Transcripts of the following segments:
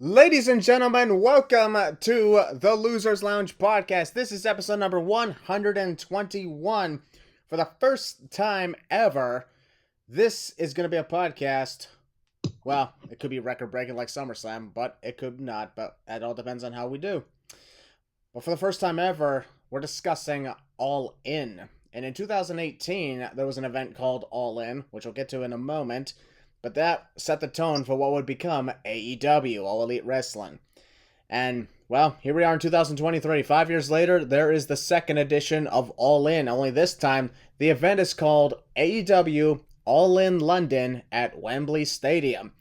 Ladies and gentlemen, welcome to the Losers Lounge podcast. This is episode number 121. For the first time ever, this is going to be a podcast. Well, it could be record breaking like SummerSlam, but it could not. But it all depends on how we do. But for the first time ever, we're discussing All In. And in 2018, there was an event called All In, which we'll get to in a moment. But that set the tone for what would become AEW, All Elite Wrestling. And, well, here we are in 2023. 5 years later, there is the second edition of All In. Only this time, the event is called AEW All In London at Wembley Stadium.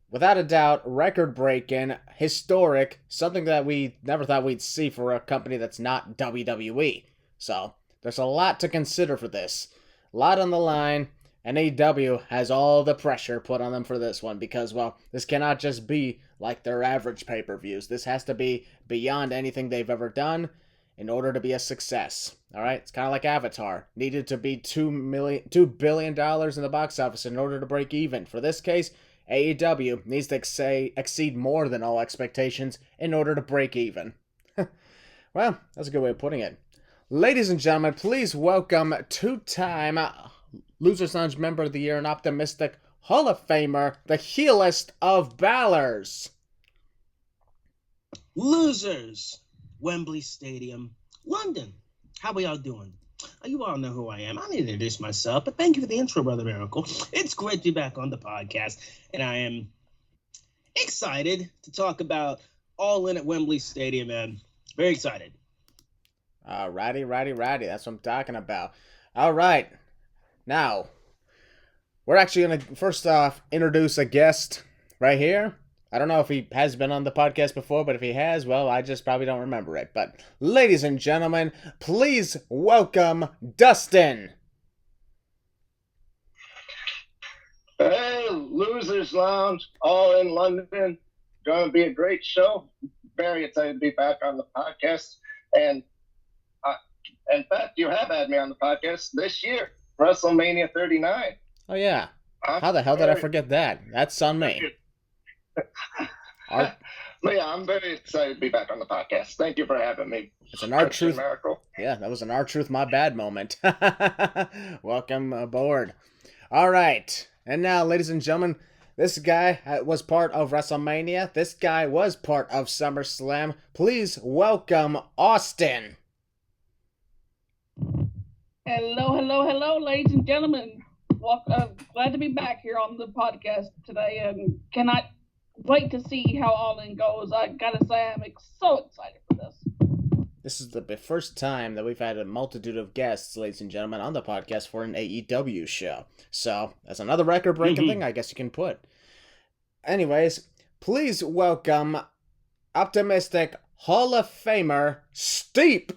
Without a doubt, record-breaking, historic, something that we never thought we'd see for a company that's not WWE. So, there's a lot to consider for this. A lot on the line. And AEW has all the pressure put on them for this one because, well, this cannot just be like their average pay-per-views. This has to be beyond anything they've ever done in order to be a success. All right? It's kind of like Avatar. Needed to be $2 billion in the box office in order to break even. For this case, AEW needs to exceed more than all expectations in order to break even. Well, that's a good way of putting it. Ladies and gentlemen, please welcome two-time Losers Lounge Member of the Year and Optimistic Hall of Famer, the heelest of Balors. Losers, Wembley Stadium, London. How are y'all doing? You all know who I am. I need to introduce myself, but thank you for the intro, Brother Maracle. It's great to be back on the podcast, and I am excited to talk about All In at Wembley Stadium, man. Very excited. Righty. That's what I'm talking about. All right. Now, we're actually going to first off introduce a guest right here. I don't know if he has been on the podcast before, but if he has, well, I just probably don't remember it. But, ladies and gentlemen, please welcome Dustin. Hey, Losers Lounge, all in London. Going to be a great show. Very excited to be back on the podcast. And in fact, you have had me on the podcast this year. WrestleMania 39. Oh, yeah. How the hell did I forget that? That's on me. But yeah, I'm very excited to be back on the podcast. Thank you for having me. It's an R-Truth. Maracle. Yeah, that was an R-Truth my bad moment. Welcome aboard. All right. And now, ladies and gentlemen, this guy was part of WrestleMania. This guy was part of SummerSlam. Please welcome Austin. Hello, ladies and gentlemen. Glad to be back here on the podcast today, and cannot wait to see how All In goes. I gotta say, I'm so excited for this. This is the first time that we've had a multitude of guests, ladies and gentlemen, on the podcast for an AEW show. So, that's another record-breaking thing I guess you can put. Anyways, please welcome Optimistic Hall of Famer, Steep.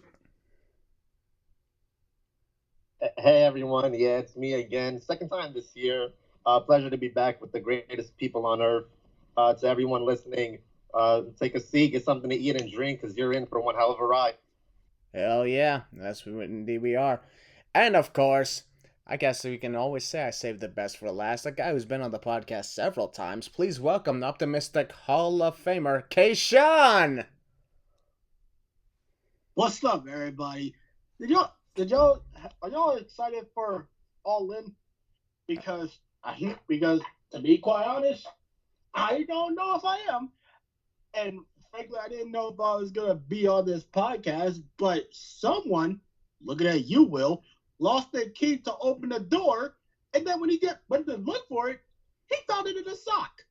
Hey everyone, yeah, it's me again. Second time this year. Pleasure to be back with the greatest people on earth. To everyone listening, take a seat, get something to eat and drink, because you're in for one hell of a ride. Hell yeah, that's what indeed we are. And of course, I guess we can always say I saved the best for last. A guy who's been on the podcast several times. Please welcome the Optimistic Hall of Famer, K-Sean! What's up, everybody? Are y'all excited for All In? Because to be quite honest, I don't know if I am. And frankly, I didn't know if I was gonna be on this podcast, but someone, looking at you, Will, lost the key to open the door, and then when he went to look for it, he found it in a sock.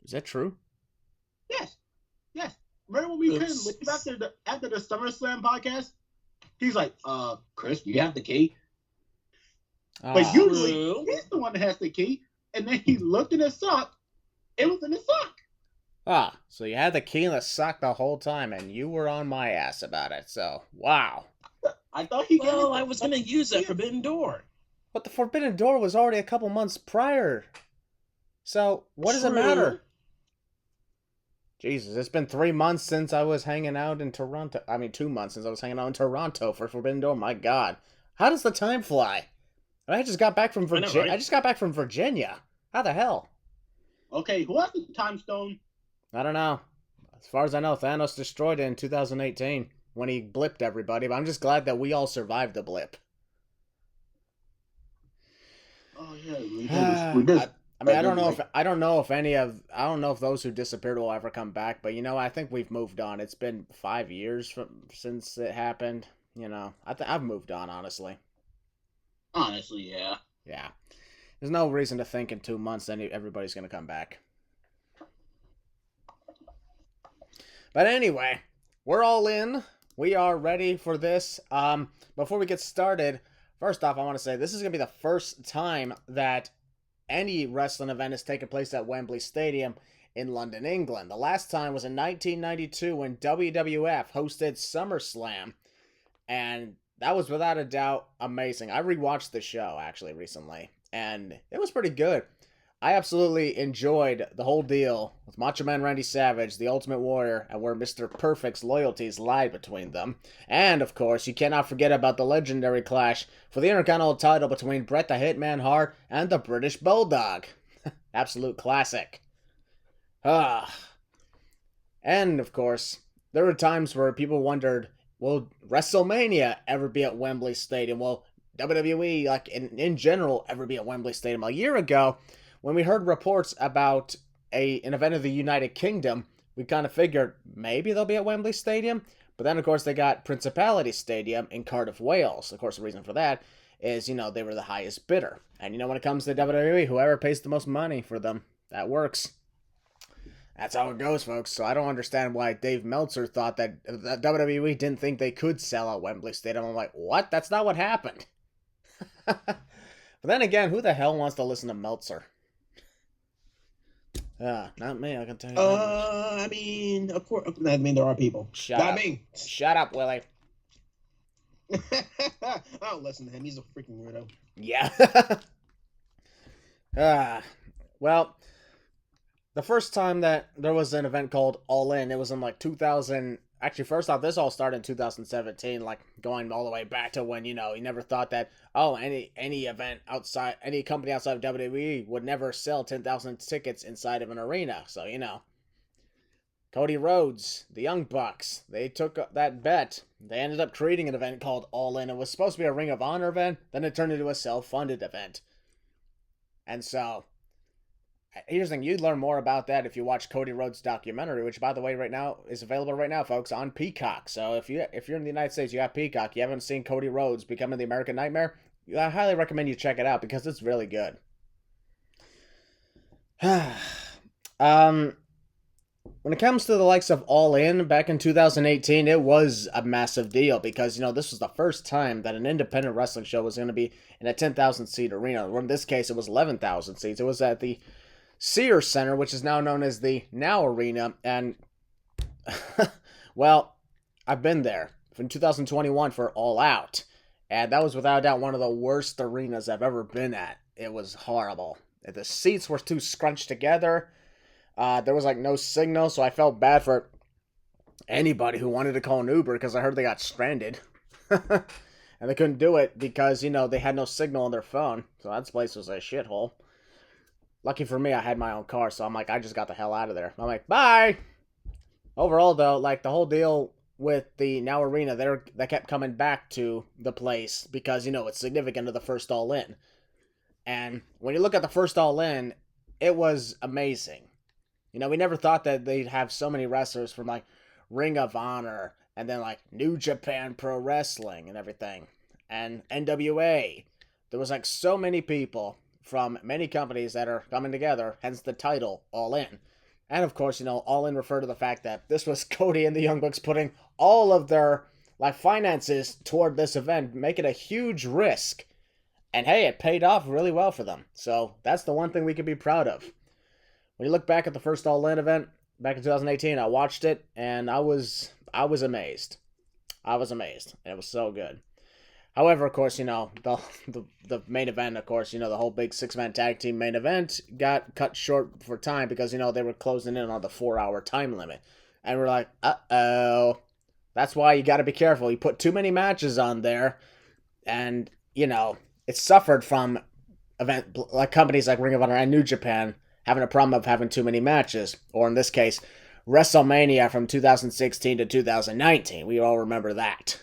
Is that true? Yes. Remember when we couldn't leave after the SummerSlam podcast? He's like, Chris, you have the key? But usually, he's the one that has the key. And then he looked in his sock. It was in his sock. So you had the key in the sock the whole time, and you were on my ass about it. So, wow. I thought he I was going to use that Forbidden Door. But the Forbidden Door was already a couple months prior. So, what does it matter? Jesus, it's been 3 months since I was hanging out in Toronto. 2 months since I was hanging out in Toronto for Forbidden Door. My God. How does the time fly? I just got back from Virginia. I just got back from Virginia. How the hell? Okay, who has the time stone? I don't know. As far as I know, Thanos destroyed it in 2018 when he blipped everybody, but I'm just glad that we all survived the blip. Oh yeah, we did. I mean, I don't know if those who disappeared will ever come back, but I think we've moved on. It's been 5 years since it happened. I've moved on, honestly. Honestly, yeah. Yeah. There's no reason to think in 2 months everybody's going to come back. But anyway, we're all in. We are ready for this. Before we get started, first off, I want to say this is going to be the first time that any wrestling event has taken place at Wembley Stadium in London, England. The last time was in 1992 when WWF hosted SummerSlam, and that was without a doubt amazing. I rewatched the show actually recently, and it was pretty good. I absolutely enjoyed the whole deal with Macho Man Randy Savage, the Ultimate Warrior, and where Mr. Perfect's loyalties lied between them. And, of course, you cannot forget about the legendary clash for the Intercontinental title between Bret the Hitman Hart and the British Bulldog. Absolute classic. And, of course, there were times where people wondered, will WrestleMania ever be at Wembley Stadium? Will WWE, like in general, ever be at Wembley Stadium? A year ago, when we heard reports about an event of the United Kingdom, we kind of figured maybe they'll be at Wembley Stadium. But then, of course, they got Principality Stadium in Cardiff, Wales. Of course, the reason for that is, they were the highest bidder. And, when it comes to WWE, whoever pays the most money for them, that works. That's how it goes, folks. So I don't understand why Dave Meltzer thought that WWE didn't think they could sell out Wembley Stadium. I'm like, what? That's not what happened. But then again, who the hell wants to listen to Meltzer? Not me, I can tell you that much. I mean, of course, there are people. Shut up. Shut up, Willie. I don't listen to him. He's a freaking weirdo. Yeah. Well, the first time that there was an event called All In, it was in like 2000. Actually, first off, this all started in 2017, like going all the way back to when, you never thought that, any event outside, any company outside of WWE would never sell 10,000 tickets inside of an arena. So, Cody Rhodes, the Young Bucks, they took that bet. They ended up creating an event called All In. It was supposed to be a Ring of Honor event, then it turned into a self-funded event. And so, here's the thing, you'd learn more about that if you watch Cody Rhodes' documentary, which, by the way, right now is available right now, folks, on Peacock. So if you're in the United States, you have Peacock, you haven't seen Cody Rhodes becoming the American Nightmare, I highly recommend you check it out because it's really good. When it comes to the likes of All In, back in 2018, it was a massive deal because, this was the first time that an independent wrestling show was going to be in a 10,000 seat arena. Or in this case, it was 11,000 seats. It was at the Sears Center, which is now known as the Now Arena, and well, I've been there in 2021 for All Out, and that was without a doubt one of the worst arenas I've ever been at. It was horrible. The seats were too scrunched together. There was like no signal, so I felt bad for anybody who wanted to call an Uber because I heard they got stranded. And they couldn't do it because, they had no signal on their phone, so that place was a shithole. Lucky for me, I had my own car, so I'm like, I just got the hell out of there. I'm like, bye! Overall, though, like, the whole deal with the Now Arena, they kept coming back to the place because, it's significant to the first All In. And when you look at the first All In, it was amazing. We never thought that they'd have so many wrestlers from, like, Ring of Honor, and then, like, New Japan Pro Wrestling and everything, and NWA. There was, like, so many people from many companies that are coming together, hence the title, All In. And of course, All In refer to the fact that this was Cody and the Young Bucks putting all of their, finances toward this event, make it a huge risk. And hey, it paid off really well for them. So that's the one thing we can be proud of. When you look back at the first All In event, back in 2018, I watched it, and I was amazed. I was amazed, and it was so good. However, of course, the main event, of course, the whole big 6-man tag team main event got cut short for time because, they were closing in on the 4-hour time limit. And we're like, uh-oh. That's why you got to be careful. You put too many matches on there, and, it suffered from companies like Ring of Honor and New Japan having a problem of having too many matches, or in this case, WrestleMania from 2016 to 2019. We all remember that.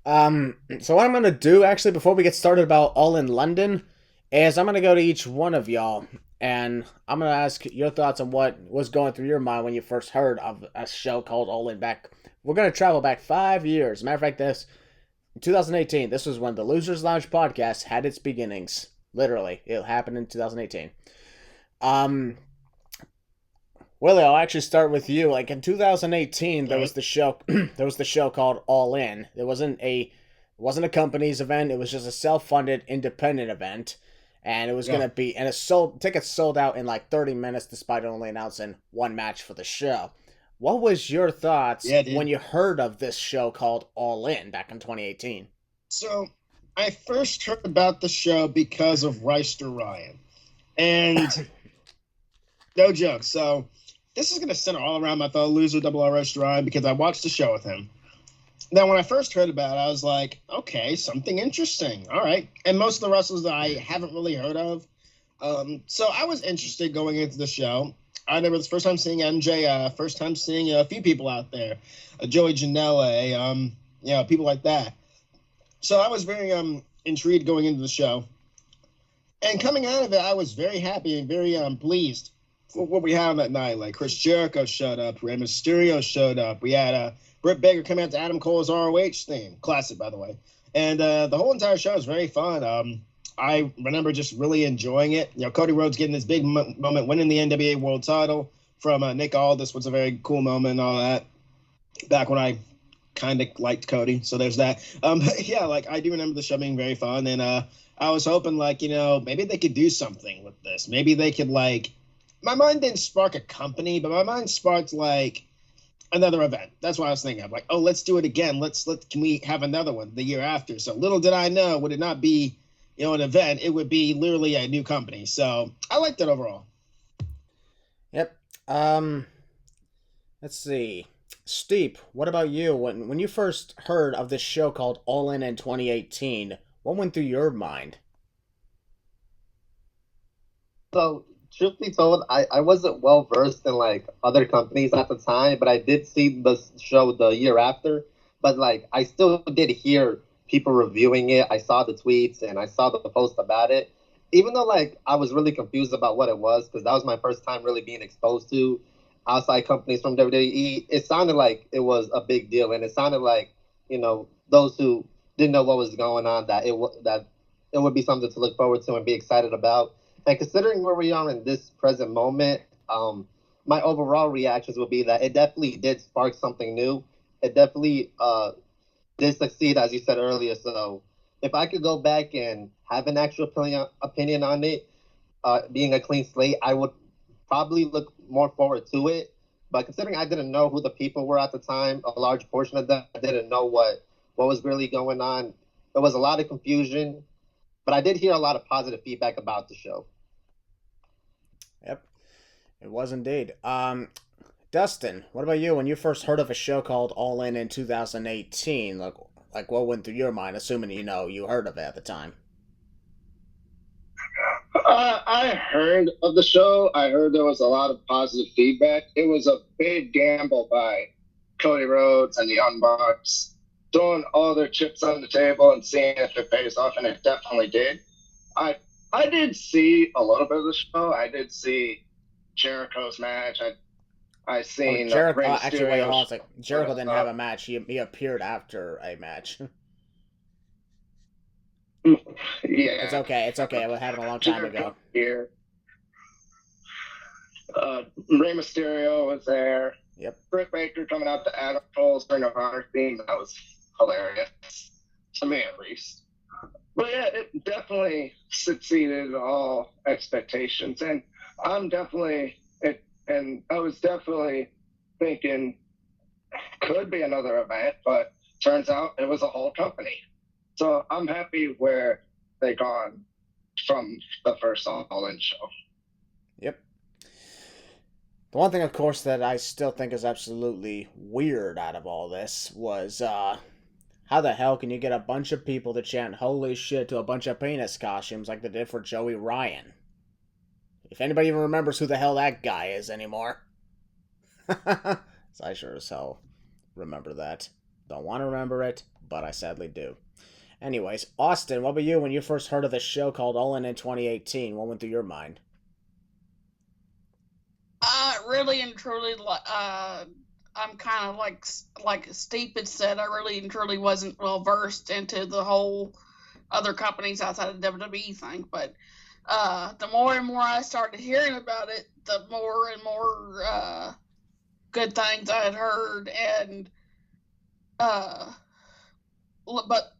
So what I'm going to do, actually, before we get started about All in London, is I'm going to go to each one of y'all, and I'm going to ask your thoughts on what was going through your mind when you first heard of a show called All In back. We're going to travel back 5 years. Matter of fact, in 2018, this was when the Losers Lounge podcast had its beginnings. Literally, it happened in 2018. Willie, I'll actually start with you. Like in 2018, there was the show. There was the show called All In. It wasn't a company's event. It was just a self-funded, independent event, and it was gonna be. And tickets sold out in like 30 minutes, despite only announcing one match for the show. What was your thoughts when you heard of this show called All In back in 2018? So I first heard about the show because of Reister Ryan, and no joke. So this is going to center all around my fellow loser, Double R Reister Ryan, because I watched the show with him. Now, when I first heard about it, I was like, okay, something interesting. All right. And most of the wrestlers that I haven't really heard of. So I was interested going into the show. I remember the first time seeing MJ, first time seeing a few people out there, Joey Janela, people like that. So I was very intrigued going into the show. And coming out of it, I was very happy and very pleased with what we had on that night. Like Chris Jericho showed up, Rey Mysterio showed up. We had Britt Baker come out to Adam Cole's ROH theme, classic by the way. And the whole entire show was very fun. I remember just really enjoying it. Cody Rhodes getting this big moment, winning the NWA World Title from Nick Aldis was a very cool moment and all that. Back when I kind of liked Cody, so there's that. I do remember the show being very fun, and I was hoping maybe they could do something with this. Maybe they could my mind didn't spark a company, but my mind sparked another event. That's what I was thinking of. Let's do it again. Can we have another one the year after? So little did I know, would it not be, an event? It would be literally a new company. So I liked it overall. Yep. Let's see. Steep, what about you? When you first heard of this show called All In 2018, what went through your mind? So, truth be told, I wasn't well versed in other companies at the time, but I did see the show the year after. But I still did hear people reviewing it. I saw the tweets and I saw the post about it. Even though I was really confused about what it was, because that was my first time really being exposed to outside companies from WWE. It sounded like it was a big deal, and it sounded like those who didn't know what was going on that it would be something to look forward to and be excited about. And considering where we are in this present moment, my overall reactions would be that it definitely did spark something new. It definitely did succeed, as you said earlier. So if I could go back and have an actual opinion on it, being a clean slate, I would probably look more forward to it. But considering I didn't know who the people were at the time, a large portion of them, I didn't know what was really going on. There was a lot of confusion. But I did hear a lot of positive feedback about the show. Yep, it was indeed. Dustin, what about you? When you first heard of a show called All In 2018, what went through your mind, assuming you heard of it at the time? I heard of the show. I heard there was a lot of positive feedback. It was a big gamble by Cody Rhodes and the Young Bucks, throwing all their chips on the table and seeing if it pays off, and it definitely did. I did see a little bit of the show. I did see Jericho's match. I seen Jericho. Rey Actually, wait, hold on a second. Mysterio's- Jericho didn't have a match. He appeared after a match. Yeah, It's okay. It happened a long time ago. Here, Rey Mysterio was there. Yep. Britt Baker coming out to Adam Cole's Ring of Honor theme. That was hilarious, to me at least. But yeah, it definitely succeeded in all expectations, and I was definitely thinking could be another event, but turns out it was a whole company. So I'm happy where they gone from the first All In show. Yep. The one thing, of course, that I still think is absolutely weird out of all this was how the hell can you get a bunch of people to chant "Holy shit" to a bunch of penis costumes like they did for Joey Ryan? If anybody even remembers who the hell that guy is anymore. So I sure as hell remember that. Don't want to remember it, but I sadly do. Anyways, Austin, what about you when you first heard of this show called All In 2018? What went through your mind? Really and truly, I'm kind of like Steve had said, I really and truly wasn't well versed into the whole other companies outside of the WWE thing, but the more and more I started hearing about it, the more and more good things I had heard, and but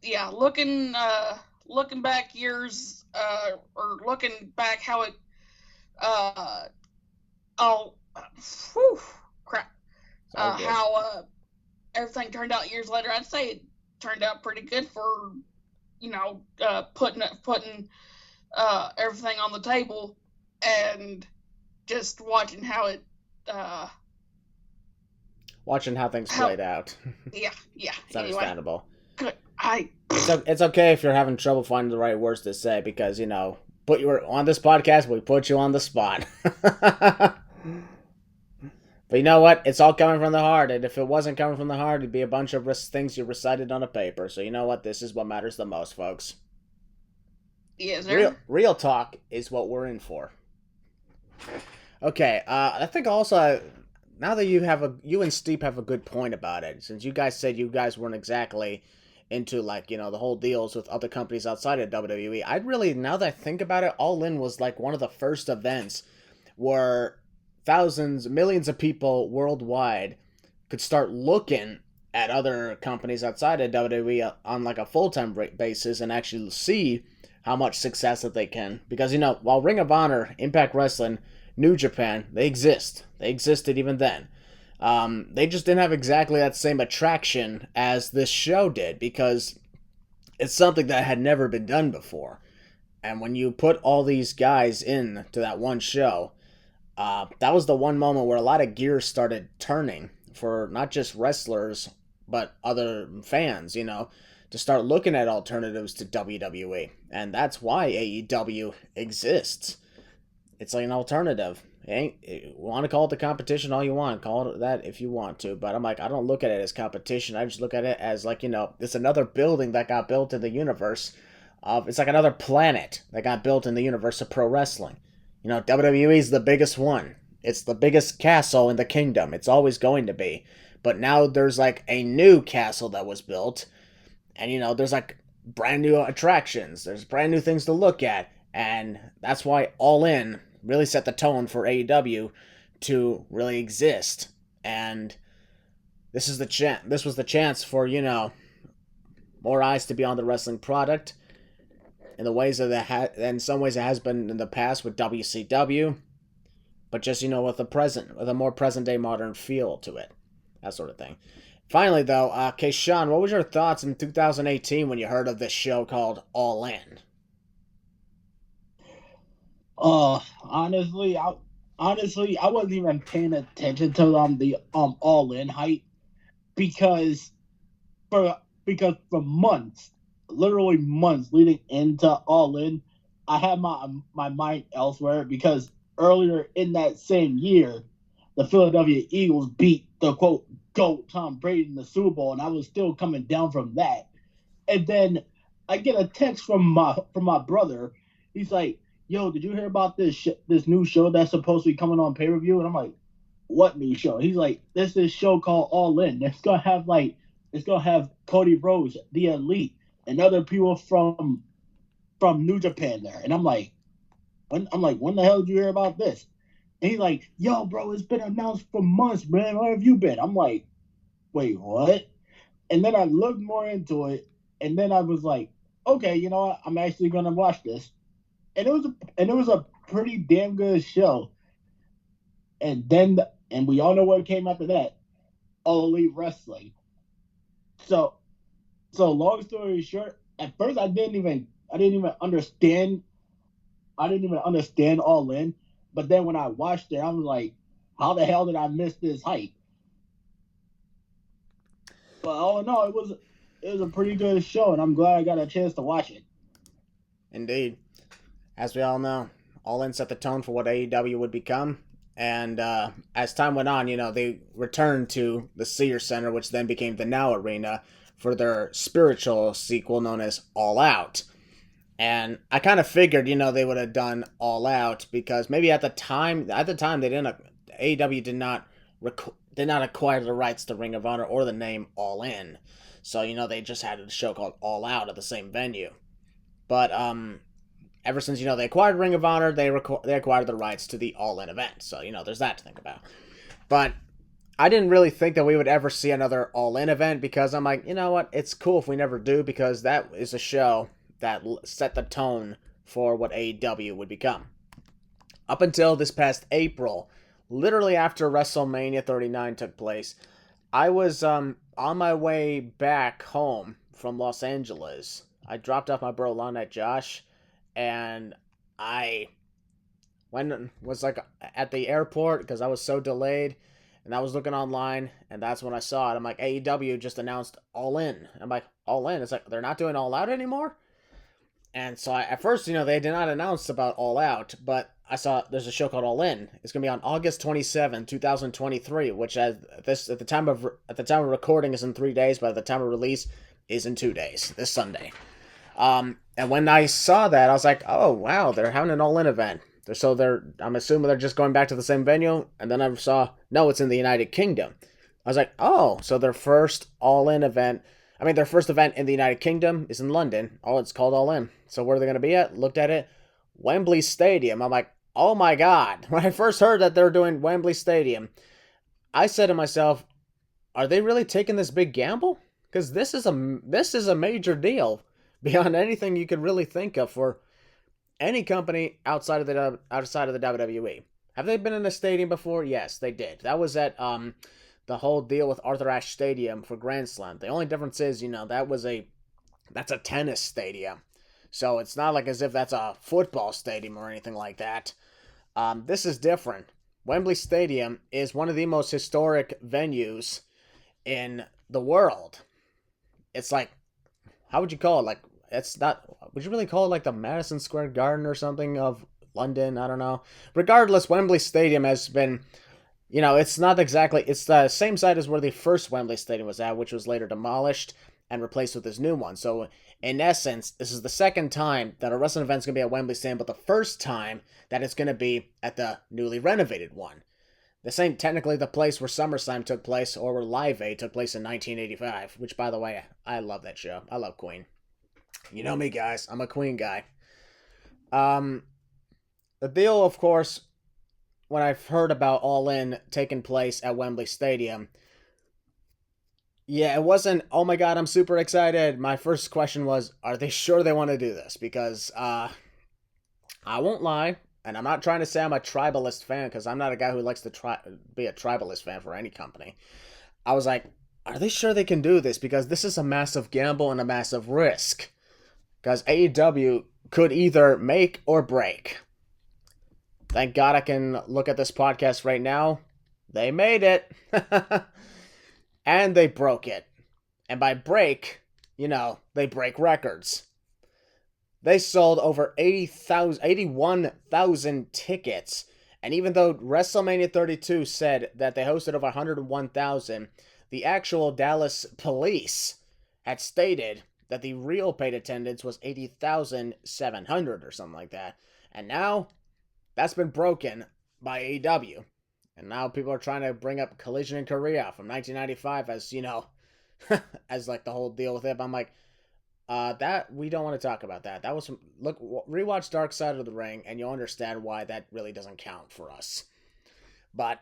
yeah, looking back years, or looking back how it whew, crap, how everything turned out years later, I'd say it turned out pretty good for, putting everything on the table and just watching how it watching how things played out. Yeah. It's understandable. Good. It's okay if you're having trouble finding the right words to say, because put you on this podcast, we put you on the spot. But you know what? It's all coming from the heart, and if it wasn't coming from the heart, it'd be a bunch of things you recited on a paper. So you know what? This is what matters the most, folks. Yes, sir. Real talk is what we're in for. Okay, I think also, now that you and Steve have a good point about it, since you guys said you guys weren't exactly into the whole deals with other companies outside of WWE, I'd really, now that I think about it, All In was like one of the first events where thousands, millions of people worldwide could start looking at other companies outside of WWE on like a full-time basis and actually see how much success that they can. Because, while Ring of Honor, Impact Wrestling, New Japan, they exist. They existed even then. They just didn't have exactly that same attraction as this show did, because it's something that had never been done before. And when you put all these guys in to that one show, that was the one moment where a lot of gears started turning for not just wrestlers, but other fans, to start looking at alternatives to WWE. And that's why AEW exists. It's like an alternative. You want to call it the competition all you want. Call it that if you want to. But I'm like, I don't look at it as competition. I just look at it as like, it's another building that got built in the universe. It's like another planet that got built in the universe of pro wrestling. WWE is the biggest one. It's the biggest castle in the kingdom. It's always going to be. But now there's like a new castle that was built. And, there's like brand new attractions. There's brand new things to look at. And that's why All In really set the tone for AEW to really exist. And this was the chance for, more eyes to be on the wrestling product. In the ways that in some ways it has been in the past with WCW, but just with a more present day modern feel to it, that sort of thing. Finally, though, Sean, what was your thoughts in 2018 when you heard of this show called All In? Honestly, I wasn't even paying attention to the All In hype, because for months. Literally months leading into All In, I had my mind elsewhere, because earlier in that same year, the Philadelphia Eagles beat the quote GOAT Tom Brady in the Super Bowl, and I was still coming down from that. And then I get a text from my brother. He's like, "Yo, did you hear about this new show that's supposed to be coming on pay-per-view?" And I'm like, "What new show?" He's like, "There's this show called All In. It's gonna have Cody Rhodes, the Elite, and other people from New Japan there." And I'm like, when the hell did you hear about this? And he's like, "Yo, bro, it's been announced for months, man. Where have you been?" I'm like, "Wait, what?" And then I looked more into it, and then I was like, "Okay, you know what? I'm actually gonna watch this." And it was a pretty damn good show. And we all know what came after that: All Elite Wrestling. So long story short, at first I didn't even understand All In, but then when I watched it, I was like, how the hell did I miss this hype? But all in all, it was a pretty good show, and I'm glad I got a chance to watch it. Indeed. As we all know, All In set the tone for what AEW would become. And as time went on, they returned to the Sears Center, which then became the Now Arena, for their spiritual sequel known as All Out. And I kind of figured, they would have done All Out because maybe at the time they didn't. AEW did not acquire the rights to Ring of Honor or the name All In, so they just had a show called All Out at the same venue. But ever since they acquired Ring of Honor, they acquired the rights to the All In event. So there's that to think about. But I didn't really think that we would ever see another All In event because I'm like, you know what? It's cool if we never do because that is a show that set the tone for what AEW would become. Up until this past April, literally after WrestleMania 39 took place, I was on my way back home from Los Angeles. I dropped off my bro Long Night Josh, and I was like at the airport because I was so delayed, and I was looking online, and that's when I saw it. I'm like, AEW just announced All In. I'm like, All In? It's like, they're not doing All Out anymore? And so at first, they did not announce about All Out, but I saw there's a show called All In. It's going to be on August 27, 2023, which at the time of recording is in 3 days, but at the time of release is in 2 days, this Sunday. And when I saw that, I was like, oh, wow, they're having an All In event. I'm assuming they're just going back to the same venue. And then I saw, no, it's in the United Kingdom. I was like, oh, so their first All In event, their first event in the United Kingdom is in London. Oh, it's called All In. So where are they going to be at? Looked at it. Wembley Stadium. I'm like, oh my God. When I first heard that they're doing Wembley Stadium, I said to myself, are they really taking this big gamble? Because this is a major deal beyond anything you could really think of for any company outside of the WWE. Have they been in a stadium before? Yes, they did. That was at the whole deal with Arthur Ashe Stadium for Grand Slam. The only difference is, that's a tennis stadium. So it's not like as if that's a football stadium or anything like that. This is different. Wembley Stadium is one of the most historic venues in the world. It's like, how would you call it? Like, it's not, would you really call it like the Madison Square Garden or something of London? I don't know. Regardless, Wembley Stadium has been, it's not exactly, it's the same site as where the first Wembley Stadium was at, which was later demolished and replaced with this new one. So in essence, this is the second time that a wrestling event is going to be at Wembley Stadium, but the first time that it's going to be at the newly renovated one. Technically the place where SummerSlam took place, or where Live Aid took place in 1985, which, by the way, I love that show. I love Queen. You know me, guys. I'm a Queen guy. The deal, of course, when I've heard about All In taking place at Wembley Stadium, yeah, it wasn't, oh my God, I'm super excited. My first question was, are they sure they want to do this? Because, I won't lie, and I'm not trying to say I'm a tribalist fan, because I'm not a guy who likes to be a tribalist fan for any company. I was like, are they sure they can do this? Because this is a massive gamble and a massive risk. Because AEW could either make or break. Thank God I can look at this podcast right now. They made it. And they broke it. And by break, they break records. They sold over 81,000 tickets. And even though WrestleMania 32 said that they hosted over 101,000, the actual Dallas police had stated that the real paid attendance was 80,700 or something like that. And now, that's been broken by AEW. And now people are trying to bring up Collision in Korea from 1995 as, as like the whole deal with it. But I'm like, that, we don't want to talk about that. That was, rewatch Dark Side of the Ring and you'll understand why that really doesn't count for us. But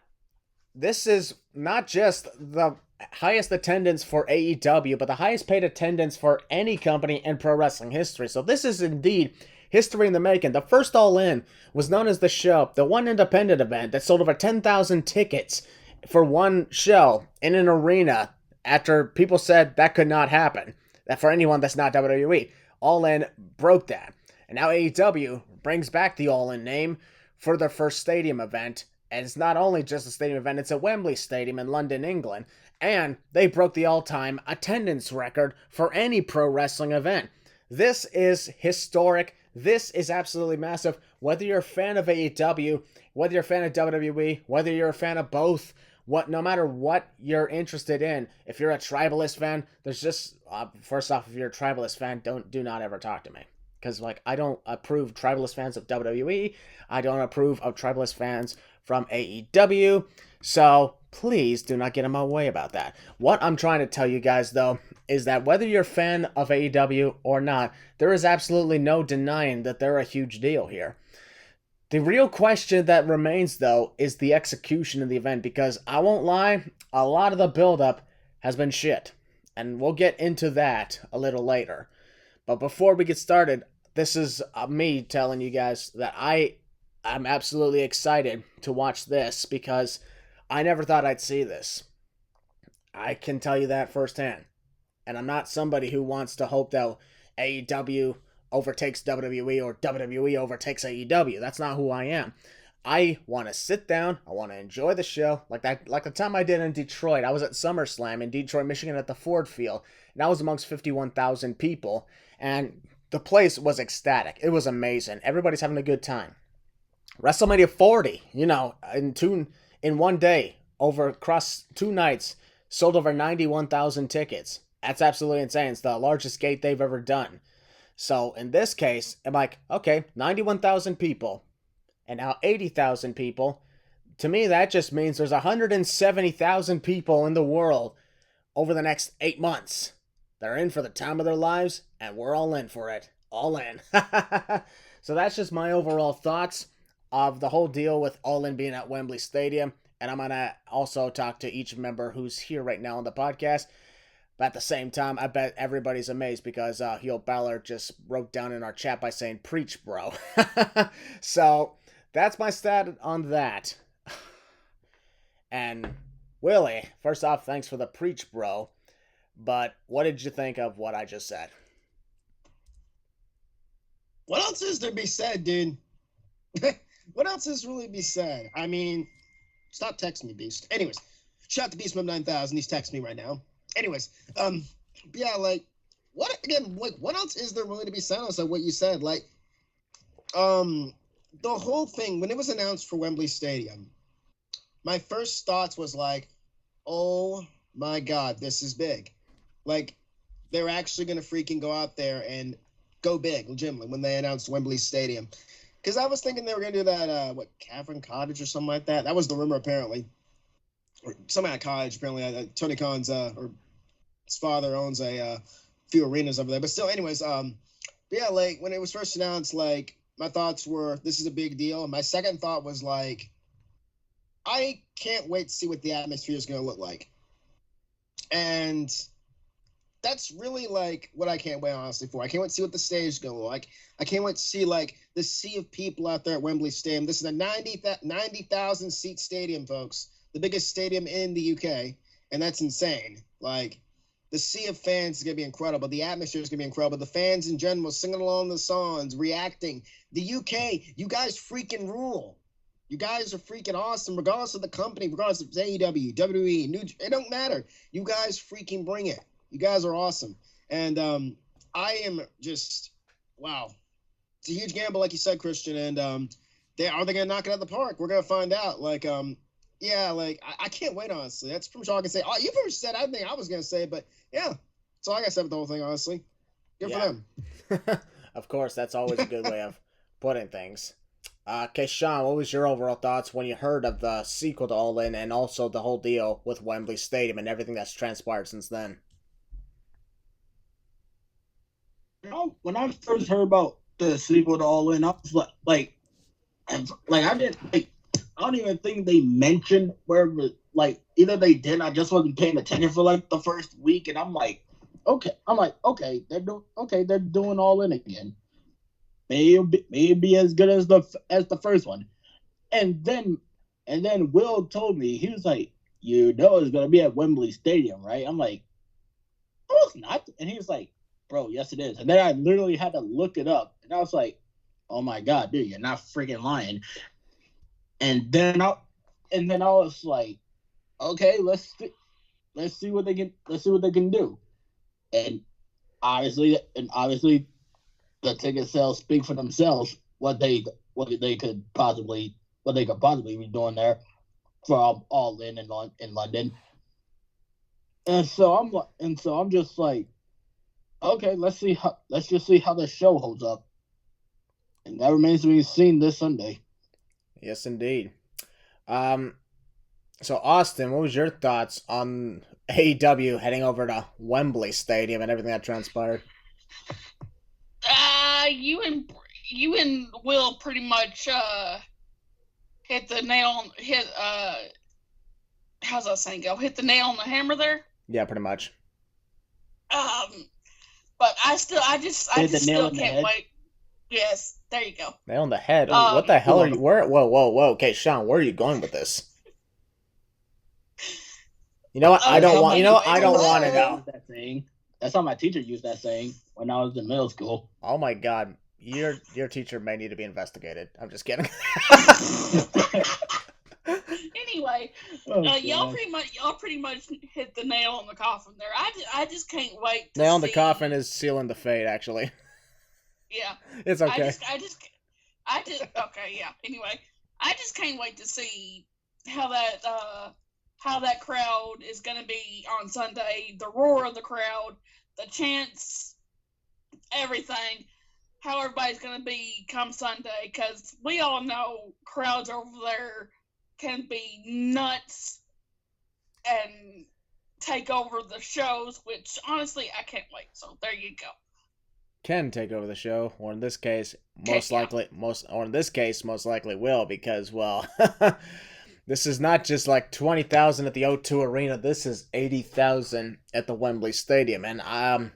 this is not just the highest attendance for AEW, but the highest paid attendance for any company in pro wrestling history. So this is indeed history in the making. The first All In was known as the show, the one independent event that sold over 10,000 tickets for one show in an arena after people said that could not happen. That for anyone that's not WWE. All In broke that. And now AEW brings back the All In name for their first stadium event. And it's not only just a stadium event, it's at Wembley Stadium in London, England. And they broke the all-time attendance record for any pro wrestling event. This is historic. This is absolutely massive. Whether you're a fan of AEW, whether you're a fan of WWE, whether you're a fan of both, no matter what you're interested in, if you're a Tribalist fan, there's just first off, if you're a Tribalist fan, do not ever talk to me, because like I don't approve Tribalist fans of WWE. I don't approve of Tribalist fans from AEW. So please do not get in my way about that. What I'm trying to tell you guys though is that whether you're a fan of AEW or not, there is absolutely no denying that they're a huge deal here. The real question that remains, though, is the execution of the event, because I won't lie, a lot of the build-up has been shit, and we'll get into that a little later. But before we get started, this is me telling you guys that I'm absolutely excited to watch this, because I never thought I'd see this. I can tell you that firsthand. And I'm not somebody who wants to hope that AEW overtakes WWE or WWE overtakes AEW. That's not who I am. I want to sit down. I want to enjoy the show. Like the time I did in Detroit. I was at SummerSlam in Detroit, Michigan at the Ford Field. And I was amongst 51,000 people. And the place was ecstatic. It was amazing. Everybody's having a good time. WrestleMania 40, in one day, across 2 nights, sold over 91,000 tickets. That's absolutely insane. It's the largest gate they've ever done. So in this case, I'm like, okay, 91,000 people, and now 80,000 people. To me, that just means there's 170,000 people in the world over the next 8 months. They're in for the time of their lives, and we're all in for it. All in. So that's just my overall thoughts of the whole deal with All In being at Wembley Stadium. And I'm going to also talk to each member who's here right now on the podcast. But at the same time, I bet everybody's amazed because Balor just wrote down in our chat by saying, "Preach, bro." So that's my stat on that. And Willie, first off, thanks for the preach, bro. But what did you think of what I just said? What else is there to be said, dude? What else is really be said? I mean, stop texting me, Beast. Anyways, shout out to Beast 9000. He's texting me right now. Anyways, yeah, like, what else is there really to be said on what you said? Like, the whole thing, when it was announced for Wembley Stadium, my first thoughts was like, oh my God, this is big. Like, they're actually going to freaking go out there and go big, legitimately, when they announced Wembley Stadium. Because I was thinking they were going to do that, Cavern Cottage or something like that. That was the rumor, apparently. Or some kind of cottage, apparently. Tony Khan's, or his father owns a few arenas over there. But still, anyways, yeah, like, when it was first announced, like, my thoughts were, this is a big deal. And my second thought was, like, I can't wait to see what the atmosphere is going to look like. And that's really, like, what I can't wait, honestly, for. I can't wait to see what the stage is going to look like. I can't wait to see, like, the sea of people out there at Wembley Stadium. This is a 90,000 seat stadium, folks. The biggest stadium in the UK, and that's insane. Like, the sea of fans is going to be incredible. The atmosphere is going to be incredible. The fans in general singing along the songs, reacting. The UK, you guys freaking rule. You guys are freaking awesome, regardless of the company, regardless of AEW, WWE, it don't matter. You guys freaking bring it. You guys are awesome. And I am just, wow. It's a huge gamble, like you said, Christian. And are they going to knock it out of the park? We're going to find out. Like, yeah, like, I can't wait, honestly. That's pretty much all I can say. Oh, you've already said everything I was going to say, but yeah, that's all I got to say about the whole thing, honestly. Good for them. Of course, that's always a good way of putting things. Okay, Sean, what was your overall thoughts when you heard of the sequel to All In and also the whole deal with Wembley Stadium and everything that's transpired since then? You know, when I first heard about the sequel to All In, I was like I don't even think they mentioned where, like, either they did, I just wasn't paying attention for like the first week, and I'm like, okay, they're doing All In again. Maybe as good as the first one. And then Will told me, he was like, you know it's gonna be at Wembley Stadium, right? I'm like, no, it's not. And he was like, bro, yes it is. And then I literally had to look it up, and I was like, oh my God, dude, you're not freaking lying. And then I was like, okay, let's see what they can do. And obviously the ticket sales speak for themselves. What they could possibly be doing there from All In London. And so I'm just like, okay, let's just see how the show holds up. And that remains to be seen this Sunday. Yes, indeed. So Austin, what was your thoughts on AEW heading over to Wembley Stadium and everything that transpired? You and Will pretty much hit the nail how's that saying go? Hit the nail on the hammer there? Yeah, pretty much. But I still can't wait. Yes, there you go. Nail on the head. What the hell are you? Whoa. Okay, Sean, where are you going with this? You know what? I don't want to know. That saying. That's how my teacher used that saying when I was in middle school. Oh my god, your teacher may need to be investigated. I'm just kidding. Anyway, y'all pretty much hit the nail on the coffin there. I just can't wait. Nail on the coffin is sealing the fate, actually. Yeah, it's okay. Okay. Yeah. Anyway, I just can't wait to see how that crowd is going to be on Sunday. The roar of the crowd, the chants, everything. How everybody's going to be come Sunday, because we all know crowds over there can be nuts and take over the shows, which honestly I can't wait. So there you go. Can take over the show, or in this case, most likely will, because, well, this is not just like 20,000 at the O2 Arena. This is 80,000 at the Wembley Stadium, and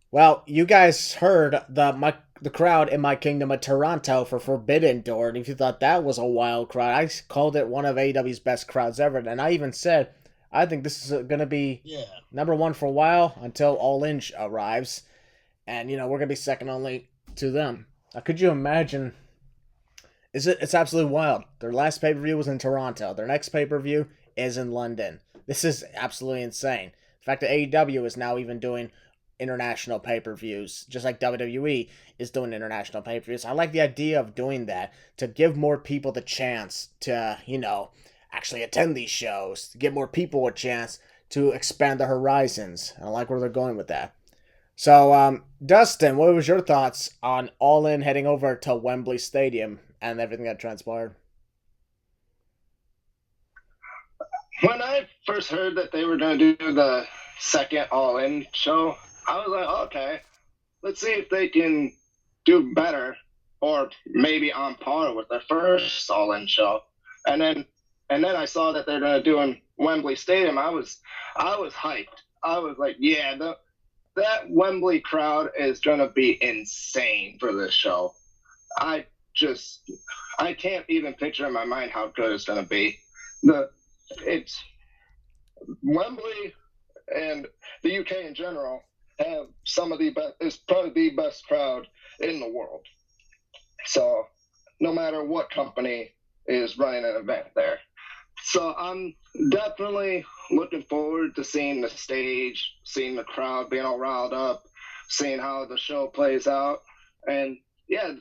well, you guys heard the crowd in my kingdom of Toronto for Forbidden Door, and if you thought that was a wild crowd, I called it one of AEW's best crowds ever, and I even said I think this is going to be number one for a while until All In arrives. And, we're going to be second only to them. Now, could you imagine? It's absolutely wild. Their last pay-per-view was in Toronto. Their next pay-per-view is in London. This is absolutely insane. The fact that AEW is now even doing international pay-per-views, just like WWE is doing international pay-per-views. I like the idea of doing that to give more people the chance to, actually attend these shows, to give more people a chance to expand their horizons. I like where they're going with that. So, Dustin, what was your thoughts on All In heading over to Wembley Stadium and everything that transpired? When I first heard that they were going to do the second All In show, I was like, okay, let's see if they can do better or maybe on par with their first All In show. And then I saw that they're going to do in Wembley Stadium. I was hyped. I was like, yeah, that Wembley crowd is going to be insane for this show. I can't even picture in my mind how good it's going to be. It's Wembley and the UK in general have some of the best, it's probably the best crowd in the world. So no matter what company is running an event there. So I'm definitely looking forward to seeing the stage, seeing the crowd being all riled up, seeing how the show plays out. And yeah,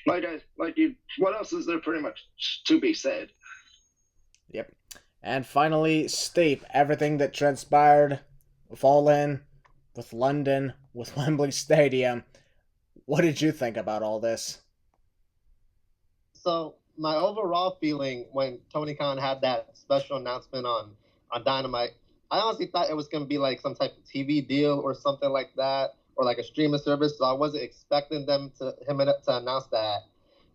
what else is there pretty much to be said? Yep. And finally, Steve, everything that transpired with All In, with London, with Wembley Stadium, what did you think about all this? So my overall feeling when Tony Khan had that special announcement on Dynamite, I honestly thought it was going to be like some type of TV deal or something like that, or like a streaming service. So I wasn't expecting him to announce that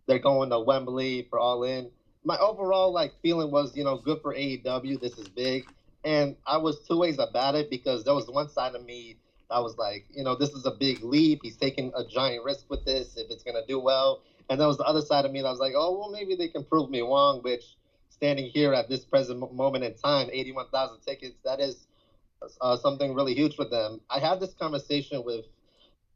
they're going to Wembley for All In. My overall feeling was, good for AEW. This is big. And I was two ways about it, because there was one side of me that was like, this is a big leap. He's taking a giant risk with this if it's going to do well. And there was the other side of me that was like, oh, well, maybe they can prove me wrong, which standing here at this present moment in time, 81,000 tickets, that is something really huge for them. I had this conversation with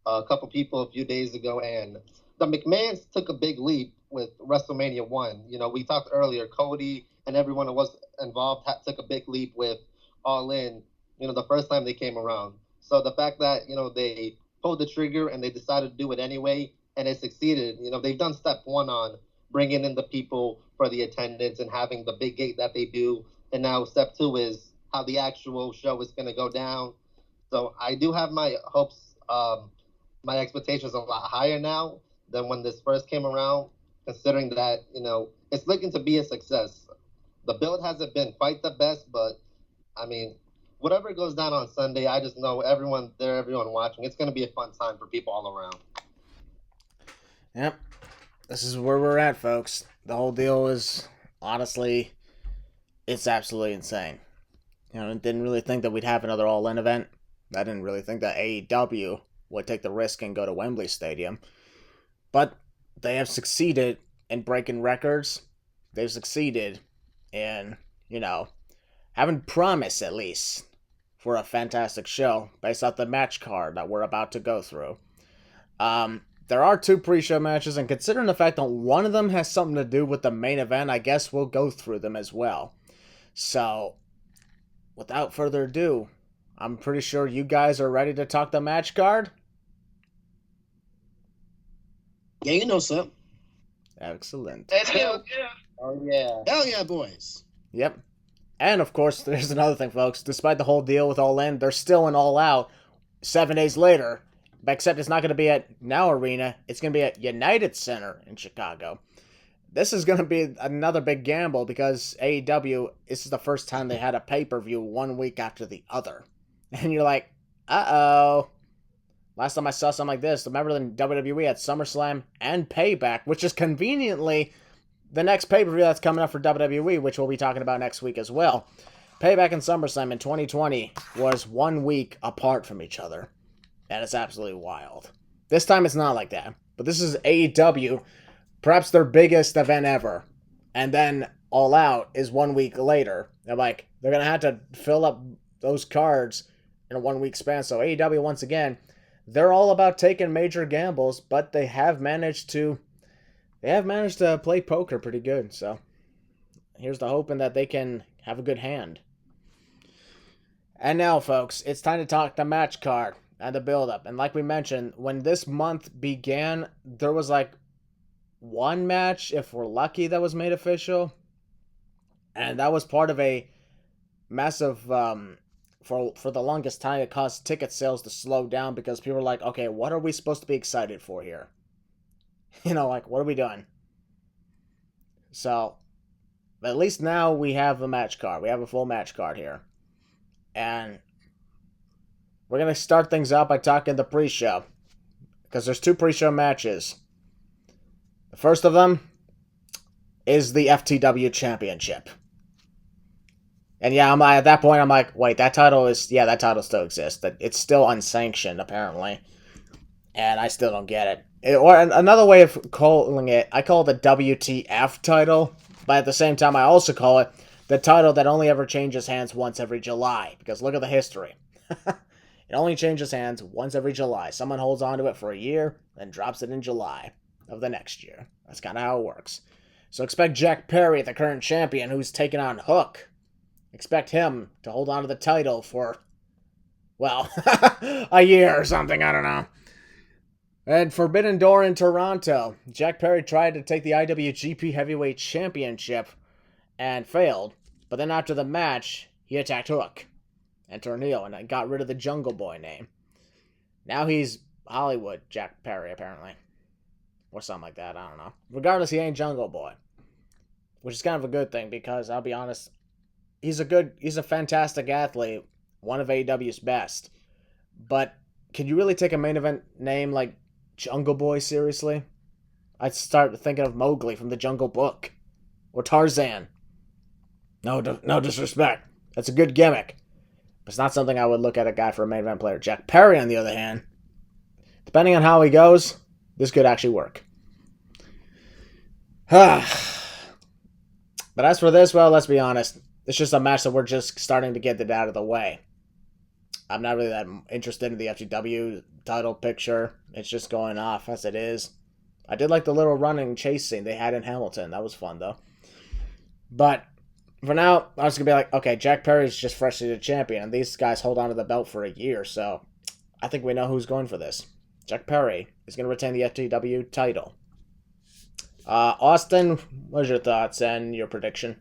a couple people a few days ago, and the McMahons took a big leap with WrestleMania 1. We talked earlier, Cody and everyone who was involved took a big leap with All In, the first time they came around. So the fact that, they pulled the trigger and they decided to do it anyway, and it succeeded. They've done step one on bringing in the people for the attendance and having the big gate that they do, and now step two is how the actual show is going to go down. So I do have my hopes, my expectations a lot higher now than when this first came around, considering that, it's looking to be a success. The build hasn't been quite the best, but, I mean, whatever goes down on Sunday, I just know everyone there, everyone watching, it's going to be a fun time for people all around. Yep. This is where we're at, folks. The whole deal is, honestly, it's absolutely insane. I didn't really think that we'd have another All-In event. I didn't really think that AEW would take the risk and go to Wembley Stadium. But they have succeeded in breaking records. They've succeeded in, having promise, at least, for a fantastic show based off the match card that we're about to go through. There are 2 pre-show matches, and considering the fact that one of them has something to do with the main event, I guess we'll go through them as well. So, without further ado, I'm pretty sure you guys are ready to talk the match card. Yeah, sir. Excellent. Hell yeah. Oh, yeah. Hell yeah, boys. Yep. And, of course, there's another thing, folks. Despite the whole deal with All In, they're still in All Out 7 days later. Except it's not going to be at Now Arena. It's going to be at United Center in Chicago. This is going to be another big gamble because AEW, this is the first time they had a pay-per-view 1 week after the other. And you're like, uh-oh. Last time I saw something like this, remember when WWE had SummerSlam and Payback, which is conveniently the next pay-per-view that's coming up for WWE, which we'll be talking about next week as well. Payback and SummerSlam in 2020 was 1 week apart from each other. And it's absolutely wild. This time it's not like that. But this is AEW, perhaps their biggest event ever. And then All Out is 1 week later. They're going to have to fill up those cards in a 1 week span. So AEW, once again, they're all about taking major gambles, but they have managed to play poker pretty good. So here's the hoping that they can have a good hand. And now, folks, it's time to talk the match card and the build-up. And like we mentioned, when this month began, there was one match, if we're lucky, that was made official. And that was part of a massive, for the longest time, it caused ticket sales to slow down because people were like, okay, what are we supposed to be excited for here? What are we doing? So, at least now we have a match card. We have a full match card here. And we're going to start things out by talking the pre-show. Because there's 2 pre-show matches. The first of them is the FTW Championship. And yeah, at that point, I'm like, wait, that title still exists. It's still unsanctioned, apparently. And I still don't get it. Or another way of calling it, I call it the WTF title. But at the same time, I also call it the title that only ever changes hands once every July. Because look at the history. It only changes hands once every July. Someone holds on to it for a year, then drops it in July of the next year. That's kind of how it works. So expect Jack Perry, the current champion, who's taken on Hook. Expect him to hold on to the title for, a year or something, I don't know. And Forbidden Door in Toronto. Jack Perry tried to take the IWGP Heavyweight Championship and failed. But then after the match, he attacked Hook and Tornillo and got rid of the Jungle Boy name. Now he's Hollywood Jack Perry, apparently. Or something like that, I don't know. Regardless, he ain't Jungle Boy. Which is kind of a good thing because, I'll be honest, he's a fantastic athlete. One of AEW's best. But can you really take a main event name like Jungle Boy seriously? I'd start thinking of Mowgli from the Jungle Book. Or Tarzan. No disrespect. That's a good gimmick. But it's not something I would look at a guy for a main event player. Jack Perry, on the other hand, depending on how he goes, this could actually work. But as for this, let's be honest. It's just a match that we're just starting to get it out of the way. I'm not really that interested in the FTW title picture. It's just going off as it is. I did like the little running chase scene they had in Hamilton. That was fun, though. But for now, I was going to be like, okay, Jack Perry's just freshly the champion, and these guys hold on to the belt for a year, so I think we know who's going for this. Jack Perry is going to retain the FTW title. Austin, what's your thoughts and your prediction?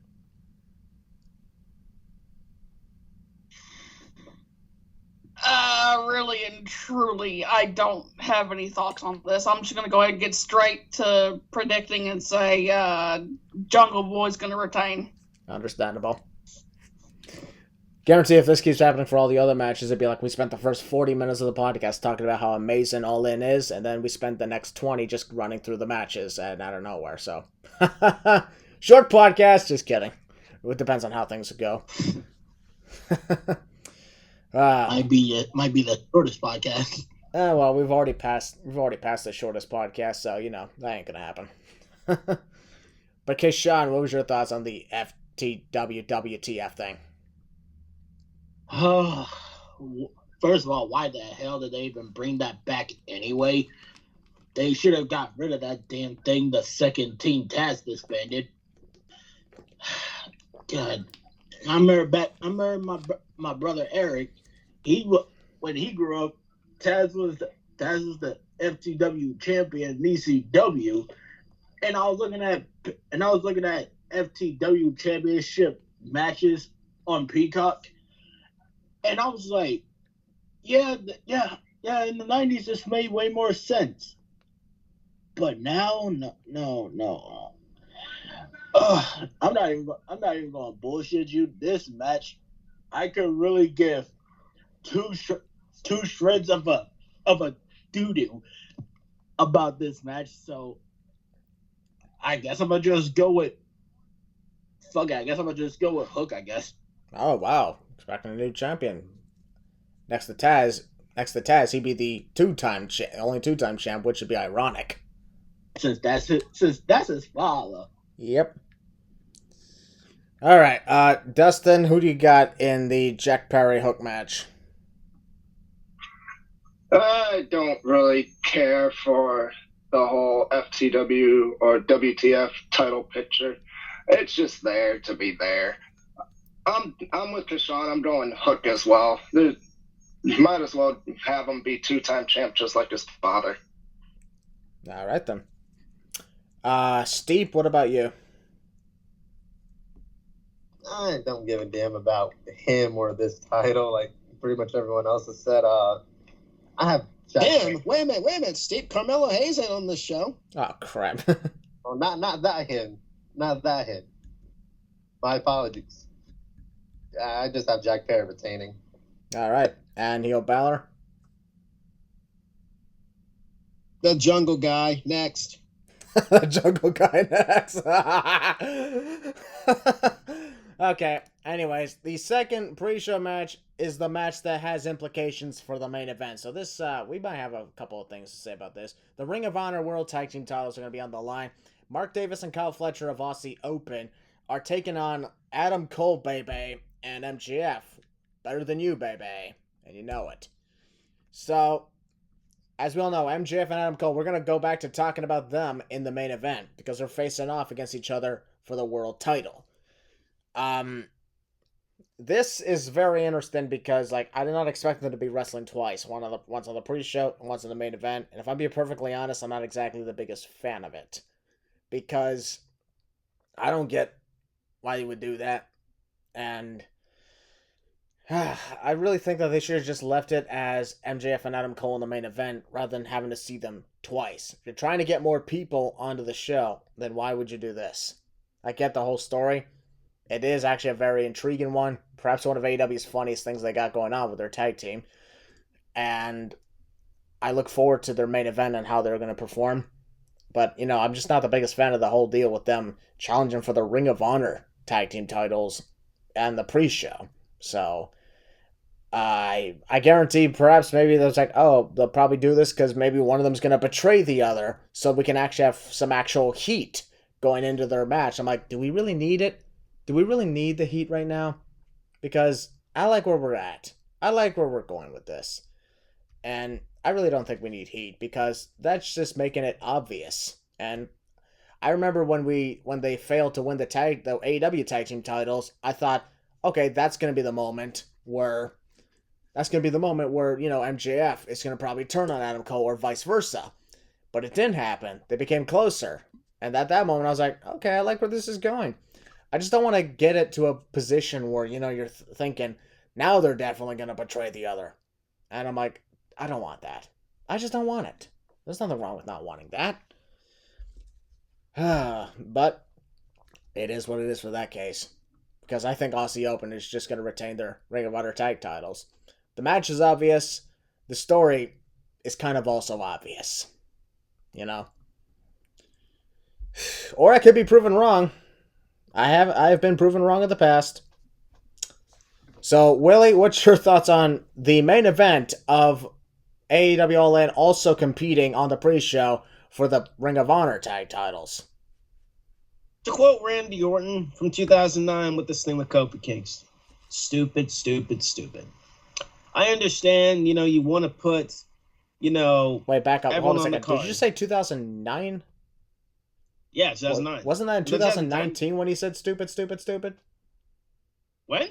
Really and truly, I don't have any thoughts on this. I'm just going to go ahead and get straight to predicting and say Jungle Boy's going to retain. Understandable. Guarantee if this keeps happening for all the other matches, it'd be like we spent the first 40 minutes of the podcast talking about how amazing All In is, and then we spent the next 20 just running through the matches and out of nowhere. So, short podcast, just kidding. It depends on how things go. Might be the shortest podcast. Well, we've already passed the shortest podcast, so that ain't gonna happen. But Keishan, what was your thoughts on the FTW WTF thing? First of all, why the hell did they even bring that back anyway? They should have got rid of that damn thing the second Team Taz disbanded. God, I remember my brother Eric. When he grew up, Taz was the FTW champion in ECW, and I was looking at FTW championship matches on Peacock, and I was like, yeah, in the 90s this made way more sense, but now no. I'm not even gonna bullshit you. This match, I could really give two shreds of a doo-doo about this match, so I guess I'm gonna just go with Hook, I guess. Oh wow, expecting a new champion. Next to Taz, he'd be the only two-time champ, which would be ironic. Since that's his father. Yep. All right, Dustin, who do you got in the Jack Perry Hook match? I don't really care for the whole FTW or WTF title picture. It's just there to be there. I'm with Kashawn. I'm going Hook as well. You might as well have him be two-time champ just like his father. All right, then. Steve, what about you? I don't give a damn about him or this title. Like pretty much everyone else has said. I have Jack Damn! Wait a minute, Steve. Carmelo Hayes ain't on this show. Oh crap! Oh, not that him. Not that him. My apologies. I just have Jack Perry retaining. All right, and Heel Balor. The Jungle Guy next. The Jungle Guy next. Okay, anyways, the second pre-show match is the match that has implications for the main event. So this, we might have a couple of things to say about this. The Ring of Honor World Tag Team titles are going to be on the line. Mark Davis and Kyle Fletcher of Aussie Open are taking on Adam Cole, baby, and MJF. Better than you, baby. And you know it. So, as we all know, MJF and Adam Cole, we're going to go back to talking about them in the main event because they're facing off against each other for the world title. This is very interesting because, I did not expect them to be wrestling twice. Once on the pre-show and once in the main event. And if I'm being perfectly honest, I'm not exactly the biggest fan of it. Because I don't get why you would do that. And I really think that they should have just left it as MJF and Adam Cole in the main event rather than having to see them twice. If you're trying to get more people onto the show, then why would you do this? I get the whole story. It is actually a very intriguing one. Perhaps one of AEW's funniest things they got going on with their tag team. And I look forward to their main event and how they're going to perform. But, I'm just not the biggest fan of the whole deal with them challenging for the Ring of Honor tag team titles and the pre-show. So, I guarantee perhaps maybe there's they'll probably do this because maybe one of them's going to betray the other so we can actually have some actual heat going into their match. I'm like, do we really need it? Do we really need the heat right now? Because I like where we're at. I like where we're going with this. And I really don't think we need heat because that's just making it obvious. And I remember when they failed to win the AEW tag team titles, I thought, okay, that's going to be the moment where that's going to be the moment where, MJF is going to probably turn on Adam Cole or vice versa. But it didn't happen. They became closer. And at that moment, I was like, okay, I like where this is going. I just don't want to get it to a position where, you're thinking, now they're definitely going to betray the other. And I'm like, I don't want that. I just don't want it. There's nothing wrong with not wanting that. But it is what it is for that case. Because I think Aussie Open is just going to retain their Ring of Honor tag titles. The match is obvious. The story is kind of also obvious. Or I could be proven wrong. I have been proven wrong in the past. So, Willie, what's your thoughts on the main event of AEW All In also competing on the pre-show for the Ring of Honor tag titles? To quote Randy Orton from 2009 with this thing with Kofi Kingston, stupid, stupid, stupid. I understand, you want to put, Wait, back up. Hold on a second. Did you say 2009? Yeah, 2009. Wasn't that in 2019 when he said stupid, stupid, stupid? When?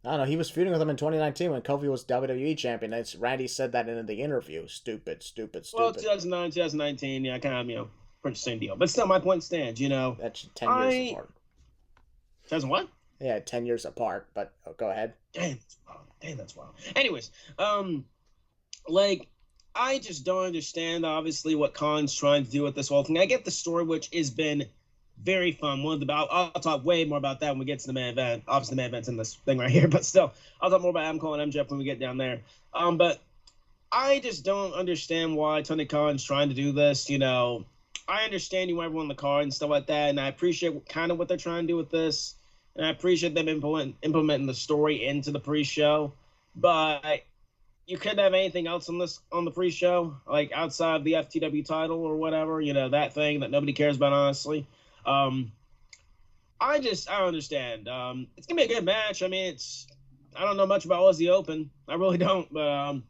I don't know. He was feuding with him in 2019 when Kofi was WWE champion. Randy said that in the interview. Stupid, stupid, stupid. Well, 2009, 2019, yeah, kind of, pretty same deal. But still, my point stands, That's 10 years apart. 2000 what? Yeah, 10 years apart, but go ahead. Damn, that's wild. Anyways, I just don't understand, obviously, what Khan's trying to do with this whole thing. I get the story, which has been very fun. I'll talk way more about that when we get to the main event. Obviously, the main event's in this thing right here, but still, I'll talk more about Adam Cole and MJF when we get down there. But I just don't understand why Tony Khan's trying to do this. I understand you want everyone on the card and stuff like that, and I appreciate kind of what they're trying to do with this, and I appreciate them implementing the story into the pre-show, but you couldn't have anything else on the pre-show, like outside of the FTW title or whatever, that thing that nobody cares about, honestly. I don't understand. It's going to be a good match. I mean, I don't know much about Aussie Open. I really don't. But, of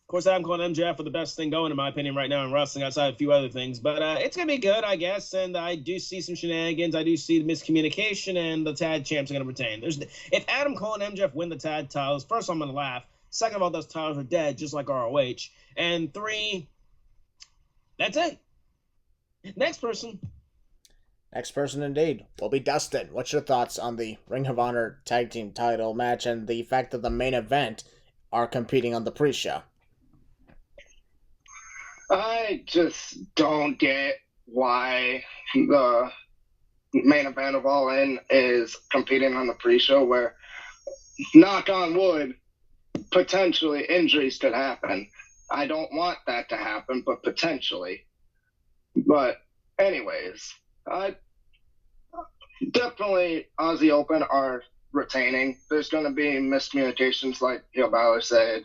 course, I'm calling MJF for the best thing going, in my opinion, right now in wrestling, outside of a few other things. But it's going to be good, I guess. And I do see some shenanigans. I do see the miscommunication, and the tag champs are going to retain. If Adam Cole and MJF win the tag titles, first I'm going to laugh. Second of all, those titles are dead, just like ROH. And 3, that's it. Next person. Next person, indeed, will be Dustin. What's your thoughts on the Ring of Honor tag team title match and the fact that the main event are competing on the pre-show? I just don't get why the main event of All In is competing on the pre-show where, knock on wood, potentially injuries could happen. I don't want that to happen, but potentially. But anyways, definitely Aussie Open are retaining. There's going to be miscommunications like Balor said,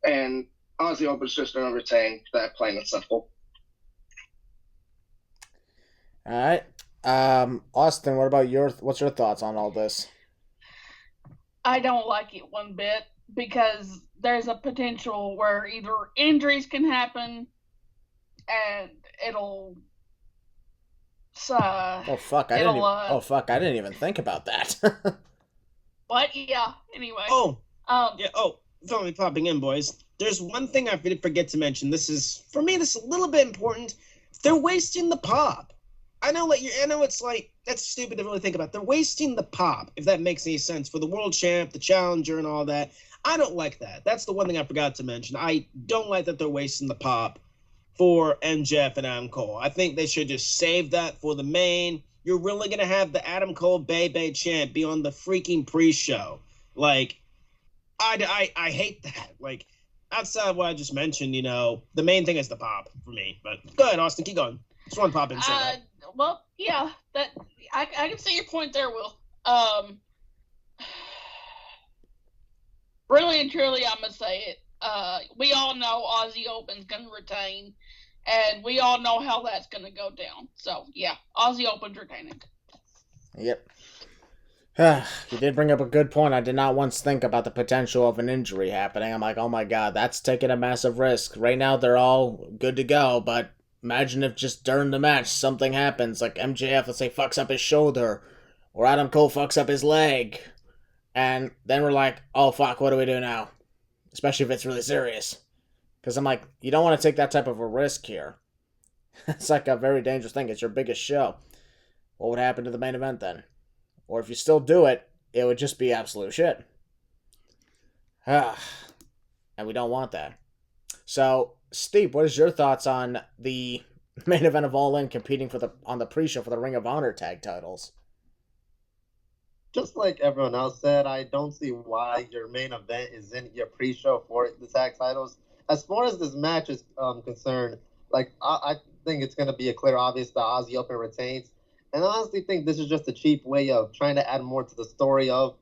and Aussie Open's just going to retain, that plain and simple. All right. Austin, what's your thoughts on all this? I don't like it one bit because there's a potential where either injuries can happen and it'll oh fuck! I didn't even think about that. What? Yeah. Anyway. Yeah. Finally popping in, boys. There's one thing I forget to mention. This is a little bit important. They're wasting the pop. I know it's like that's stupid to really think about. They're wasting the pop, if that makes any sense, for the world champ, the challenger, and all that. I don't like that. That's the one thing I forgot to mention. I don't like that they're wasting the pop for MJF and Adam Cole. I think they should just save that for the main. You're really going to have the Adam Cole Bay chant be on the freaking pre-show. Like, I hate that. Like, outside of what I just mentioned, the main thing is the pop for me. But go ahead, Austin, keep going. Just want to pop in and say that. Well, yeah, that I can see your point there, Will. Really and truly, I'm going to say it. We all know Aussie Open's going to retain, and we all know how that's going to go down. So, yeah, Aussie Open's retaining. Yep. You did bring up a good point. I did not once think about the potential of an injury happening. I'm like, oh my god, that's taking a massive risk. Right now, they're all good to go, but imagine if just during the match something happens, like MJF, let's say, fucks up his shoulder, or Adam Cole fucks up his leg, and then we're like, oh fuck, what do we do now? especially if it's really serious. Because I'm like, you don't want to take that type of a risk here. It's like a very dangerous thing. It's your biggest show. What would happen to the main event then? Or if you still do it, it would just be absolute shit. And we don't want that. So, Steve, what is your thoughts on the main event of All In competing on the pre-show for the Ring of Honor tag titles? Just like everyone else said, I don't see why your main event is in your pre-show for the tag titles. As far as this match is concerned, like I think it's going to be a clear, obvious that Aussie Open retains. And I honestly think this is just a cheap way of trying to add more to the story of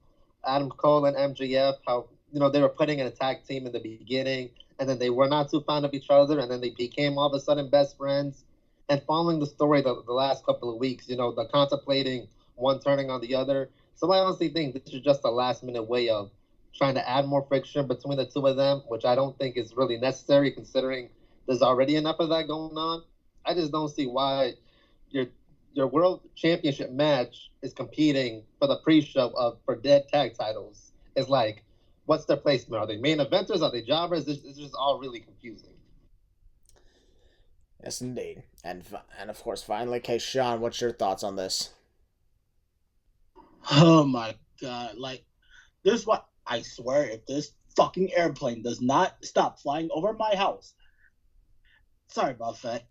Adam Cole and MJF, how, they were putting in a tag team in the beginning, and then they were not too fond of each other, and then they became all of a sudden best friends. And following the story the last couple of weeks, the contemplating one turning on the other. So I honestly think this is just a last-minute way of trying to add more friction between the two of them, which I don't think is really necessary considering there's already enough of that going on. I just don't see why your World Championship match is competing for the pre-show for dead tag titles. It's like, what's their placement? Are they main eventers? Are they jobbers? It's just all really confusing. Yes, indeed. And of course, finally, Sean, what's your thoughts on this? Oh my God. Like, this is what I swear, if this fucking airplane does not stop flying over my house. Sorry about that.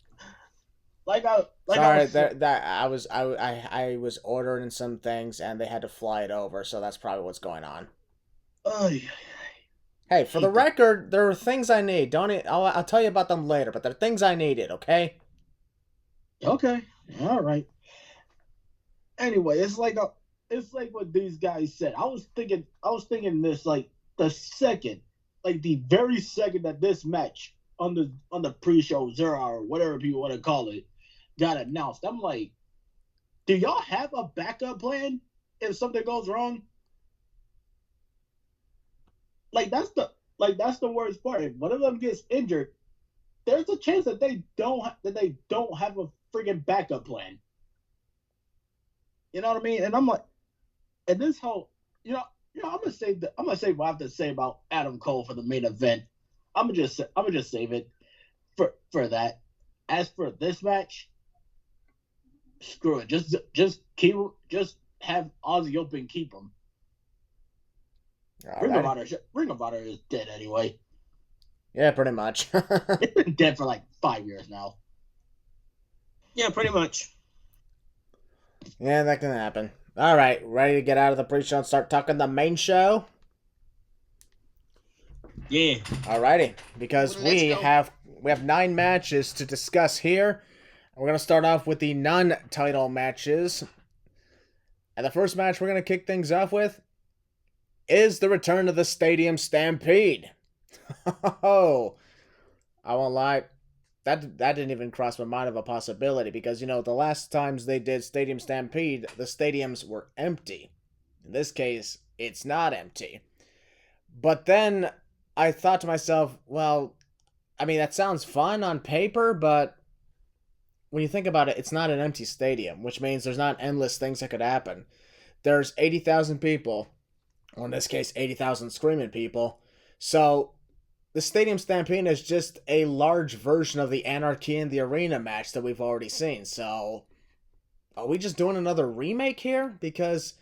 I was ordering some things and they had to fly it over, so that's probably what's going on. Hey, for the record, there are things I need. I'll tell you about them later, but there are things I needed, okay? Okay. All right. Anyway, it's like what these guys said. I was thinking this like the very second that this match on the pre-show 0 hour, whatever people want to call it, got announced. I'm like, do y'all have a backup plan if something goes wrong? That's the worst part. If one of them gets injured, there's a chance that they don't have a friggin' backup plan. You know what I mean? And I'm like, and this whole, I'm gonna say what I have to say about Adam Cole for the main event. I'm gonna just save it for that. As for this match, screw it. Just have Aussie Open keep him. Ring of Honor is dead anyway. Yeah, pretty much. It's been dead for like 5 years now. Yeah, pretty much. Yeah, that can happen. All right, ready to get out of the pre-show and start talking the main show? Yeah. Alrighty, because we have 9 matches to discuss here. We're going to start off with the non-title matches. And the first match we're going to kick things off with is the return of the Stadium Stampede. Oh, I won't lie. That didn't even cross my mind of a possibility because, the last times they did Stadium Stampede, the stadiums were empty. In this case, it's not empty. But then I thought to myself, well, I mean, that sounds fun on paper, but when you think about it, it's not an empty stadium, which means there's not endless things that could happen. There's 80,000 people, or in this case, 80,000 screaming people. So the Stadium Stampede is just a large version of the Anarchy in the Arena match that we've already seen. So are we just doing another remake here? Because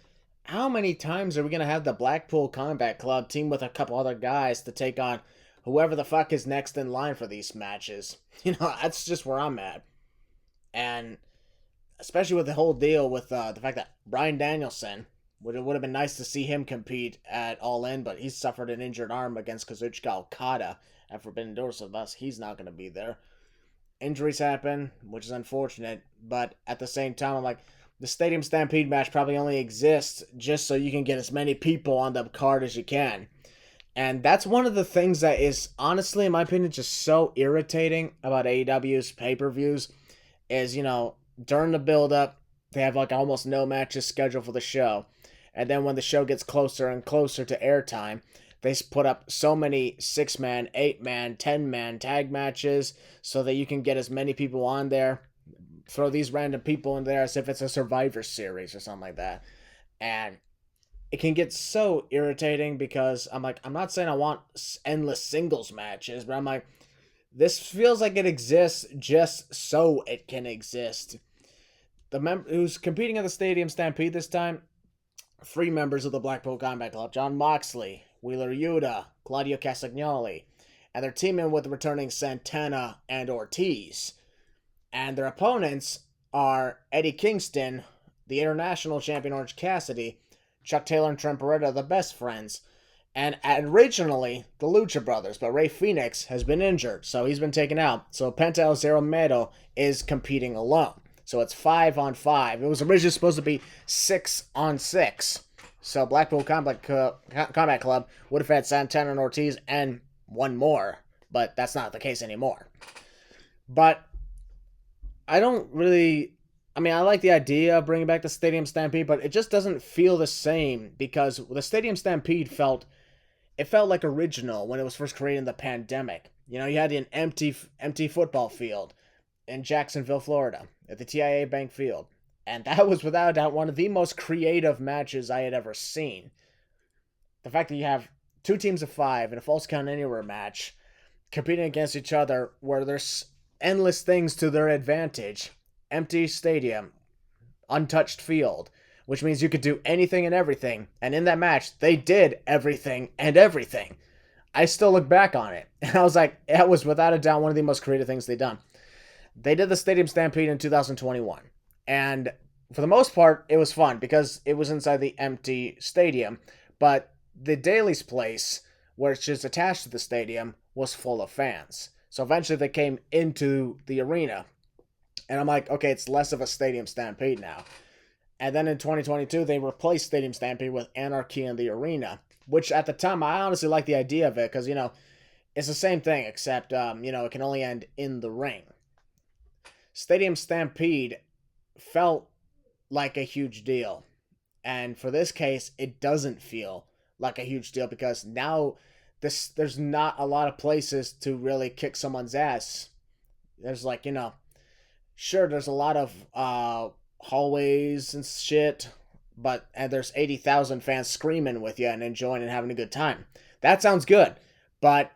how many times are we going to have the Blackpool Combat Club team with a couple other guys to take on whoever the fuck is next in line for these matches? That's just where I'm at. And especially with the whole deal with the fact that Bryan Danielson, would have been nice to see him compete at All In, but he's suffered an injured arm against Kazuchika Okada at Forbidden Door, so thus he's not going to be there. Injuries happen, which is unfortunate, but at the same time, I'm like, the Stadium Stampede match probably only exists just so you can get as many people on the card as you can. And that's one of the things that is, honestly, in my opinion, just so irritating about AEW's pay-per-views is, during the build-up, they have like almost no matches scheduled for the show. And then when the show gets closer and closer to airtime, they put up so many 6-man, 8-man, 10-man tag matches so that you can get as many people on there. Throw these random people in there as if it's a Survivor Series or something like that. And it can get so irritating because I'm like, I'm not saying I want endless singles matches, but I'm like, this feels like it exists just so it can exist. The member who's competing at the Stadium Stampede this time, 3 members of the Blackpool Combat Club: Jon Moxley, Wheeler Yuta, Claudio Castagnoli, and they're teaming with returning Santana and Ortiz. And their opponents are Eddie Kingston, the International Champion Orange Cassidy, Chuck Taylor and Trent Beretta, the Best Friends, and originally the Lucha Brothers, but Rey Fenix has been injured, so he's been taken out. So Penta El Zero Miedo is competing alone. So it's 5-on-5. It was originally supposed to be 6-on-6. So Blackpool Combat Club would have had Santana and Ortiz and one more, but that's not the case anymore. But I like the idea of bringing back the Stadium Stampede, but it just doesn't feel the same because the Stadium Stampede felt like original when it was first created in the pandemic. You know, you had an empty football field in Jacksonville, Florida, at the TIAA Bank Field. And that was without a doubt one of the most creative matches I had ever seen. The fact that you have 2 teams of 5 in a Falls Count Anywhere match competing against each other where there's endless things to their advantage. Empty stadium, untouched field, which means you could do anything and everything. And in that match, they did everything and everything. I still look back on it, and I was like, that was without a doubt one of the most creative things they've done. They did the Stadium Stampede in 2021, and for the most part, it was fun because it was inside the empty stadium, but the Daly's place, which is attached to the stadium, was full of fans. So eventually they came into the arena, and I'm like, okay, it's less of a Stadium Stampede now. And then in 2022, they replaced Stadium Stampede with Anarchy in the Arena, which at the time, I honestly like the idea of it because, you know, it's the same thing, except, it can only end in the ring. Stadium Stampede felt like a huge deal. And for this case, it doesn't feel like a huge deal because now there's not a lot of places to really kick someone's ass. There's like, sure, there's a lot of hallways and shit, and there's 80,000 fans screaming with you and enjoying and having a good time. That sounds good, but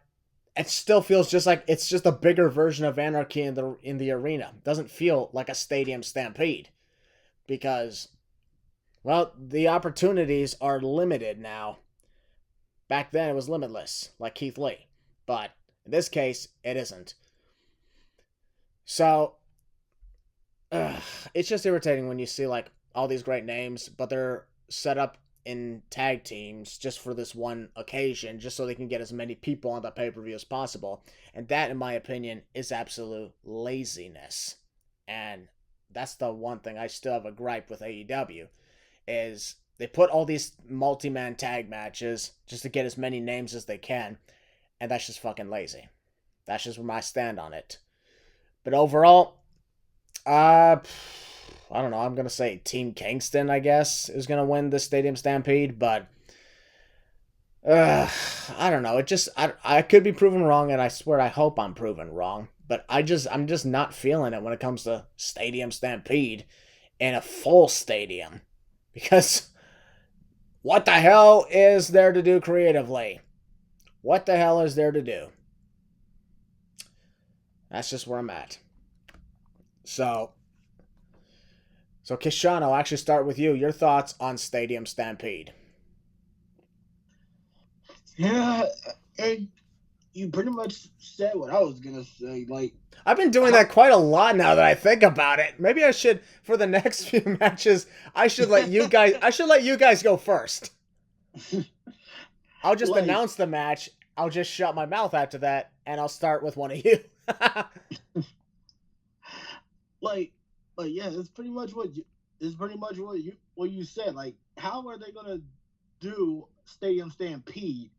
it still feels just like it's just a bigger version of Anarchy in the arena. It doesn't feel like a Stadium Stampede because, well, the opportunities are limited now. Back then it was limitless, like Keith Lee, but in this case it isn't. So it's just irritating when you see like all these great names, but they're set up in tag teams just for this one occasion, just so they can get as many people on the pay-per-view as possible. And that, in my opinion, is absolute laziness. And that's the one thing I still have a gripe with AEW, is they put all these multi-man tag matches just to get as many names as they can, and that's just fucking lazy. That's just where I stand on it. But overall, I don't know. I'm going to say Team Kingston, I guess, is going to win the Stadium Stampede. But I don't know. I could be proven wrong, and I swear I hope I'm proven wrong. But I'm just not feeling it when it comes to Stadium Stampede in a full stadium. Because what the hell is there to do creatively? What the hell is there to do? That's just where I'm at. So Kishan, I'll actually start with you. Your thoughts on Stadium Stampede? Yeah, and you pretty much said what I was gonna say. Like, I've been doing that quite a lot now that I think about it. Maybe I should, for the next few matches, I should let you guys go first. I'll just announce the match. I'll just shut my mouth after that, and I'll start with one of you. Yeah, it's pretty much what you said. Like, how are they gonna do Stadium Stampede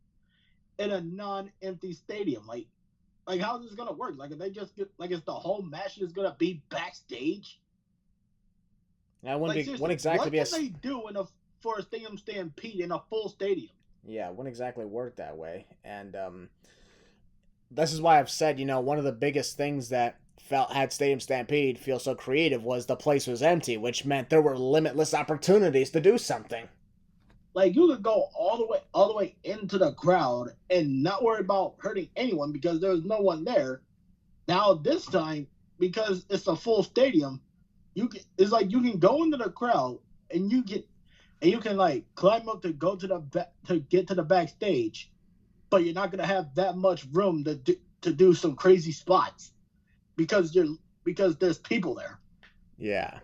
in a non-empty stadium? Like how is this gonna work? Like, if they just get, like, is the whole match is gonna be backstage? That wouldn't what exactly be. What can they do for a Stadium Stampede in a full stadium? Yeah, it wouldn't exactly work that way, and this is why I've said, one of the biggest things that had Stadium Stampede feel so creative was the place was empty, which meant there were limitless opportunities to do something. you could go all the way into the crowd and not worry about hurting anyone because there's no one there. Now this time, because it's a full stadium, it's like you can go into the crowd and you can like climb up to go to get to the backstage, but you're not gonna have that much room to do some crazy spots because there's people there. Yeah.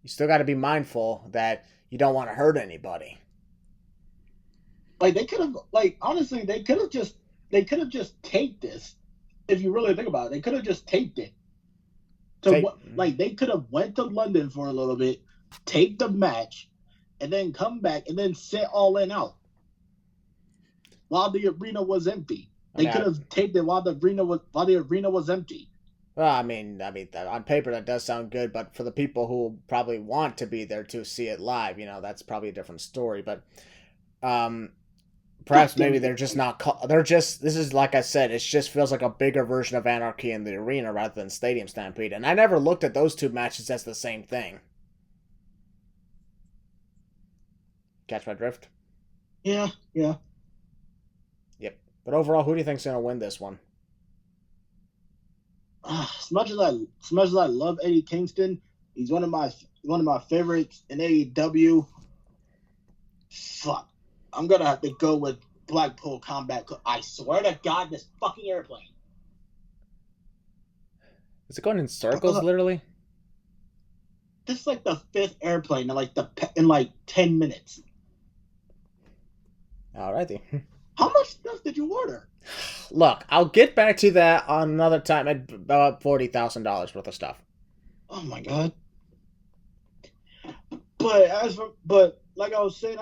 You still got to be mindful that you don't want to hurt anybody. Like they could have, honestly, they could have just taped this. If you really think about it, they could have just taped it. They could have went to London for a little bit, taped the match, and then come back and then sent All In out while the arena was empty. They could have taped it while the arena was empty. Well, I mean, on paper that does sound good, but for the people who probably want to be there to see it live, that's probably a different story. But perhaps maybe they're just not. This is like I said. It just feels like a bigger version of Anarchy in the Arena rather than Stadium Stampede. And I never looked at those two matches as the same thing. Catch my drift? Yeah. Yep. But overall, who do you think's gonna win this one? As much as I love Eddie Kingston, he's one of my favorites in AEW. Fuck, I'm gonna have to go with Blackpool Combat Club. I swear to God, this fucking airplane. Is it going in circles, literally? This is like the 5th airplane in 10 minutes. Alrighty. How much stuff did you order? Look, I'll get back to that on another time at about $40,000 worth of stuff. Oh my God. But like I was saying,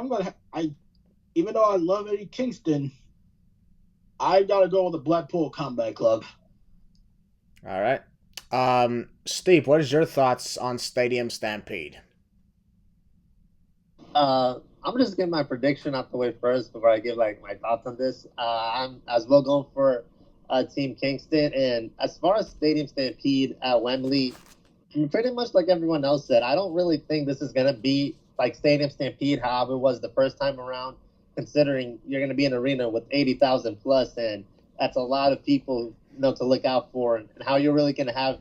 even though I love Eddie Kingston, I gotta go with the Blackpool Combat Club. All right. Steve, what is your thoughts on Stadium Stampede? I'm just getting my prediction out the way first before I give my thoughts on this. I'm as well going for Team Kingston, and as far as Stadium Stampede at Wembley, pretty much like everyone else said, I don't really think this is gonna be like Stadium Stampede, however it was the first time around. Considering you're gonna be in an arena with 80,000 plus, and that's a lot of people to look out for, and how you're really gonna have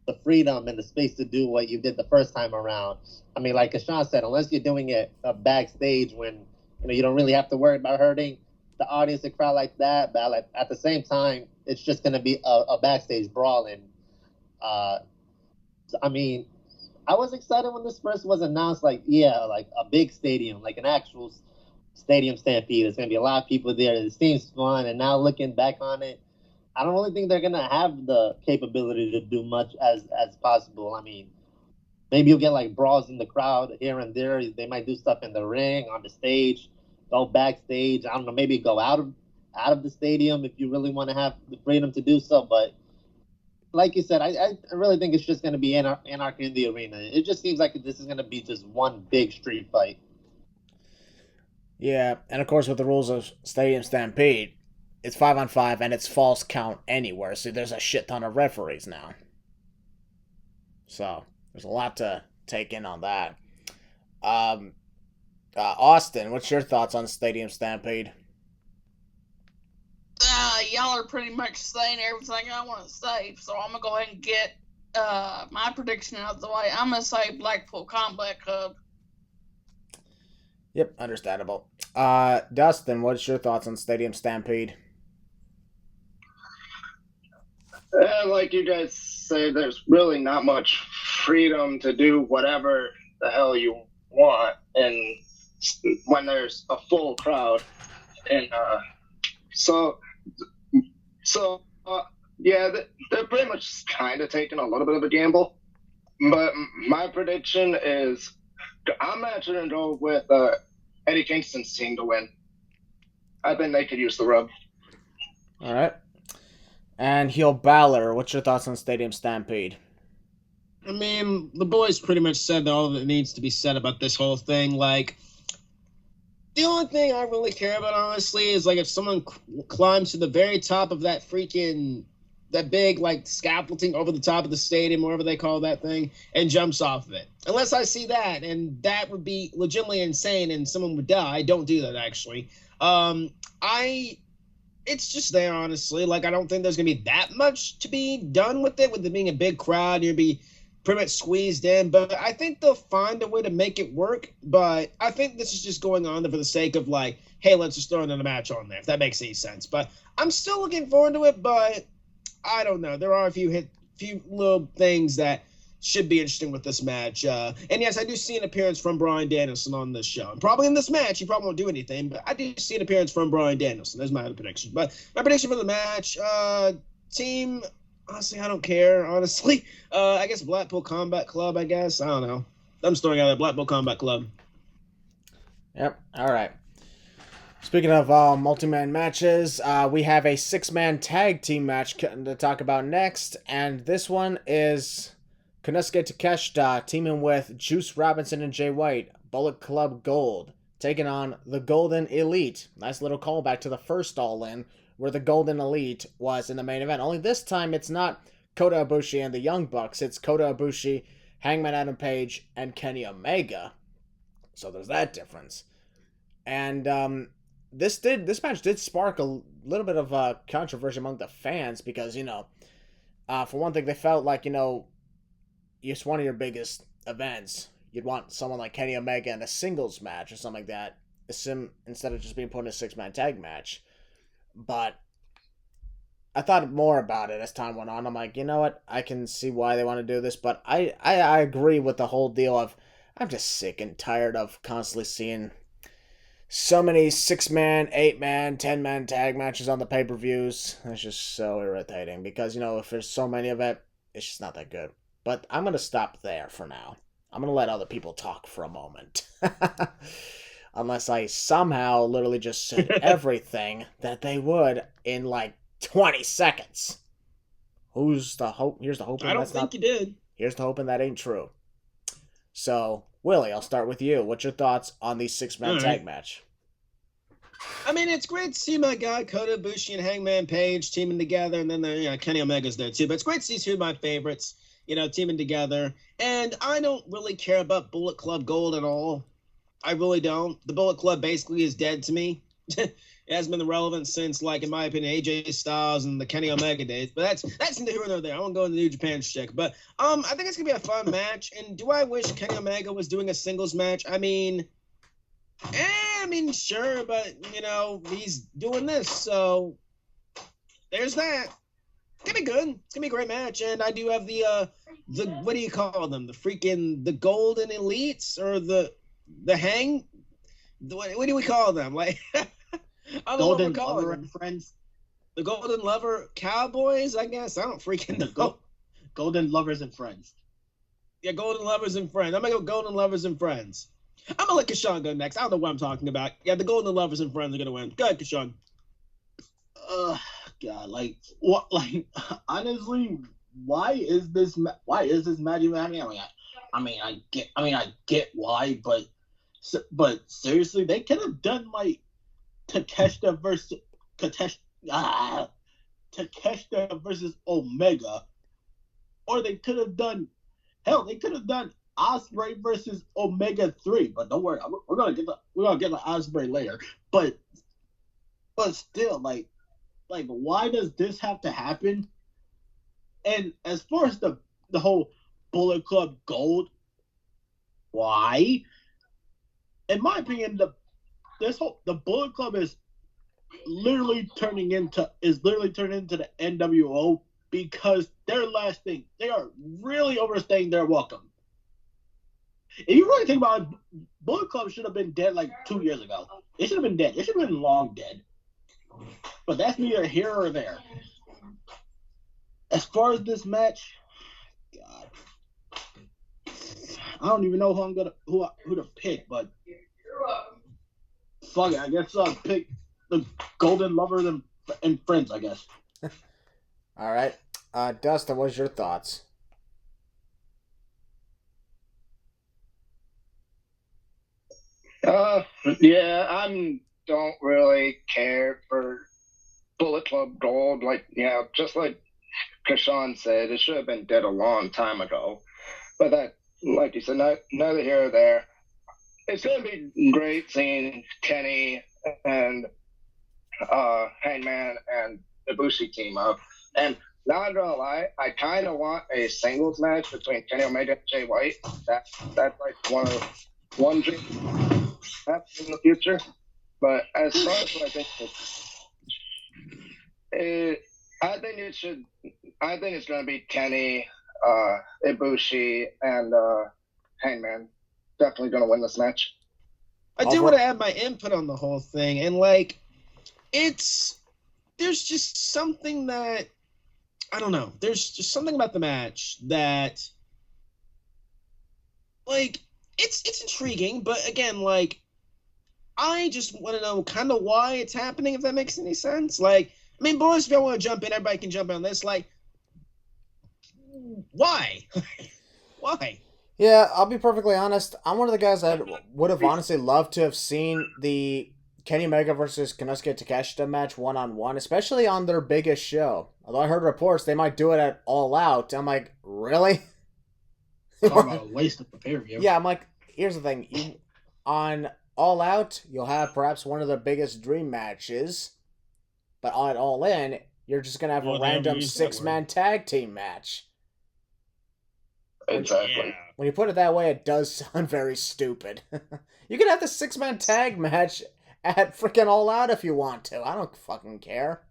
the freedom and the space to do what you did the first time around. I mean, like Sean said, unless you're doing it backstage when you don't really have to worry about hurting the audience, the crowd like that. But at the same time, it's just going to be a backstage brawl. And I mean, I was excited when this first was announced. Like a big stadium, like an actual Stadium Stampede. There's going to be a lot of people there. It seems fun. And now looking back on it, I don't really think they're going to have the capability to do much as possible. I mean, maybe you'll get brawls in the crowd here and there. They might do stuff in the ring, on the stage, go backstage. I don't know, maybe go out of the stadium if you really want to have the freedom to do so. But like you said, I really think it's just going to be anarchy in the arena. It just seems like this is going to be just one big street fight. Yeah, and of course with the rules of Stadium Stampede, it's 5-on-5 and it's false count anywhere. So there's a shit ton of referees now. So there's a lot to take in on that. Austin, what's your thoughts on Stadium Stampede? Y'all are pretty much saying everything I want to say, so I'm going to go ahead and get my prediction out of the way. I'm going to say Blackpool Combat Club. Yep, understandable. Dustin, what's your thoughts on Stadium Stampede? Like you guys say, there's really not much freedom to do whatever the hell you want, and when there's a full crowd, and yeah, they're pretty much kind of taking a little bit of a gamble. But my prediction is I'm actually going to go with Eddie Kingston's team to win. I think they could use the rub. All right. And heel Balor, what's your thoughts on Stadium Stampede? I mean, the boys pretty much said all that needs to be said about this whole thing. The only thing I really care about, honestly, is if someone climbs to the very top of that freaking that big like scaffolding over the top of the stadium, wherever they call that thing, and jumps off of it. Unless I see that, and that would be legitimately insane, and someone would die. Don't do that, actually. It's just there, honestly. Like, I don't think there's gonna be that much to be done with it being a big crowd. You'll be pretty much squeezed in, but I think they'll find a way to make it work. But I think this is just going on there for the sake of like, hey, let's just throw another match on there, if that makes any sense. But I'm still looking forward to it, but I don't know. There are a few little things that should be interesting with this match. And yes, I do see an appearance from Bryan Danielson on this show. And probably in this match, he probably won't do anything, but I do see an appearance from Bryan Danielson. There's my other prediction. But my prediction for the match, team, honestly, I don't care, honestly. I guess Blackpool Combat Club, I guess. I don't know. I'm just throwing out there, Blackpool Combat Club. Yep, all right. Speaking of multi-man matches, we have a 6-man tag team match to talk about next, and this one is Konosuke Takeshita teaming with Juice Robinson and Jay White, Bullet Club Gold, taking on the Golden Elite. Nice little callback to the first All-In, where the Golden Elite was in the main event. Only this time it's not Kota Ibushi and the Young Bucks, it's Kota Ibushi, Hangman Adam Page, and Kenny Omega. So there's that difference. And this match did spark a little bit of controversy among the fans because, for one thing, they felt like, it's one of your biggest events. You'd want someone like Kenny Omega in a singles match or something like that, instead of just being put in a 6-man tag match. But I thought more about it as time went on. I'm like, you know what? I can see why they want to do this, but I agree with the whole deal of I'm just sick and tired of constantly seeing so many 6-man, 8-man, 10-man tag matches on the pay-per-views. It's just so irritating because, if there's so many of it, it's just not that good. But I'm going to stop there for now. I'm going to let other people talk for a moment. Unless I somehow literally just said everything that they would in like 20 seconds. Here's the hoping I don't think you did. Here's the hoping that ain't true. So, Willie, I'll start with you. What's your thoughts on the 6-man tag match? I mean, it's great to see my guy Kota Ibushi and Hangman Page teaming together, and then Kenny Omega's there too. But it's great to see two of my favorites, teaming together. And I don't really care about Bullet Club Gold at all. I really don't. The Bullet Club basically is dead to me. It hasn't been relevant since, like, in my opinion, AJ Styles and the Kenny Omega days. But that's neither here nor there. I won't go into the New Japan shtick. But I think it's gonna be a fun match. And do I wish Kenny Omega was doing a singles match? I mean, sure, but he's doing this, so there's that. It's gonna be good. It's gonna be a great match, and I do have the what do you call them? The Golden Elites or the what do we call them? Like Golden Lover and Friends. The Golden Lover Cowboys, I guess. I don't freaking know. Golden Lovers and Friends. Yeah, Golden Lovers and Friends. I'm gonna go Golden Lovers and Friends. I'm gonna let Kashawn go next. I don't know what I'm talking about. Yeah, the Golden Lovers and Friends are gonna win. Go ahead, Kashawn. God, like what? Like honestly, why is this match even happening? I get why, but seriously, they could have done like Takeshita versus Omega, or they could have done Ospreay versus Omega 3. But don't worry, we're gonna get the Ospreay later. But still, like why does this have to happen? And as far as the whole Bullet Club Gold, why? In my opinion, the Bullet Club is literally turning into the NWO because their last thing, they are really overstaying their welcome. If you really think about it, Bullet Club should have been dead like 2 years ago. It should have been dead. It should have been long dead. But that's neither here or there. As far as this match, God, I don't even know who to pick, but fuck it, I guess I'll pick the Golden Lovers and Friends, I guess. All right, Dustin, what's your thoughts? Yeah, I don't really care for Bullet Club Gold. Like, just like Kashawn said, it should have been dead a long time ago. But that, like you said, neither here or there. It's going to be great seeing Kenny and Hangman and Ibushi team up. And not gonna lie, I kind of want a singles match between Kenny Omega and Jay White. That's like one dream in the future. But as far as what I think, I think it's gonna be Kenny, Ibushi, and Hangman. Definitely gonna win this match. I do want to add my input on the whole thing, and like, there's just something that, I don't know, there's just something about the match that, like, it's intriguing, but again, like, I just want to know kind of why it's happening, if that makes any sense. Like, I mean, boys, if y'all want to jump in, everybody can jump in on this. Like, why? Why? Yeah, I'll be perfectly honest. I'm one of the guys that would have honestly loved to have seen the Kenny Omega versus Konosuke Takeshita match one-on-one, especially on their biggest show. Although I heard reports they might do it at All Out. I'm like, really? Talking about a waste of the pay-per-view. Yeah, I'm like, here's the thing. On All Out, you'll have perhaps one of the biggest dream matches. But on All In, you're just going to have a random six-man tag team match. Exactly. When you put it that way, it does sound very stupid. You can have the six-man tag match at freaking All Out if you want to. I don't fucking care.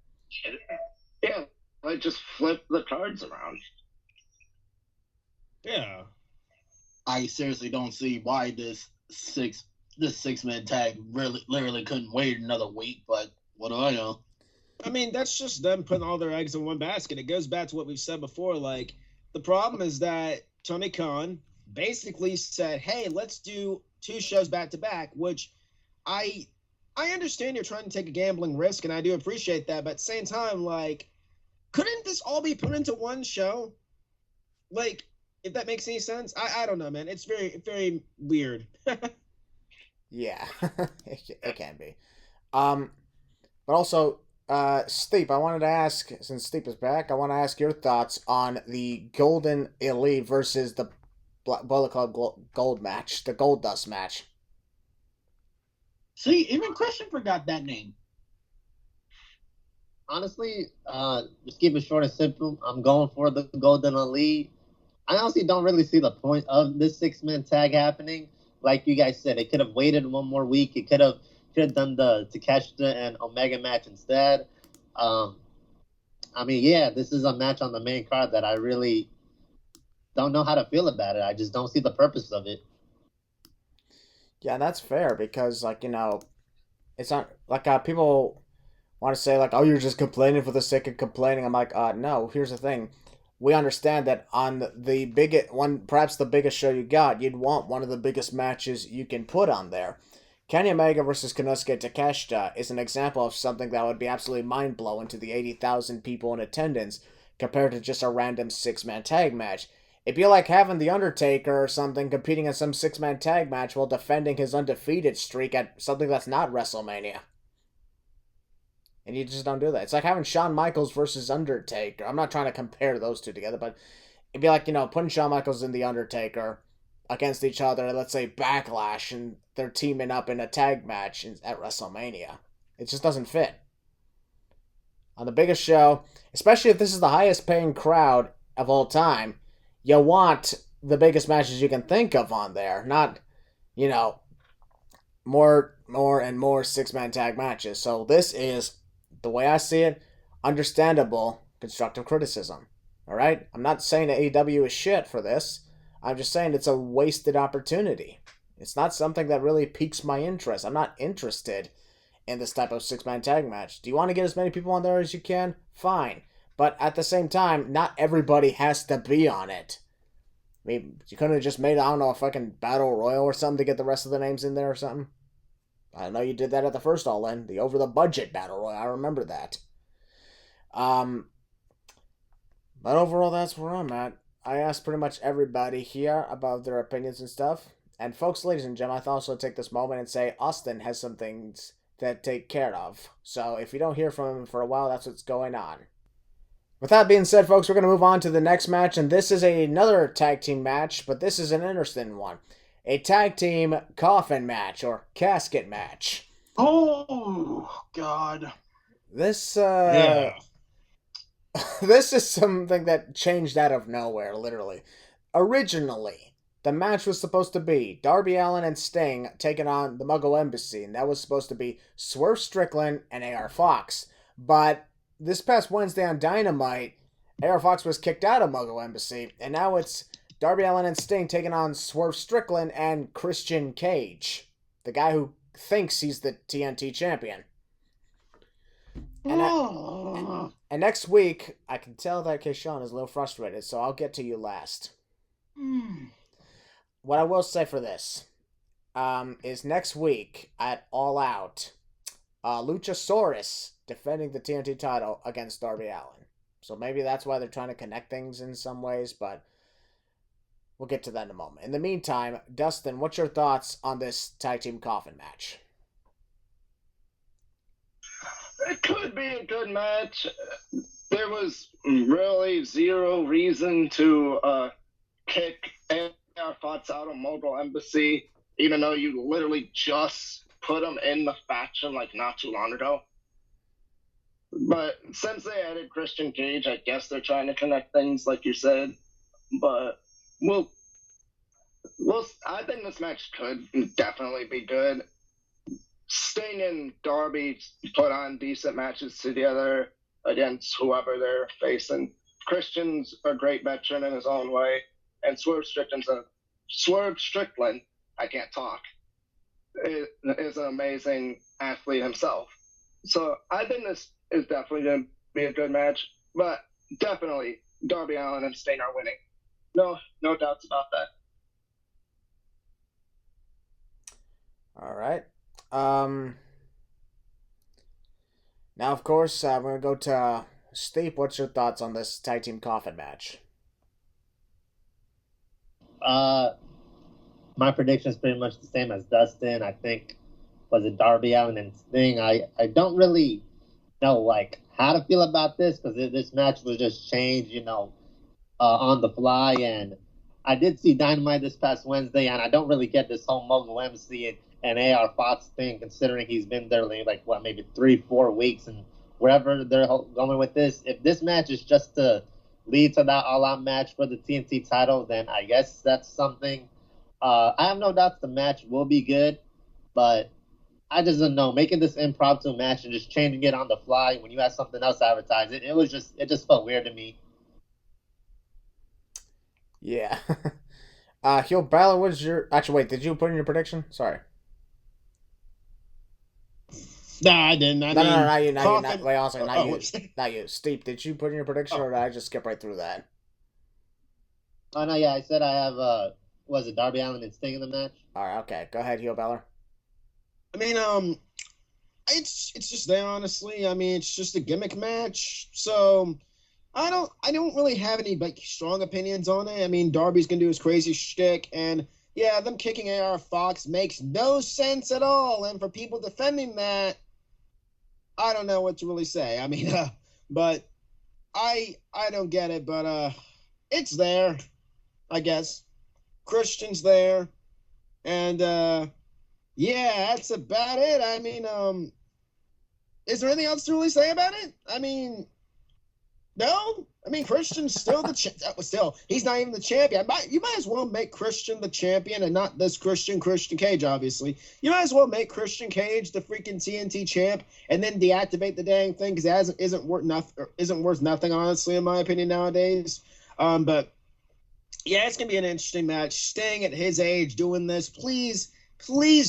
Yeah, like just flip the cards around. Yeah. I seriously don't see why this six-man tag literally couldn't wait another week, but what do I know? I mean, that's just them putting all their eggs in one basket. It goes back to what we've said before. Like, the problem is that Tony Khan basically said, hey, let's do 2 shows back-to-back, which I understand you're trying to take a gambling risk, and I do appreciate that, but at the same time, like, couldn't this all be put into one show? Like, if that makes any sense? I don't know, man. It's very, very weird. Yeah, it can be. But also, Steep, I wanted to ask, since Steep is back, I want to ask your thoughts on the Golden Elite versus the Bullet Club Gold match, the Gold Dust match. See, even Christian forgot that name. Honestly, just keep it short and simple. I'm going for the Golden Elite. I honestly don't really see the point of this 6-man tag happening. Like you guys said, it could have waited one more week. It could have done the Takeshita and Omega match instead. I mean, yeah, this is a match on the main card that I really don't know how to feel about it. I just don't see the purpose of it. Yeah, that's fair because, like, you know, it's not like people want to say, like, oh, you're just complaining for the sake of complaining. I'm like, no, here's the thing. We understand that on the biggest one, perhaps the biggest show you got, you'd want one of the biggest matches you can put on there. Kenny Omega versus Konosuke Takeshita is an example of something that would be absolutely mind-blowing to the 80,000 people in attendance compared to just a random 6-man tag match. It'd be like having The Undertaker or something competing in some 6-man tag match while defending his undefeated streak at something that's not WrestleMania. And you just don't do that. It's like having Shawn Michaels versus Undertaker. I'm not trying to compare those two together, but it'd be like, you know, putting Shawn Michaels and The Undertaker against each other, let's say Backlash, and they're teaming up in a tag match at WrestleMania. It just doesn't fit. On the biggest show, especially if this is the highest paying crowd of all time, you want the biggest matches you can think of on there, not, you know, more and more 6-man tag matches. So this is, the way I see it, understandable constructive criticism. All right? I'm not saying that AEW is shit for this. I'm just saying it's a wasted opportunity. It's not something that really piques my interest. I'm not interested in this type of 6-man tag match. Do you want to get as many people on there as you can? Fine. But at the same time, not everybody has to be on it. I mean, you couldn't have just made, I don't know, a fucking battle royal or something to get the rest of the names in there or something. I know you did that at the first All In, the over-the-budget battle royal. I remember that. But overall, that's where I'm at. I asked pretty much everybody here about their opinions and stuff. And folks, ladies and gentlemen, I thought I'd also take this moment and say Austin has some things to take care of. So if you don't hear from him for a while, that's what's going on. With that being said, folks, we're going to move on to the next match, and this is another tag team match, but this is an interesting one. A tag team coffin match, or casket match. Oh, God. This, Yeah. this is something that changed out of nowhere, literally. Originally, the match was supposed to be Darby Allin and Sting taking on the Muggle Embassy, and that was supposed to be Swerve Strickland and AR Fox. But this past Wednesday on Dynamite, AR Fox was kicked out of Muggle Embassy, and now it's Darby Allin and Sting taking on Swerve Strickland and Christian Cage, the guy who thinks he's the TNT champion. And next week, I can tell that Keyshawn is a little frustrated, so I'll get to you last. What I will say for this is next week at All Out, Luchasaurus defending the TNT title against Darby Allin. So maybe that's why they're trying to connect things in some ways, but we'll get to that in a moment. In the meantime, Dustin, what's your thoughts on this tag team coffin match? It could be a good match. There was really zero reason to kick AR Fox out of Mobile Embassy, even though you literally just put them in the faction like not too long ago. But since they added Christian Cage, I guess they're trying to connect things, like you said. But I think this match could definitely be good. Sting and Darby put on decent matches together against whoever they're facing. Christian's a great veteran in his own way, and Swerve Strickland, I can't talk, is an amazing athlete himself. So I think this is definitely going to be a good match, but definitely Darby Allin and Sting are winning. No doubts about that. All right. Now, of course, we're going to go to Steve. What's your thoughts on this tag team coffin match? My prediction is pretty much the same as Dustin. I think, was it Darby Allin and Sting? I don't really know, like, how to feel about this, because this match was just changed, on the fly. And I did see Dynamite this past Wednesday, and I don't really get this whole Mogul MC and AR Fox thing, considering he's been there maybe 3-4 weeks, and wherever they're going with this. If this match is just to lead to that all-out match for the TNT title, then I guess that's something. I have no doubts the match will be good, but I just don't know. Making this impromptu match and just changing it on the fly when you have something else advertised, it just felt weird to me. Yeah. Heel Balor, what is your... Actually, wait, did you put in your prediction? Sorry. No, I didn't. No, not you. Wait, also, not you. Not you. Steve, did you put in your prediction, or did I just skip right through that? Oh, no, yeah, I said I have, was it Darby Allin and Sting in the match? All right, okay. Go ahead, Heel Balor. I mean, it's just there, honestly. I mean, it's just a gimmick match, so I don't really have any strong opinions on it. I mean, Darby's gonna do his crazy shtick, and yeah, them kicking AR Fox makes no sense at all. And for people defending that, I don't know what to really say. I mean, but I don't get it, but it's there, I guess. Christian's there, and yeah, that's about it. I mean, is there anything else to really say about it? I mean, no. I mean, Christian's still he's not even the champion. You might as well make Christian the champion and not this Christian Cage, obviously. You might as well make Christian Cage the freaking TNT champ and then deactivate the dang thing, because it isn't worth nothing, honestly, in my opinion, nowadays. But yeah, it's gonna be an interesting match. Sting at his age doing this, please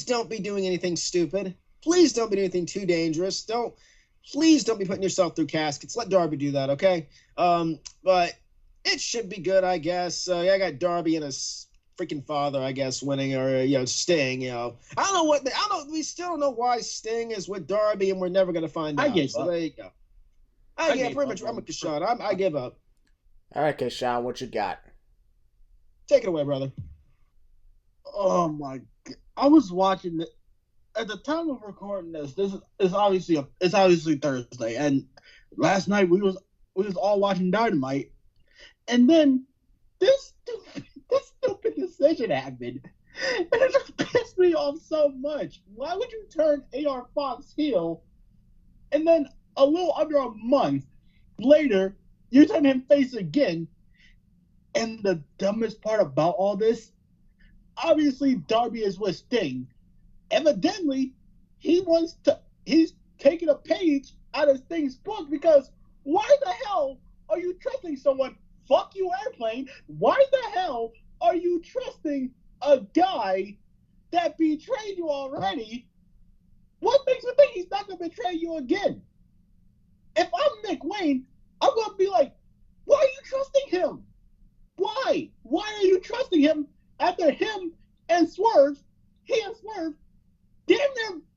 don't be doing anything stupid. Please don't be doing anything too dangerous. Please don't be putting yourself through caskets. Let Darby do that, okay? But it should be good, I guess. Yeah, I got Darby and his freaking father, I guess, winning, or Sting. I don't know. We still don't know why Sting is with Darby, and we're never gonna find out. So there you go. Yeah, pretty much. I'm with Keyshawn. I give up. All right, Keyshawn, what you got? Take it away, brother. Oh my God! I was watching it at the time of recording this. This is obviously Thursday, and last night was just all watching Dynamite, and then this stupid decision happened, and it just pissed me off so much. Why would you turn AR Fox heel, and then a little under a month later you turn him face again? And the dumbest part about all this, obviously Darby is with Sting. Evidently, he's taking a page out of Sting's book, because why the hell are you trusting someone? Fuck you, Airplane. Why the hell are you trusting a guy that betrayed you already? What makes you think he's not going to betray you again? If I'm Nick Wayne, I'm going to be like, why are you trusting him? Why? Why are you trusting him after him and Swerve, damn near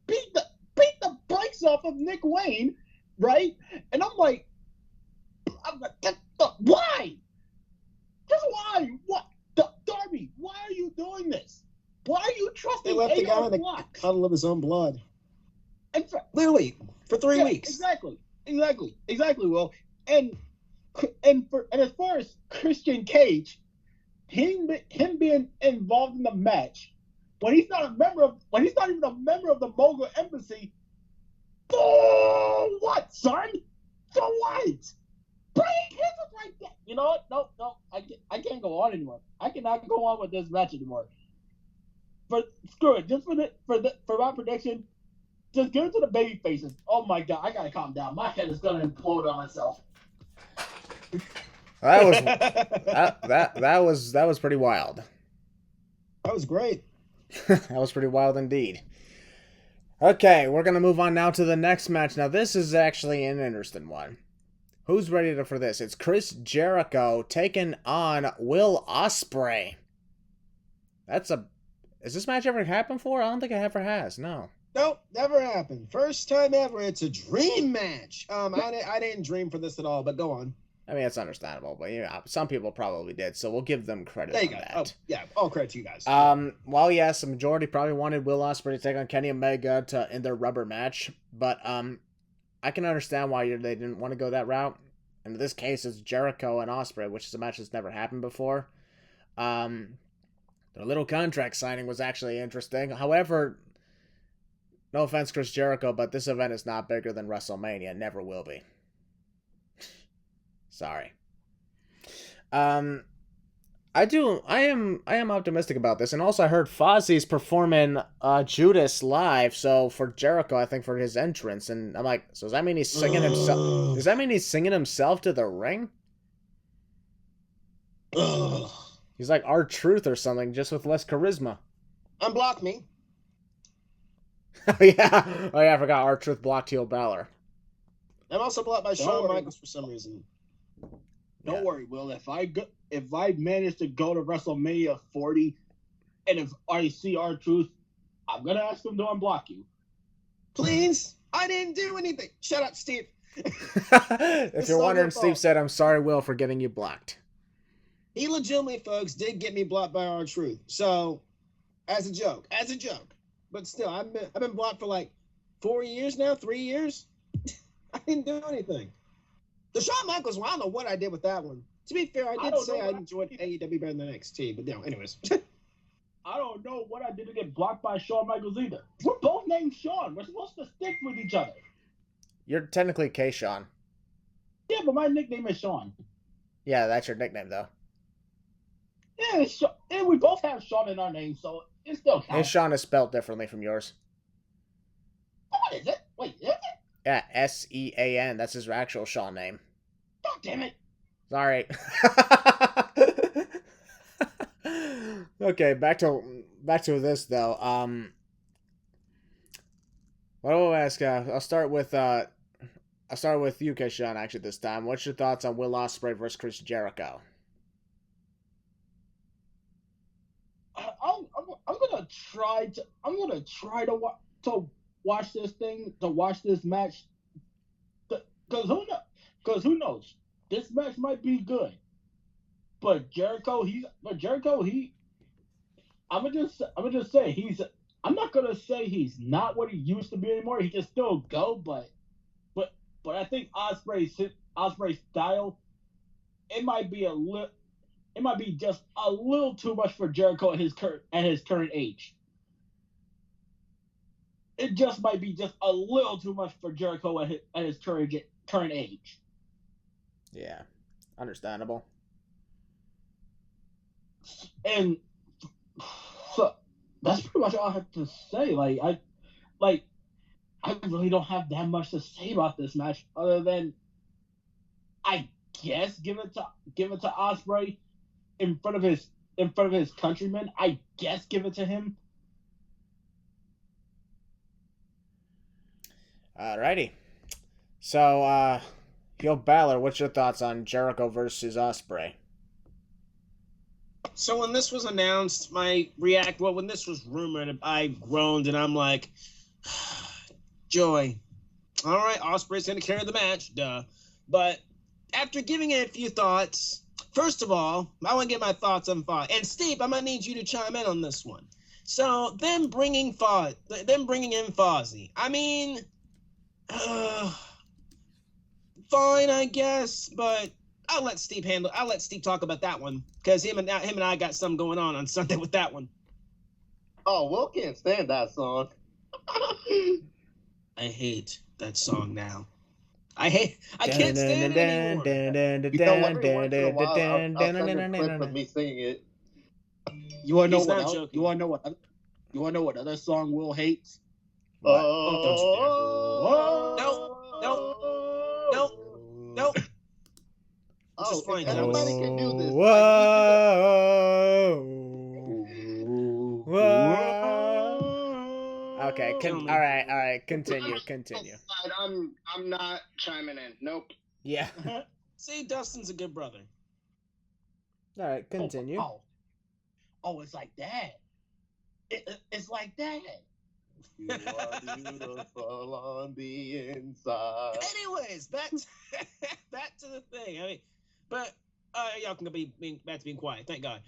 beat the brakes off of Nick Wayne, right? And I'm like, why? Just why? What? Darby, why are you doing this? Why are you trusting? They left the guy in the cuddle of his own blood. Literally, for 3 weeks. Exactly, Will. And as far as Christian Cage, him being involved in the match when he's not even a member of the Mogul Embassy. For what, son? For what? Bring his right there. You know what? No. I can't go on anymore. I cannot go on with this match anymore. But screw it. Just for my prediction, just give it to the baby faces. Oh my god, I gotta calm down. My head is gonna implode on myself. That was pretty wild. That was great. That was pretty wild indeed. Okay, we're gonna move on now to the next match. Now this is actually an interesting one. Who's ready for this? It's Chris Jericho taking on Will Ospreay. Has this match ever happened before? I don't think it ever has. No. Nope, never happened. First time ever. It's a dream match. I didn't dream for this at all, but go on. I mean, it's understandable, but yeah, some people probably did, so we'll give them credit there you on go. that. Oh, yeah, all credit to you guys. Well, yes, the majority probably wanted Will Ospreay to take on Kenny Omega in their rubber match, but I can understand why they didn't want to go that route. In this case, it's Jericho and Ospreay, which is a match that's never happened before. Their little contract signing was actually interesting. However, no offense, Chris Jericho, but this event is not bigger than WrestleMania. It never will be. Sorry. I am optimistic about this, and also I heard Fozzie's performing Judas live. So for Jericho, I think for his entrance, and I'm like, so does that mean he's singing himself? Does that mean he's singing himself to the ring? He's like R-Truth or something, just with less charisma. Unblock me. Oh yeah, I forgot R-Truth blocked heel Balor. I'm also blocked by Shawn Michaels for some reason. Don't worry, Will. If I manage to go to WrestleMania 40, and if I see R-Truth, I'm gonna ask him to unblock you. Please, I didn't do anything. Shut up, Steve. If you're wondering, Steve said, "I'm sorry, Will, for getting you blocked." He legitimately, folks, did get me blocked by R-Truth. So, as a joke. But still, I've been blocked for like 4 years now, 3 years. I didn't do anything. The Shawn Michaels one, I don't know what I did with that one. To be fair, I did say I enjoyed AEW better than NXT, but no, anyways. I don't know what I did to get blocked by Shawn Michaels either. We're both named Shawn. We're supposed to stick with each other. You're technically K-Shawn. Yeah, but my nickname is Shawn. Yeah, that's your nickname, though. Yeah, and we both have Shawn in our name, so it still counts. And Shawn is spelled differently from yours. What is it? Wait, is it? Yeah, S-E-A-N. That's his actual Shawn name. God damn it. Sorry. Okay, back to this though. What do I ask? I'll start with you, Keshawn. Actually, this time, what's your thoughts on Will Ospreay versus Chris Jericho? I'm gonna try to watch this match. Because who knows? This match might be good. But Jericho, I'm not gonna say he's not what he used to be anymore. He can still go, but I think Ospreay Ospreay's style, it might be just a little too much for Jericho at his current age. It just might be just a little too much for Jericho at his current age. Yeah, understandable. And so that's pretty much all I have to say. I really don't have that much to say about this match, other than I guess give it to Ospreay in front of his countrymen. I guess give it to him. Alrighty. So, Heel Balor, what's your thoughts on Jericho versus Ospreay? So when this was announced, when this was rumored, I groaned and I'm like, joy. All right, Ospreay's going to carry the match, duh. But after giving it a few thoughts, first of all, I want to get my thoughts on Fozzy. And Steve, I'm going to need you to chime in on this one. So them bringing in Fozzy. I mean, fine, I guess, but I'll let Steve talk about that one, because him and I got something going on Sunday with that one. Oh, Will can't stand that song. I hate that song now. I can't stand it anymore. You know, every once in a while, I'll send a clip of me singing it. You wanna know He's what not else? joking. You wanna know what other song Will hates? Don't you dare. Nope. This is fine. Anybody can do this. Okay, all right, continue. I'm not chiming in. Nope. Yeah. See, Dustin's a good brother. All right, continue. Oh, it's like that. It's like that. You are beautiful on the inside. Anyways, back to the thing. I mean, but y'all can be back to being quiet. Thank God.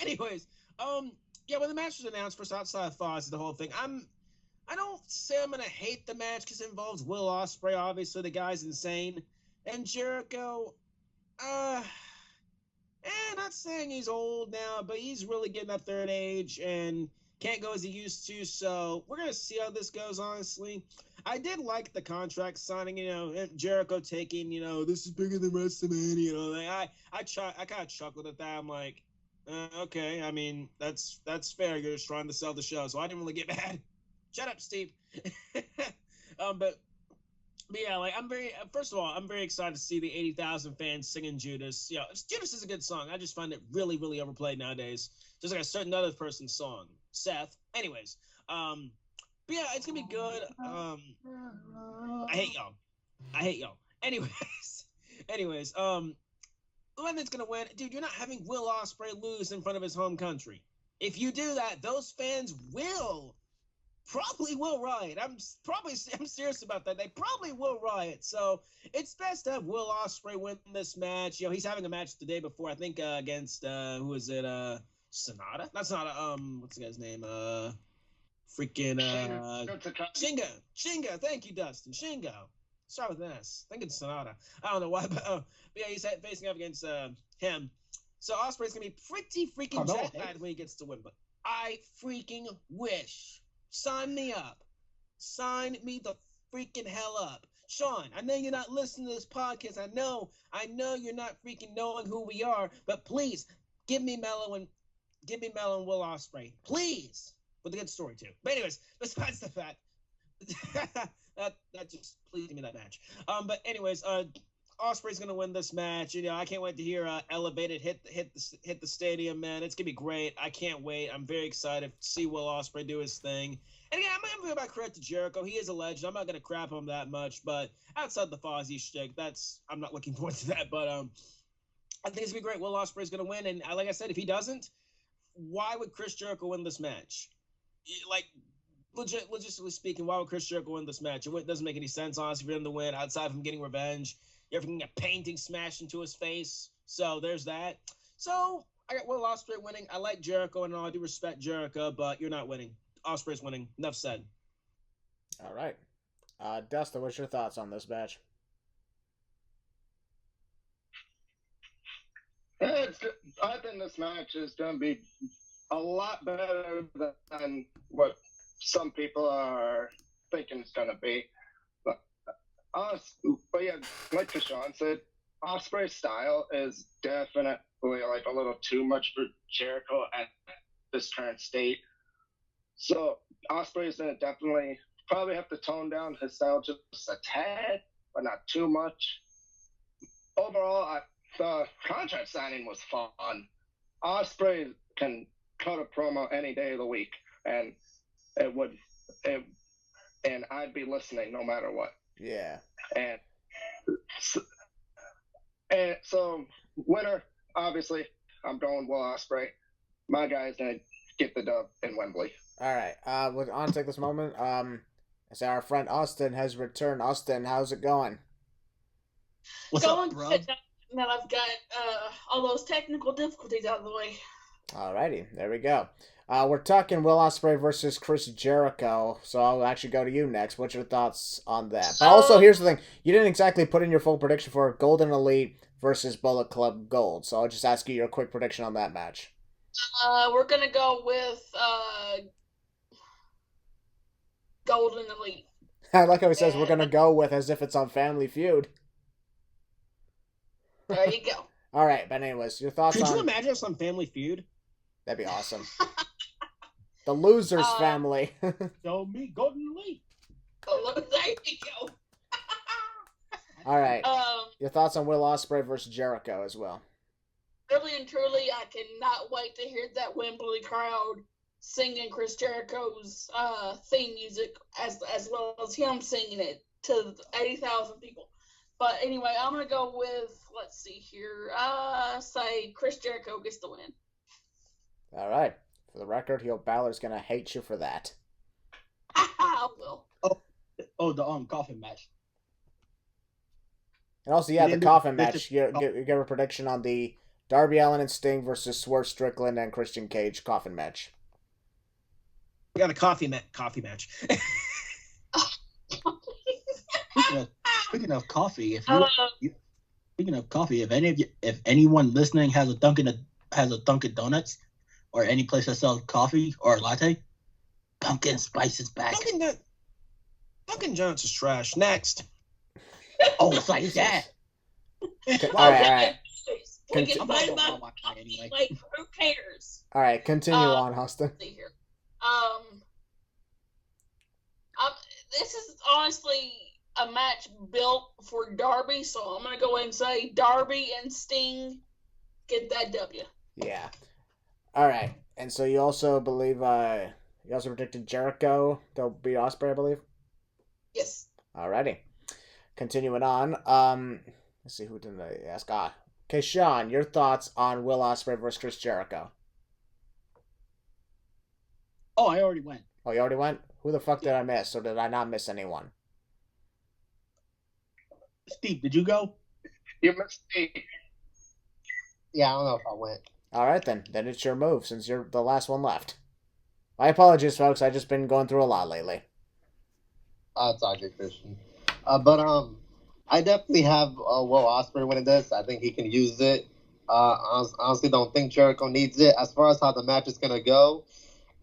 Anyways, yeah, when the match was announced, first outside of Foz, the whole thing, I don't say I'm gonna hate the match because it involves Will Ospreay. Obviously, the guy's insane, and Jericho. Not saying he's old now, but he's really getting up there in age and can't go as he used to. So we're gonna see how this goes. Honestly, I did like the contract signing. You know, Jericho taking. You know, this is bigger than WrestleMania. You know, like, I kind of chuckled at that. I'm like, okay. I mean, that's fair. You're just trying to sell the show, so I didn't really get mad. Shut up, Steve. But yeah, like I'm very excited to see the 80,000 fans singing Judas. You know, Judas is a good song. I just find it really, really overplayed nowadays. Just like a certain other person's song, Seth. Anyways, but yeah, it's gonna be good. I hate y'all. Anyways, London's gonna win, dude. You're not having Will Ospreay lose in front of his home country. If you do that, those fans probably will riot. I'm serious about that. They probably will riot. So it's best to have Will Ospreay win this match. You know, he's having a match the day before, I think, against who is it? Sonata? Not Sonata. What's the guy's name? Shingo. Thank you, Dustin. Shingo. Start with an S. I think it's Sonata. I don't know why, but yeah, he's facing up against him. So Ospreay's gonna be pretty freaking jet-lagged when he gets to Wembley. I freaking wish. Sign me up. Sign me the freaking hell up. Sean, I know you're not listening to this podcast. I know you're not freaking knowing who we are, but please give me Mello and Will Ospreay. Please. With a good story too. But anyways, besides the fact that just please give me that match. But anyways, Ospreay's gonna win this match. You know, I can't wait to hear Elevated hit the stadium, man. It's gonna be great. I can't wait. I'm very excited to see Will Ospreay do his thing. And again, I'm gonna give my credit to Jericho. He is a legend. I'm not gonna crap him that much, but outside the Fozzy shtick, I'm not looking forward to that. But I think it's gonna be great. Will Ospreay's gonna win, and like I said, if he doesn't, why would Chris Jericho win this match? Like, logistically speaking, why would Chris Jericho win this match? It doesn't make any sense, honestly, for him to win, outside from getting revenge. You're getting a painting smashed into his face. So there's that. So I got Will Ospreay winning. I like Jericho, and I do respect Jericho, but you're not winning. Ospreay's winning. Enough said. All right. Dustin, what's your thoughts on this match? I think this match is going to be a lot better than what some people are thinking it's going to be. But yeah, like Kashawn said, Ospreay's style is definitely like a little too much for Jericho at this current state. So Ospreay's going to definitely probably have to tone down his style just a tad, but not too much. Overall, the contract signing was fun. Ospreay can cut a promo any day of the week, and and I'd be listening no matter what. Yeah. And so winner, obviously, I'm going Will Ospreay. My guy's gonna get the dub in Wembley. All right. We're on to take this moment. So our friend Austin has returned. Austin, how's it going? What's Going up, bro? now I've got all those technical difficulties out of the way. Alrighty, there we go. We're talking Will Ospreay versus Chris Jericho, so I'll actually go to you next. What's your thoughts on that? But also, here's the thing. You didn't exactly put in your full prediction for Golden Elite versus Bullet Club Gold, so I'll just ask you your quick prediction on that match. We're going to go with Golden Elite. I like how he says we're going to go with as if it's on Family Feud. There you go. All right, but anyways, your thoughts Could on... you imagine some Family Feud? That'd be awesome. The Losers family. Show me Golden Elite. There you go. All right. Your thoughts on Will Ospreay versus Jericho as well. Really and truly, I cannot wait to hear that Wembley crowd singing Chris Jericho's theme music as well as him singing it to 80,000 people. But anyway, I'm going to go with, let's see here, say Chris Jericho gets the win. All right. For the record, Balor's going to hate you for that. I will. Oh, the Coffin Match. And also, yeah, the Coffin Match. You give a prediction on the Darby Allin and Sting versus Swerve Strickland and Christian Cage Coffin Match. We got a coffee match. Speaking of coffee, if anyone listening has a Dunkin' Donuts or any place that sells coffee or a latte, pumpkin spice is back. Dunkin' Donuts is trash. Next. Oh, it's like that. All right. Like, who cares? All right, continue on, Austin. See here. This is honestly a match built for Darby, so I'm gonna go ahead and say Darby and Sting get that W. Yeah. All right, and so you also believe you also predicted Jericho they'll beat Ospreay, I believe. Yes. Alrighty. Continuing on. Let's see, who didn't I ask? Okay, Sean, your thoughts on Will Ospreay versus Chris Jericho? Oh, I already went. Oh, you already went? Who the fuck did I miss, or did I not miss anyone? Steve, did you go? You missed me. Yeah, I don't know if I went. All right, then. Then it's your move, since you're the last one left. My apologies, folks. I've just been going through a lot lately. It's all good, Christian. But I definitely have Will Ospreay winning this. I think he can use it. Honestly, don't think Jericho needs it. As far as how the match is gonna go,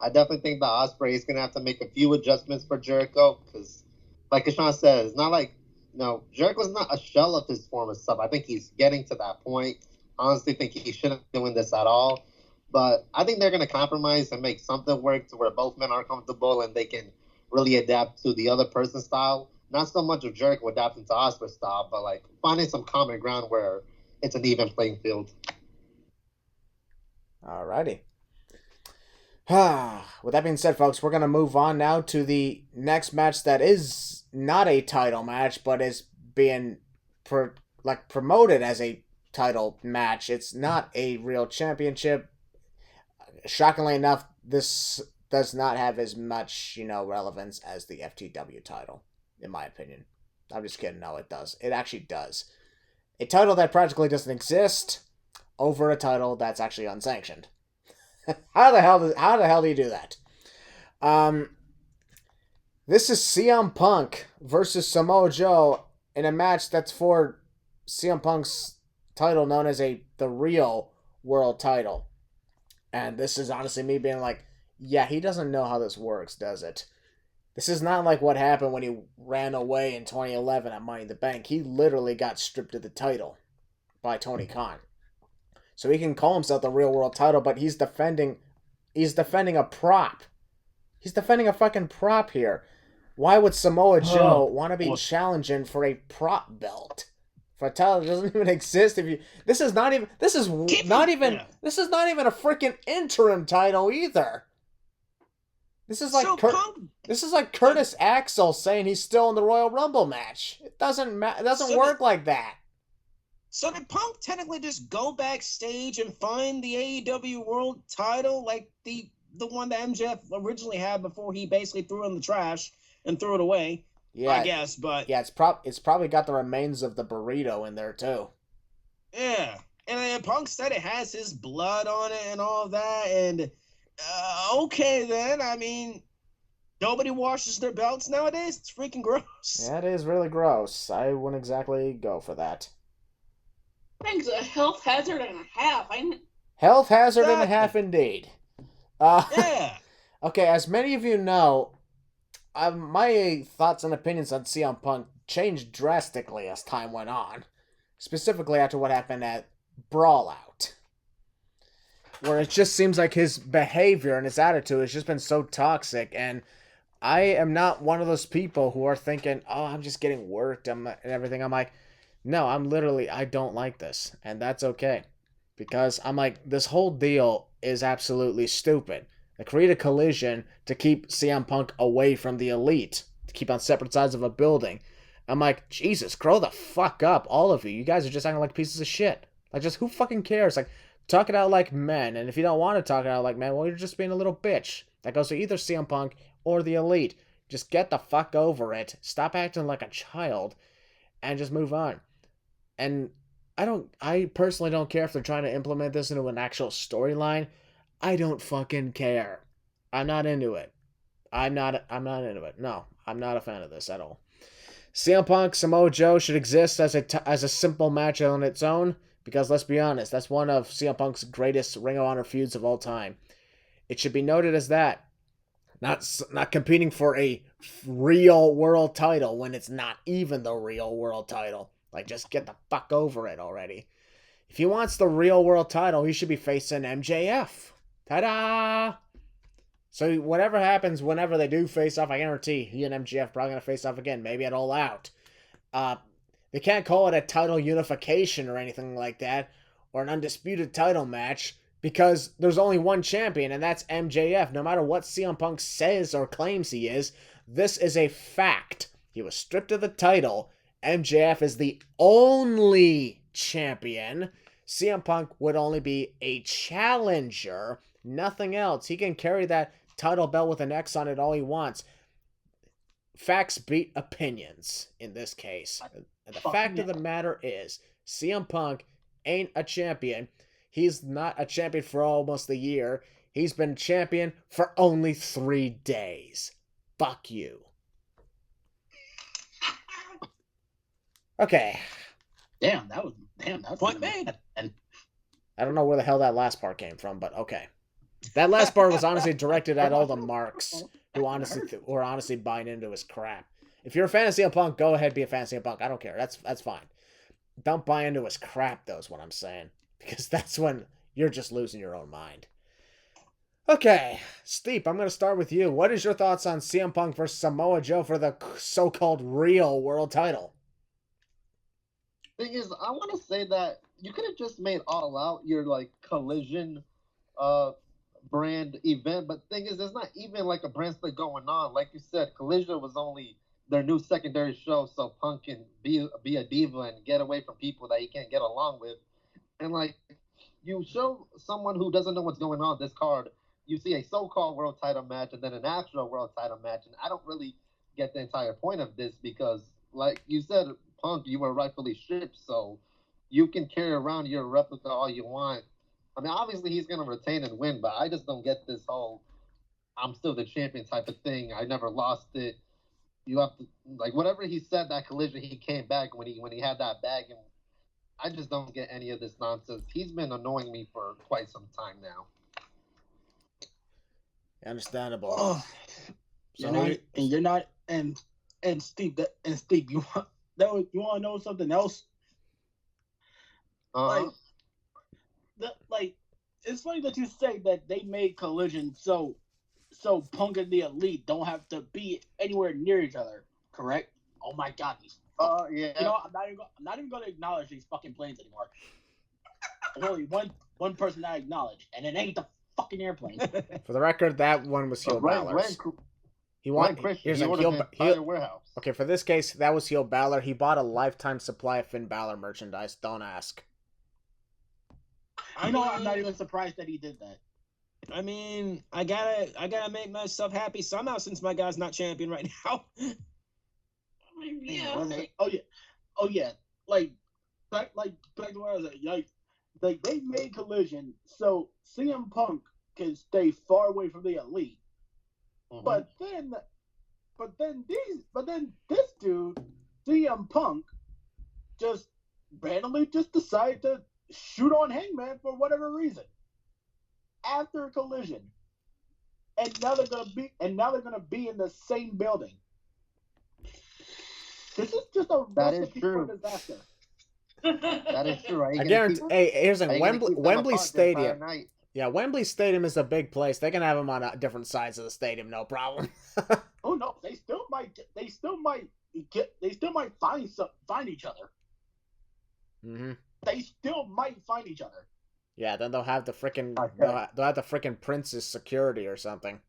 I definitely think that Ospreay is gonna have to make a few adjustments for Jericho because, like Sean said, it's not like Jericho's not a shell of his former self. I think he's getting to that point. Honestly, think he shouldn't be doing this at all. But I think they're gonna compromise and make something work to where both men are comfortable and they can really adapt to the other person's style. Not so much of Jericho adapting to Ospreay's style, but like finding some common ground where it's an even playing field. Alrighty. With that being said, folks, we're going to move on now to the next match that is not a title match, but is being promoted as a title match. It's not a real championship. Shockingly enough, this does not have as much, relevance as the FTW title, in my opinion. I'm just kidding. No, it does. It actually does. A title that practically doesn't exist over a title that's actually unsanctioned. How the hell do you do that? This is CM Punk versus Samoa Joe in a match that's for CM Punk's title known as the real world title. And this is honestly me being like, yeah, he doesn't know how this works, does it? This is not like what happened when he ran away in 2011 at Money in the Bank. He literally got stripped of the title by Tony Khan. So he can call himself the real world title, but he's defending a prop. He's defending a fucking prop here. Why would Samoa Joe want to be challenging for a prop belt? For a title that doesn't even exist. This is not even a freaking interim title either. This is like Curtis Axel saying he's still in the Royal Rumble match. It doesn't work like that. So did Punk technically just go backstage and find the AEW World Title, like the one that MJF originally had before he basically threw it in the trash and threw it away? Yeah, I guess, but yeah, it's probably got the remains of the burrito in there too. Yeah, and Punk said it has his blood on it and all of that, and okay then. I mean, nobody washes their belts nowadays. It's freaking gross. Yeah, it is really gross. I wouldn't exactly go for that. Thing's a health hazard and a half, ain't it? Health hazard and a half, indeed. Yeah. Okay, as many of you know, my thoughts and opinions on CM Punk changed drastically as time went on. Specifically after what happened at Brawl Out. Where it just seems like his behavior and his attitude has just been so toxic, and I am not one of those people who are thinking, oh, I'm just getting worked and everything. I'm like, no, I don't like this, and that's okay. Because I'm like, this whole deal is absolutely stupid. They create a collision to keep CM Punk away from the Elite, to keep on separate sides of a building. I'm like, Jesus, grow the fuck up, all of you. You guys are just acting like pieces of shit. Like, just who fucking cares? Like, talk it out like men, and if you don't want to talk it out like men, well, you're just being a little bitch. That goes to either CM Punk or the Elite. Just get the fuck over it. Stop acting like a child, and just move on. And I personally don't care if they're trying to implement this into an actual storyline. I don't fucking care. I'm not into it. I'm not into it. No, I'm not a fan of this at all. CM Punk, Samoa Joe should exist as a simple match on its own, because let's be honest, that's one of CM Punk's greatest Ring of Honor feuds of all time. It should be noted as that. Not competing for a real world title when it's not even the real world title. Like, just get the fuck over it already. If he wants the real world title, he should be facing MJF. Ta-da! So whatever happens whenever they do face off, I guarantee he and MJF probably going to face off again, maybe at All Out. They can't call it a title unification or anything like that, or an undisputed title match, because there's only one champion, and that's MJF. No matter what CM Punk says or claims he is, this is a fact. He was stripped of the title. MJF is the only champion. CM Punk would only be a challenger, nothing else. He can carry that title belt with an X on it all he wants. Facts beat opinions in this case. And the fact of the matter is, CM Punk ain't a champion. He's not a champion for almost a year. He's been champion for only 3 days. Fuck you. Okay. Damn, that was Point made. And I don't know where the hell that last part came from, but okay. That last part was honestly directed at all the marks who are honestly buying into his crap. If you're a fan of CM Punk, go ahead, be a fan of CM Punk. I don't care. That's fine. Don't buy into his crap, though, is what I'm saying. Because that's when you're just losing your own mind. Okay, Steep, I'm going to start with you. What is your thoughts on CM Punk versus Samoa Joe for the so-called real world title? Thing is, I want to say that you could have just made All Out your like collision brand event, but thing is, there's not even like a brand split going on. Like you said, Collision was only their new secondary show, so Punk can be a diva and get away from people that he can't get along with. And like, you show someone who doesn't know what's going on this card, you see a so-called world title match and then an actual world title match, and I don't really get the entire point of this because, like you said, Punk, you were rightfully stripped, so you can carry around your replica all you want. I mean, obviously he's going to retain and win, but I just don't get this whole I'm still the champion type of thing. I never lost it. You have to, like, whatever he said, that collision, he came back when he had that bag, and I just don't get any of this nonsense. He's been annoying me for quite some time now. Understandable. Oh, So you're not, and Steve, you want to know something else? Uh-huh. Like, it's funny that you say that they made Collision so Punk and the Elite don't have to be anywhere near each other. Correct? Oh my God, Yeah. You know, I'm not even going to acknowledge these fucking planes anymore. There's only one person that I acknowledge, and it ain't the fucking airplane. For the record, that one was heel Balor's. He warehouse. Okay, for this case, that was heel Balor. He bought a lifetime supply of Finn Balor merchandise. Don't ask. I'm not even surprised that he did that. I mean, I gotta make myself happy somehow since my guy's not champion right now. I mean, yeah. Oh yeah. Like back to what I was saying. Like they made Collision so CM Punk can stay far away from the Elite. Mm-hmm. But then this dude, CM Punk, just randomly just decided to shoot on Hangman for whatever reason. After Collision. And now they're gonna be in the same building. This is just a recipe for disaster. That is true. I guarantee. Hey, here's a Wembley Stadium. Yeah, Wembley Stadium is a big place. They can have them on different sides of the stadium, no problem. Oh no, they still might find each other. Mm-hmm. They still might find each other. Yeah, then they'll have the frickin' they'll have the frickin' Prince's security or something.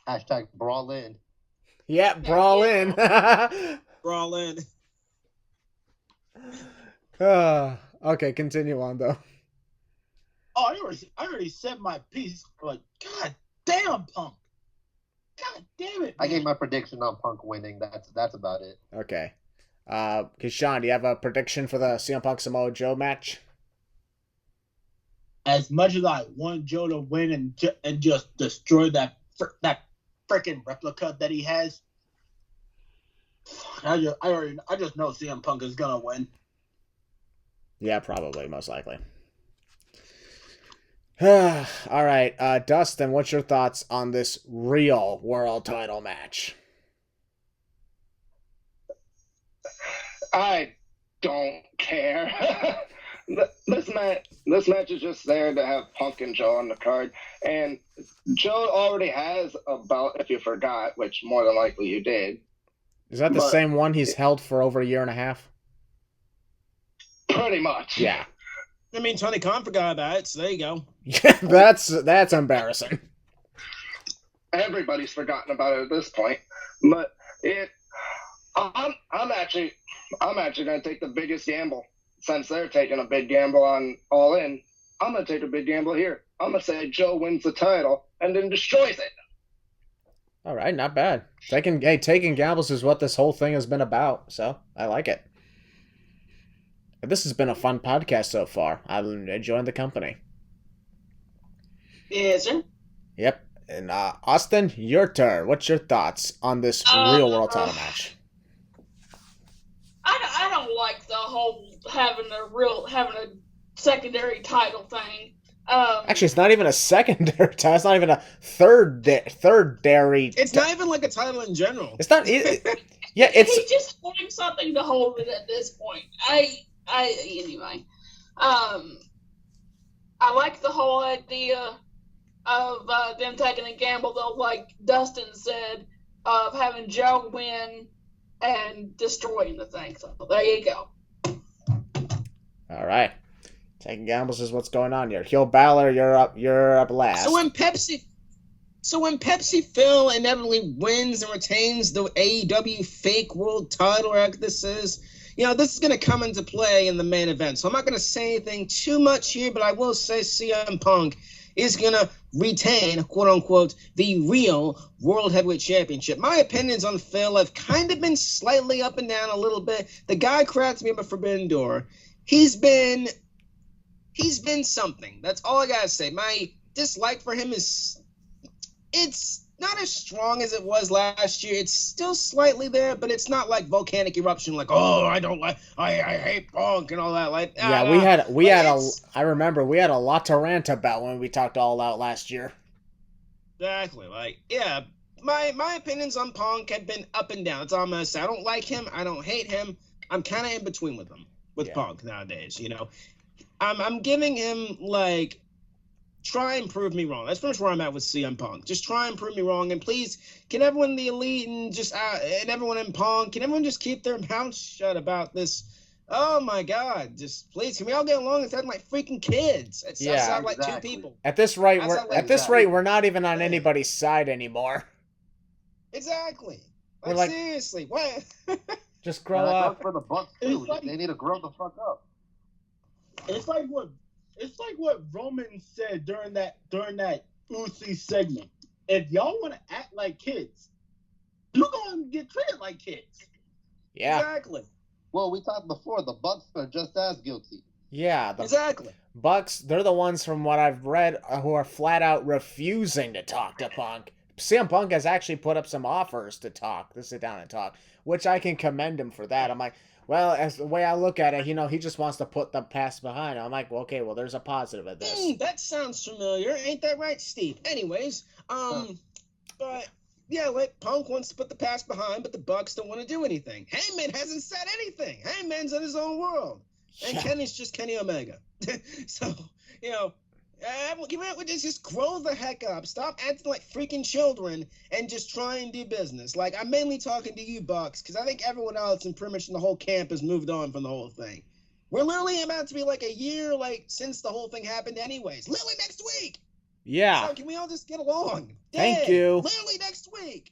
Hashtag brawl in. Yeah, brawl in. Brawl in. Okay, continue on though. Oh, I already said my piece. Like, God damn, Punk. God damn it. Man. I gave my prediction on Punk winning. That's about it. Okay. Sean, do you have a prediction for the CM Punk Samoa Joe match? As much as I want Joe to win and just destroy that freaking replica that he has, I just know CM Punk is gonna win. Yeah, probably, most likely. All right, Dustin, what's your thoughts on this real world title match? I don't care. This match is just there to have Punk and Joe on the card, and Joe already has a belt. If you forgot, which more than likely you did. Is that the same one he's held for over a year and a half? Pretty much. Yeah. I mean, Tony Khan forgot about it, so there you go. Yeah, that's embarrassing. Everybody's forgotten about it at this point, but I'm actually going to take the biggest gamble. Since they're taking a big gamble on All In, I'm going to take a big gamble here. I'm going to say Joe wins the title and then destroys it. All right, not bad. Taking gambles is what this whole thing has been about, so I like it. This has been a fun podcast so far. I've enjoyed the company. Yes, sir. Yep. And Austin, your turn. What's your thoughts on this real world title match? I don't like the whole having a secondary title thing. Actually, it's not even a secondary title. It's not even a third dairy. It's not even like a title in general. It's not. Yeah, it's. He's just holding something to hold it at this point. Anyway. I like the whole idea of them taking a gamble, though, like Dustin said, of having Joe win and destroying the thing. So there you go. All right. Taking gambles is what's going on here. Heel Balor, you're up last. So when Pepsi Phil inevitably wins and retains the AEW fake world title, or this is, this is going to come into play in the main event. So I'm not going to say anything too much here, but I will say CM Punk is going to retain, quote-unquote, the real World Heavyweight Championship. My opinions on Phil have kind of been slightly up and down a little bit. The guy cracks me up a Forbidden Door. He's been something. That's all I got to say. My dislike for him is it's not as strong as it was last year. It's still slightly there, but it's not like volcanic eruption. Like, oh, I hate Punk and all that. Like, Yeah, I remember we had a lot to rant about when we talked All Out last year. Exactly. Like, yeah, my opinions on Punk have been up and down. It's all I'm gonna say. I don't like him. I don't hate him. I'm kind of in between with him, Punk nowadays. You know, I'm giving him like, try and prove me wrong. That's pretty much where I'm at with CM Punk. Just try and prove me wrong, and please, can everyone in the Elite and just and everyone in Punk, can everyone just keep their mouths shut about this? Oh my God! Just please, can we all get along and act like freaking kids? It sounds like two people. At this rate, we're not even on anybody's side anymore. Exactly. Like seriously, what? Just grow up. For the Bucks too. They need to grow the fuck up. It's like what Roman said during that Uzi segment. If y'all want to act like kids, you're gonna get treated like kids. Yeah. Exactly. Well, we talked before. The Bucks are just as guilty. Yeah. Exactly. Bucks, they're the ones from what I've read who are flat out refusing to talk to Punk. CM Punk has actually put up some offers to sit down and talk, which I can commend him for that. I'm like, well, as the way I look at it, he just wants to put the past behind him. I'm like, well, okay, well, there's a positive of this. That sounds familiar. Ain't that right, Steve? Anyways, but yeah, like Punk wants to put the past behind, but the Bucks don't want to do anything. Heyman hasn't said anything. Heyman's in his own world. And Kenny's just Kenny Omega. So, you know, we just grow the heck up. Stop acting like freaking children and just try and do business. Like, I'm mainly talking to you, Bucks, because I think everyone else and pretty much in the whole camp has moved on from the whole thing. We're literally about to be like a year, like, since the whole thing happened anyways. Literally next week. Yeah. So can we all just get along? Thank you. Literally next week.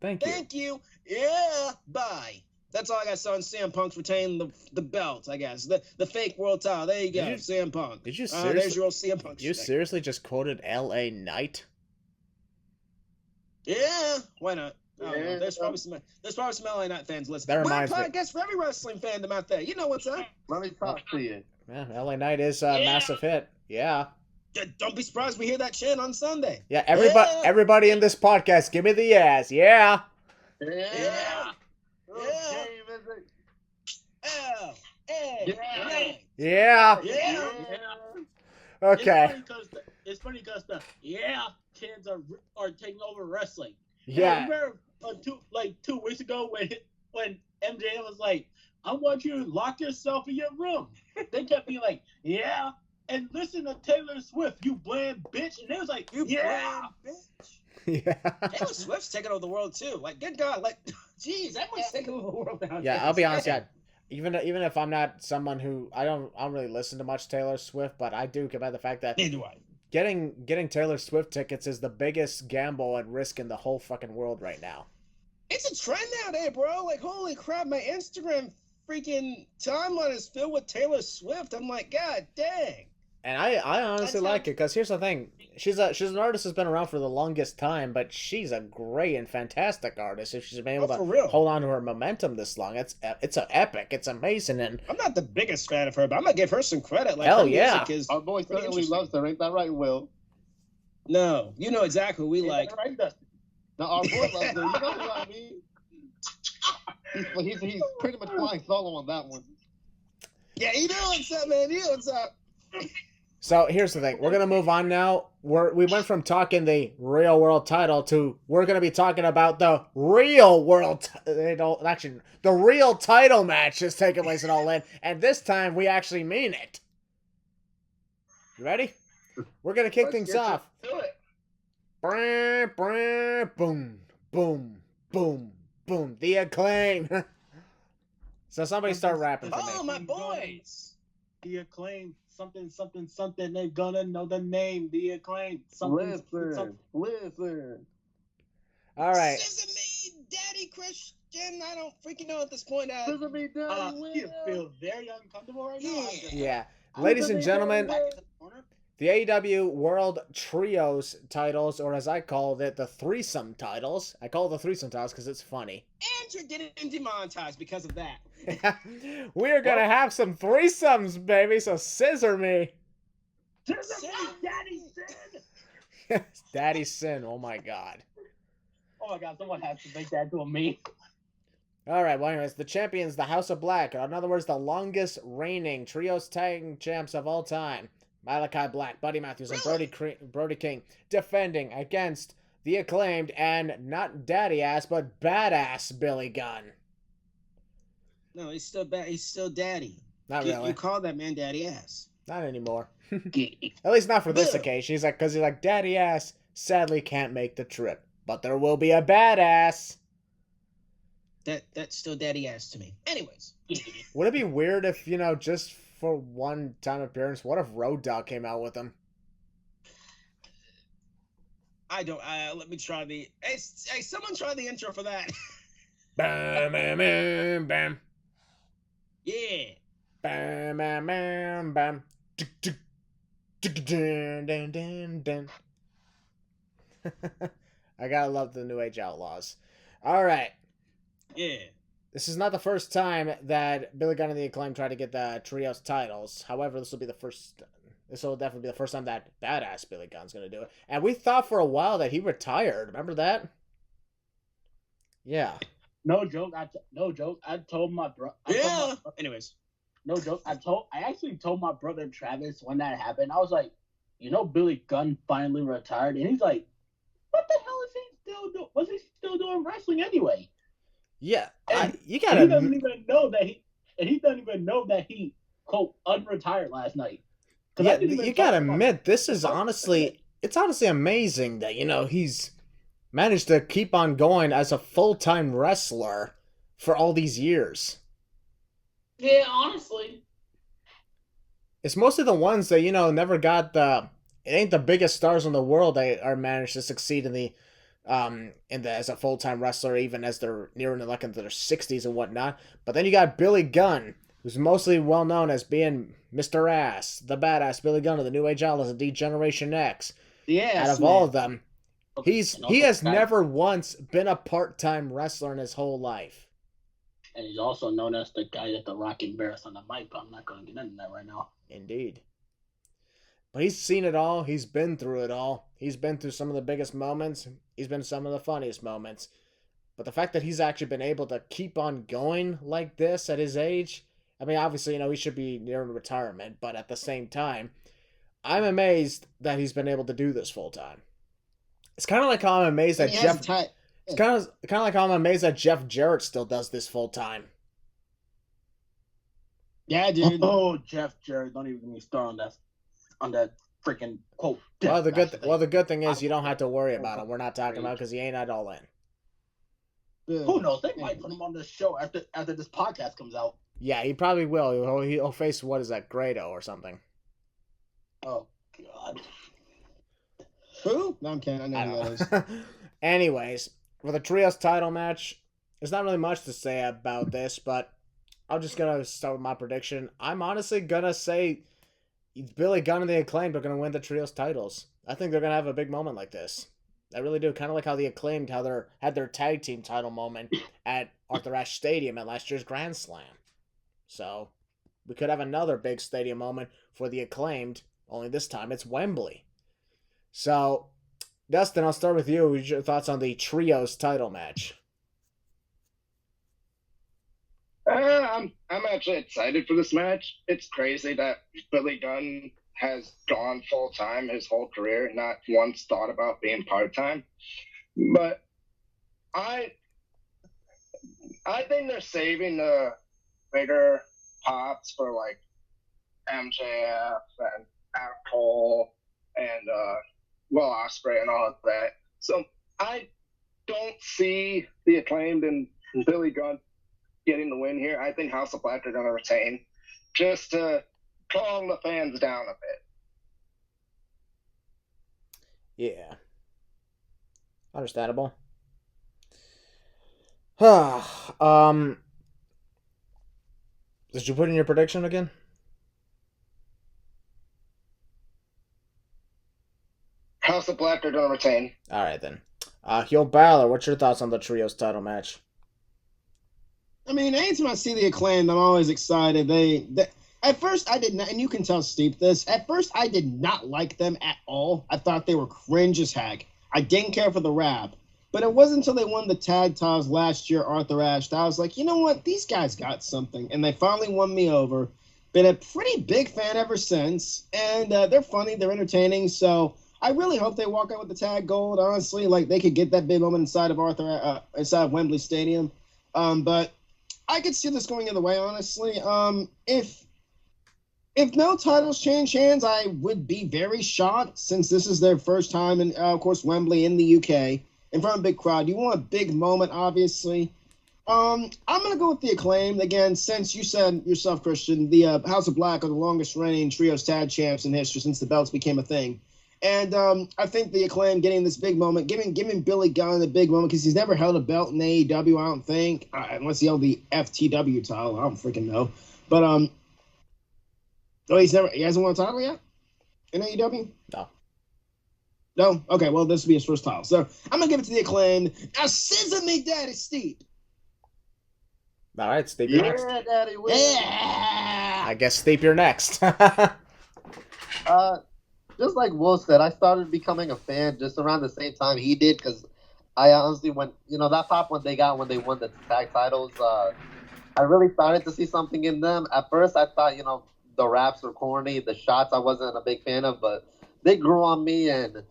Thank you. Yeah. Bye. That's all I got on CM Punk's retaining the belt, I guess. The fake world title. There you go, CM Punk. Did you seriously? There's your old CM Punk. You seriously just quoted L.A. Knight? Yeah. Why not? Yeah. There's probably some LA Knight fans listening. That reminds me. Podcast for every wrestling fandom out there. You know what's up. Let me talk to you. Yeah, LA Knight is a massive hit. Yeah. Don't be surprised we hear that chant on Sunday. Yeah, everybody in this podcast, give me the yes. Yeah. Yeah. Yeah. Okay. It's funny because the kids are taking over wrestling. Yeah. I remember 2 weeks ago when MJ was like, I want you to lock yourself in your room. They kept being like, yeah, and listen to Taylor Swift, you bland bitch. And they was like, you bland bitch. Yeah. Taylor Swift's taking over the world too. Like, good God, like, jeez, everyone's taking over the world now. Yeah, I'll be honest. Yeah, even if I'm not someone who I don't really listen to much Taylor Swift, but I do about the fact that neither do I. Getting Taylor Swift tickets is the biggest gamble and risk in the whole fucking world right now. It's a trend nowadays, bro. Like, holy crap, my Instagram freaking timeline is filled with Taylor Swift. I'm like, God dang. And I honestly like it because here's the thing: she's an artist who's been around for the longest time, but she's a great and fantastic artist. If she's been able to hold on to her momentum this long, it's an epic. It's amazing. And I'm not the biggest fan of her, but I'm gonna give her some credit. Like, hell her music is our boy certainly loves her. Ain't that right, Will? No, you know exactly who we like. Right, no, our boy loves her. You know what I mean? He's pretty much flying solo on that one. Yeah, you know what's up, man. You know what's up. So here's the thing. We're going to move on now. We went from talking the real world title to we're going to be talking about the real world the real title match is taking place at All In. And this time we actually mean it. You ready? We're going to kick things off. Do it. Boom, boom, boom, boom. The Acclaim. So somebody start rapping for me. Oh, my boys. The Acclaim. Something, they're gonna know the name, The Acclaim. Listen. All right. Sesame Daddy Christian, I don't freaking know at this point. Sesame Daddy you feel very uncomfortable right now. Yeah. Ladies and gentlemen, the AEW World Trios titles, or as I called it, the threesome titles. I call it the threesome titles because it's funny. And you're getting demonetized because of that. We're going to have some threesomes, baby, so scissor me. Daddy Sin! Daddy Sin, oh my God. Oh my God! Someone has to make that to a meme. All right, well, anyways, the champions, the House of Black, or in other words, the longest reigning trios tag champs of all time. Malachi Black, Buddy Matthews, and Brody King defending against the Acclaimed and not daddy ass, but badass Billy Gunn. No, he's still bad. He's still daddy. Not really. You call that man daddy ass. Not anymore. At least not for this occasion. He's like, because he's like, daddy ass sadly can't make the trip, but there will be a badass. That's still daddy ass to me. Anyways. Would it be weird if, just for one time appearance, what if Road Dogg came out with him? I don't. Let me try the. Hey, someone try the intro for that. Bam, bam, bam, bam. Yeah. Bam, bam, bam, bam. Dun, dun, dun, dun. I gotta love the New Age Outlaws. All right. Yeah. This is not the first time that Billy Gunn and the Acclaim try to get the trios titles. However, this will definitely be the first time that badass Billy Gunn's going to do it. And we thought for a while that he retired. Remember that? Yeah. No joke. I told my brother. Yeah. Anyways. No joke. I actually told my brother Travis when that happened. I was like, Billy Gunn finally retired, and he's like, "What the hell is he still doing? Was he still doing wrestling anyway?" Yeah, you gotta. He doesn't even know that he doesn't even know that he quote unretired last night. Yeah, you gotta admit, this is honestly amazing that he's managed to keep on going as a full-time wrestler for all these years. Yeah, honestly. It's mostly the ones that, never got it ain't the biggest stars in the world that are managed to succeed as a full-time wrestler, even as they're nearing into their 60s and whatnot. But then you got Billy Gunn, who's mostly well known as being Mr. Ass, the badass Billy Gunn of the New Age Outlaws and D-Generation X. Yeah. Out of all of them, he has never once been a part-time wrestler in his whole life. And he's also known as the guy that the Rock embarrassed on the mic, but I'm not going to get into that right now. Indeed. But he's seen it all. He's been through it all. He's been through some of the biggest moments. He's been some of the funniest moments. But the fact that he's actually been able to keep on going like this at his age, I mean, obviously, he should be nearing retirement, but at the same time, I'm amazed that he's been able to do this full time. It's kind of like how I'm amazed that It's kind of like how I'm amazed that Jeff Jarrett still does this full time. Yeah, dude. Oh, Jeff Jarrett! Don't even get me started on that freaking quote. Well, the good thing is you don't have to worry about it. We're not talking about because he ain't at all in. Who knows? They might put him on this show after this podcast comes out. Yeah, he probably will. He'll face, what is that, Grado or something. Oh God. Who? No, I'm kidding. I know who that is. Anyways, for the trios title match, there's not really much to say about this, but I'm just gonna start with my prediction. I'm honestly gonna say Billy Gunn and the Acclaimed are gonna win the trios titles. I think they're gonna have a big moment like this. I really do. Kind of like how the Acclaimed had their tag team title moment at Arthur Ashe Stadium at last year's Grand Slam. So we could have another big stadium moment for the Acclaimed, only this time it's Wembley. So, Dustin, I'll start with you. What's your thoughts on the trios title match? I'm actually excited for this match. It's crazy that Billy Gunn has gone full time his whole career, not once thought about being part time. But I think they're saving the bigger pops for like MJF and Maracle and Will Ospreay and all of that. So I don't see the Acclaimed and Billy Gunn getting the win here. I think House of Black are going to retain just to calm the fans down a bit. Yeah. Understandable. Did you put in your prediction again? House of Black are going to retain. All right, then. Heel Balor, what's your thoughts on the trios title match? I mean, anytime I see the Acclaimed, I'm always excited. They at first I did not, and you can tell Steve this. At first, I did not like them at all. I thought they were cringe as heck. I didn't care for the rap. But it wasn't until they won the tag titles last year, Arthur Ashe, that I was like, you know what? These guys got something. And they finally won me over. Been a pretty big fan ever since. And they're funny. They're entertaining. So I really hope they walk out with the tag gold, honestly. Like, they could get that big moment inside of inside Wembley Stadium. But I could see this going either way, honestly. If no titles change hands, I would be very shocked since this is their first time in, of course, Wembley in the UK in front of a big crowd. You want a big moment, obviously. I'm going to go with the Acclaimed. Again, since you said yourself, Christian, the House of Black are the longest reigning trios tag champs in history since the belts became a thing. And I think the Acclaimed getting this big moment, giving Billy Gunn the big moment, because he's never held a belt in AEW, I don't think, unless he held the FTW title. I don't freaking know. But, he hasn't won a title yet in AEW? No. No? Okay, well, this will be his first title. So I'm going to give it to the Acclaimed. Now, scissor me, Daddy Steve. All right, Steep, you're next. Daddy, win. Yeah! I guess Steep, you're next. Just like Will said, I started becoming a fan just around the same time he did, because I honestly went, that pop when they won the tag titles, I really started to see something in them. At first, I thought, the raps were corny, the shots I wasn't a big fan of, but they grew on me, and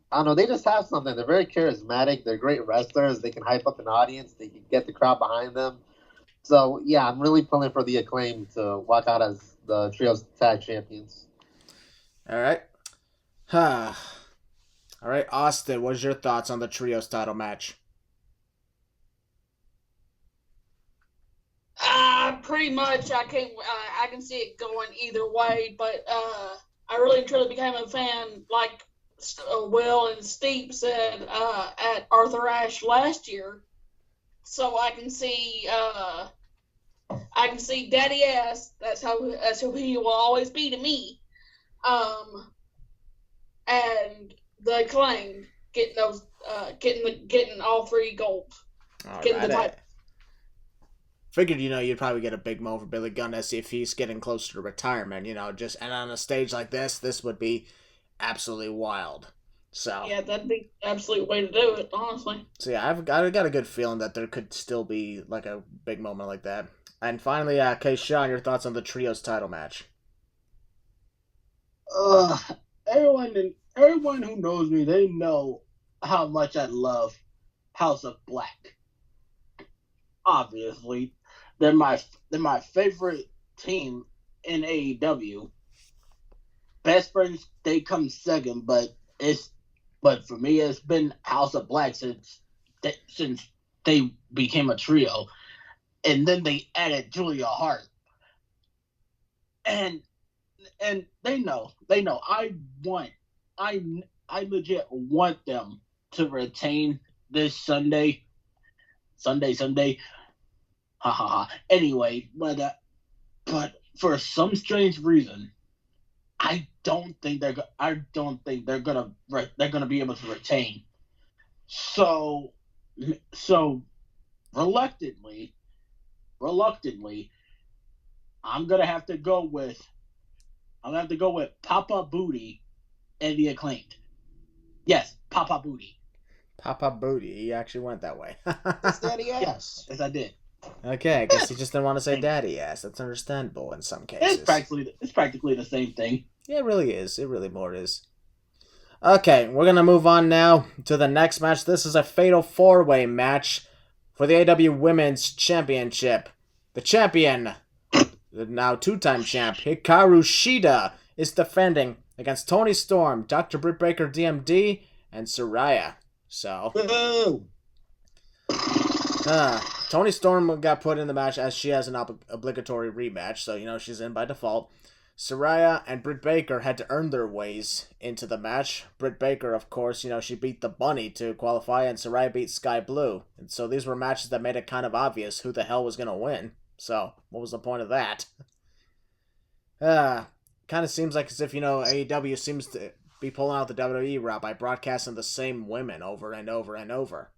I don't know, they just have something. They're very charismatic. They're great wrestlers. They can hype up an audience. They can get the crowd behind them. So, yeah, I'm really pulling for the Acclaim to walk out as the Trios Tag Champions. All right. All right, Austin, what's your thoughts on the Trios title match? Pretty much, I can see it going either way, but I really and truly became a fan, like Will and Steve said, at Arthur Ashe last year. So I can see Daddy Ass. That's who he will always be to me. And the Acclaimed getting those, getting all three gold, getting the title. Figured, you'd probably get a big moment for Billy Gunn as if he's getting closer to retirement, and on a stage like this would be absolutely wild. So yeah, that'd be the absolute way to do it, honestly. So yeah, I've got a good feeling that there could still be like a big moment like that. And finally, Sean, your thoughts on the Trios title match? Everyone who knows me, they know how much I love House of Black. Obviously, they're my favorite team in AEW. Best friends, they come second, but for me, it's been House of Black since they became a trio, and then they added Julia Hart, and they know I legit want them to retain this Sunday. Ha ha ha. Anyway, but for some strange reason, I don't think they're gonna be able to retain. So reluctantly, I'm gonna have to go with Papa Booty and the Acclaimed. Yes, Papa Booty. Papa Booty. He actually went that way. That's Daddy Ass. Yes, I did. Okay, I guess he just didn't want to say Daddy Ass. That's understandable in some cases. It's practically the same thing. Yeah, it really is. It really more is. Okay, we're going to move on now to the next match. This is a fatal four-way match for the AEW Women's Championship. The champion, the now two-time champ, Hikaru Shida, is defending against Toni Storm, Dr. Britt Baker, DMD, and Saraya. So, Toni Storm got put in the match as she has an obligatory rematch, so, she's in by default. Saraya and Britt Baker had to earn their ways into the match. Britt Baker, of course, she beat the Bunny to qualify, and Saraya beat Sky Blue. And so these were matches that made it kind of obvious who the hell was going to win. So, what was the point of that? Kind of seems like as if, AEW seems to be pulling out the WWE route by broadcasting the same women over and over and over.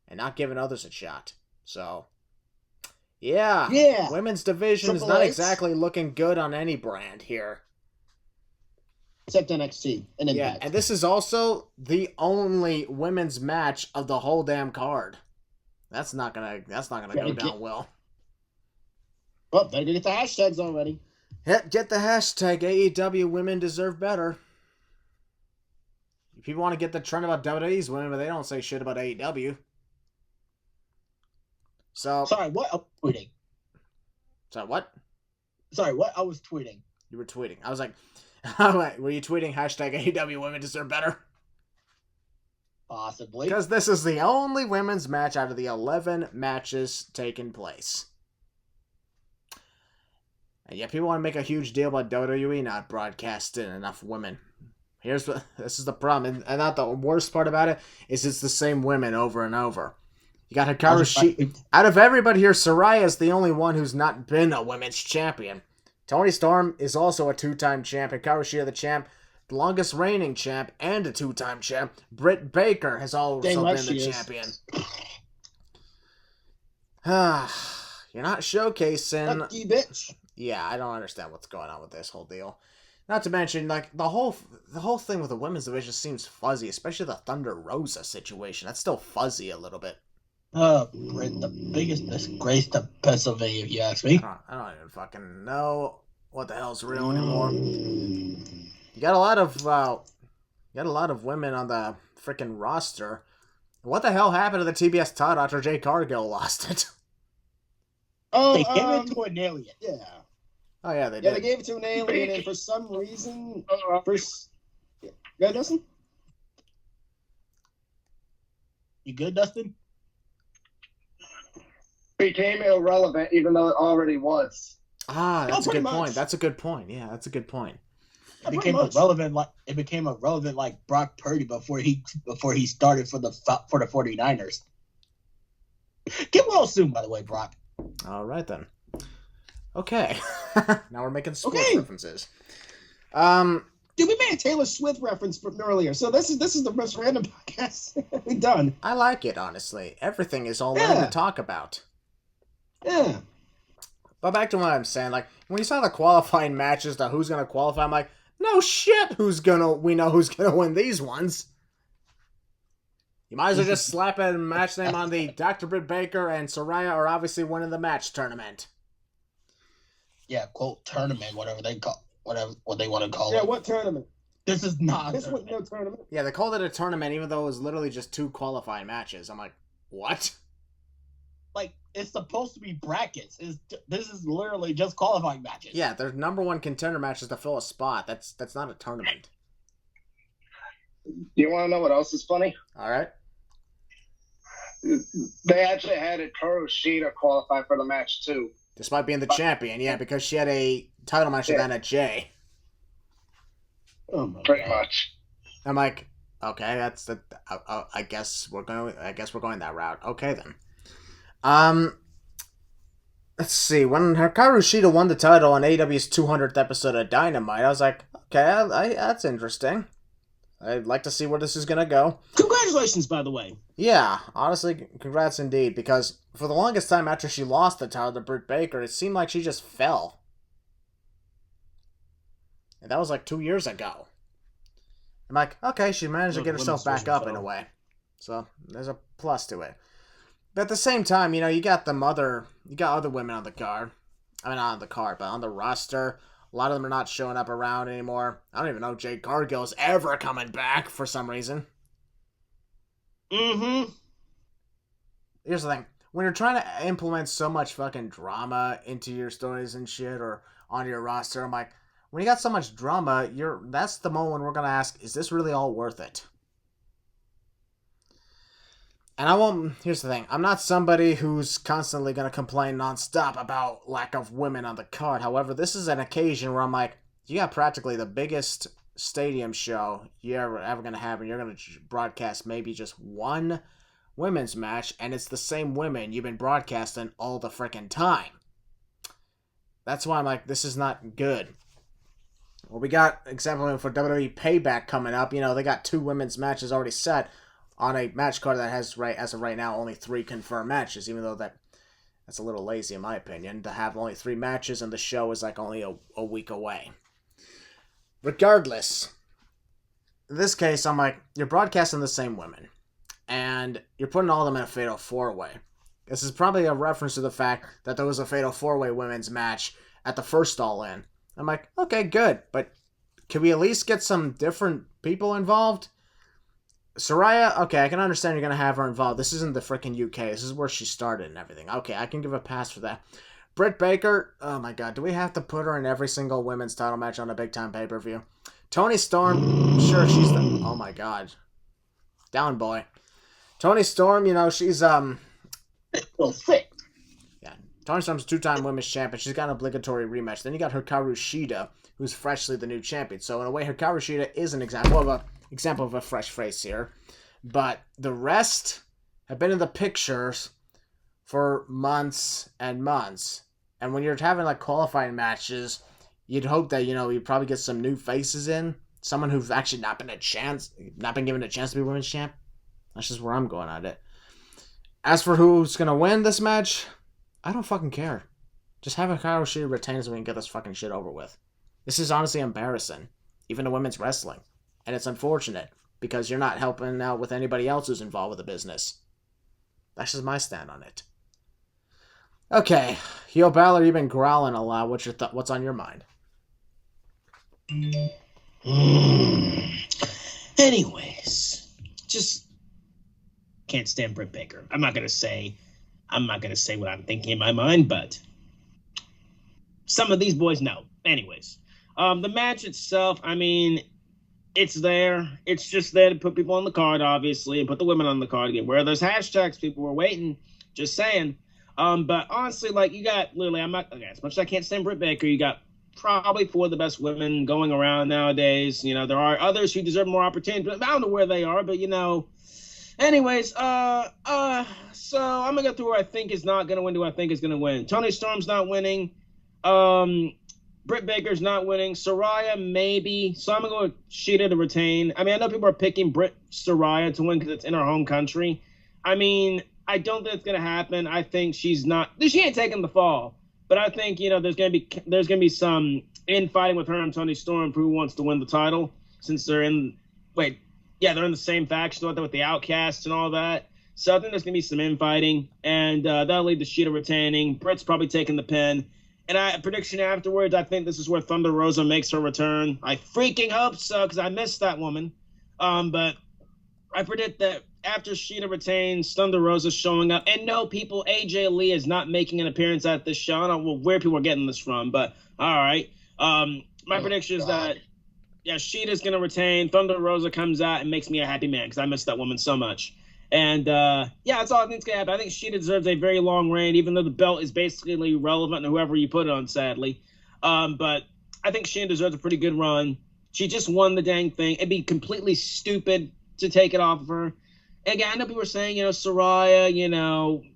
And not giving others a shot. So, yeah. Women's division is not exactly looking good on any brand here. except NXT and Yeah, Impact. and this is also the only women's match of the whole damn card. That's not gonna go down well. Well, better get the hashtags already. Get the hashtag AEW Women Deserve Better. People want to get the trend about WWE's women, but they don't say shit about AEW. So Sorry, what? I'm tweeting. Sorry, what? Sorry, what? I was tweeting. You were tweeting. I was like, were you tweeting hashtag AEW Women Deserve Better? Possibly. Because this is the only women's match out of the 11 matches taking place. And yeah, people want to make a huge deal about WWE not broadcasting enough women. This is the problem, and not the worst part about it is it's the same women over and over. You got Hikaru Shida. Out of everybody here, Saraya is the only one who's not been a women's champion. Toni Storm is also a 2-time champ. Hikaru Shida, the champ, the longest reigning champ, and a 2-time champ. Britt Baker has also been the champion. You're not showcasing. Fuck you, bitch. Yeah, I don't understand what's going on with this whole deal. Not to mention, like, the whole thing with the women's division seems fuzzy, especially the Thunder Rosa situation. That's still fuzzy a little bit. Britt, the biggest disgrace to Pennsylvania, if you ask me. I don't even fucking know what the hell's real anymore. You got a lot of women on the freaking roster. What the hell happened to the TBS title after Jay Cargill lost it? Oh, they gave it to an alien. Yeah. Oh yeah, they did. Yeah, they gave it to an alien, and for some reason, go Dustin. You good, Dustin? Became irrelevant, even though it already was. That's a good point. That's a good point. Yeah, that's a good point. It became irrelevant like Brock Purdy before he started for the 49ers. Get well soon, by the way, Brock. All right then. Okay. Now we're making sports references. Dude, we made a Taylor Swift reference from earlier, so this is the most random podcast we've done. I like it, honestly. Everything is all to talk about. Yeah. But back to what I'm saying, like, when you saw the qualifying matches, the who's gonna qualify, I'm like, no shit, we know who's gonna win these ones. You might as well just slap a match name on the Dr. Britt Baker and Saraya are obviously winning the match tournament. Yeah, quote tournament, what they want to call it. Yeah, what tournament? This is not. This was no tournament. Yeah, they called it a tournament, even though it was literally just 2 qualifying matches. I'm like, what? Like, it's supposed to be brackets. This is literally just qualifying matches. Yeah, their number 1 contender matches to fill a spot. That's not a tournament. Do you want to know what else is funny? All right. They actually had Hikaru Shida qualify for the match too. Despite being the champion, yeah, because she had a title match with Anna Jay. Oh my Pretty God. much. I'm like, okay, that's the. I guess we're going that route. Okay then. Let's see. When Hikaru Shida won the title on AEW's 200th episode of Dynamite, I was like, okay, that's interesting. I'd like to see where this is gonna go. Congratulations, by the way. Yeah, honestly, congrats indeed. Because for the longest time after she lost the title to Britt Baker, it seemed like she just fell. And that was like 2 years ago. I'm like, okay, she managed to get herself back up in a way. So there's a plus to it. But at the same time, you got other women on the card. I mean, not on the card, but on the roster. A lot of them are not showing up around anymore. I don't even know if Jade Cargill is ever coming back for some reason. Mm-hmm. Here's the thing. When you're trying to implement so much fucking drama into your stories and shit or on your roster, I'm like, when you got so much drama, that's the moment when we're going to ask, is this really all worth it? And here's the thing. I'm not somebody who's constantly going to complain nonstop about lack of women on the card. However, this is an occasion where I'm like, you got practically the biggest stadium show you're ever going to have, and you're going to broadcast maybe just one women's match, and it's the same women you've been broadcasting all the freaking time. That's why I'm like, this is not good. Well, we got, example for WWE Payback coming up. They got 2 women's matches already set on a match card that has, as of right now, only 3 confirmed matches, even though that's a little lazy in my opinion, to have only 3 matches and the show is like only a week away. Regardless, in this case, I'm like, you're broadcasting the same women, and you're putting all of them in a fatal 4-way. This is probably a reference to the fact that there was a fatal 4-way women's match at the first All In. I'm like, okay, good, but can we at least get some different people involved? Saraya, okay, I can understand you're going to have her involved. This isn't the freaking UK. This is where she started and everything. Okay, I can give a pass for that. Britt Baker, oh my god, do we have to put her in every single women's title match on a big-time pay-per-view? Toni Storm, sure, she's the... Oh my god. Down, boy. Toni Storm, you know, she's, sick. Yeah, Toni Storm's a 2-time women's champion. She's got an obligatory rematch. Then you got Hikaru Shida, who's freshly the new champion. So in a way, Hikaru Shida is an example of a fresh face here. But the rest have been in the pictures for months and months. And when you're having like qualifying matches, you'd hope that, you know, you'd probably get some new faces in. Someone who's actually not been given a chance to be women's champ. That's just where I'm going at it. As for who's going to win this match, I don't fucking care. Just have Hikaru Shida retain so we can get this fucking shit over with. This is honestly embarrassing. Even to women's wrestling. And it's unfortunate, because you're not helping out with anybody else who's involved with the business. That's just my stand on it. Okay, Heel Balor, you've been growling a lot. What's on your mind? Anyways, just can't stand Britt Baker. I'm not gonna say what I'm thinking in my mind, but some of these boys know. Anyways, the match itself, I mean, it's there. It's just there to put people on the card, obviously, and put the women on the card again. Where there's hashtags, people were waiting. Just saying. But honestly, like, you got literally, as much as I can't stand Britt Baker, you got probably 4 of the best women going around nowadays. You know, there are others who deserve more opportunity, but I don't know where they are, but you know. Anyways, so I'm gonna go through who I think is not gonna win, who I think is gonna win. Toni Storm's not winning. Britt Baker's not winning. Saraya, maybe. So I'm going to go with Shida to retain. I mean, I know people are picking Saraya to win because it's in her home country. I mean, I don't think it's going to happen. I think she ain't taking the fall. But I think, you know, there's going to be some infighting with her and Toni Storm for who wants to win the title, since they're in the same faction with the Outcasts and all that. So I think there's going to be some infighting, and that'll lead to Shida retaining. Britt's probably taking the pin. And prediction afterwards, I think this is where Thunder Rosa makes her return. I freaking hope so, because I missed that woman. But I predict that after Shida retains, Thunder Rosa's showing up. And no, people, AJ Lee is not making an appearance at this show. I don't know where people are getting this from, but all right. My prediction is that, Shida's going to retain. Thunder Rosa comes out and makes me a happy man, because I missed that woman so much. And, that's all I think is going to happen. I think Shida deserves a very long reign, even though the belt is basically irrelevant to whoever you put it on, sadly. But I think Shida deserves a pretty good run. She just won the dang thing. It'd be completely stupid to take it off of her. Again, I know people were saying, Saraya,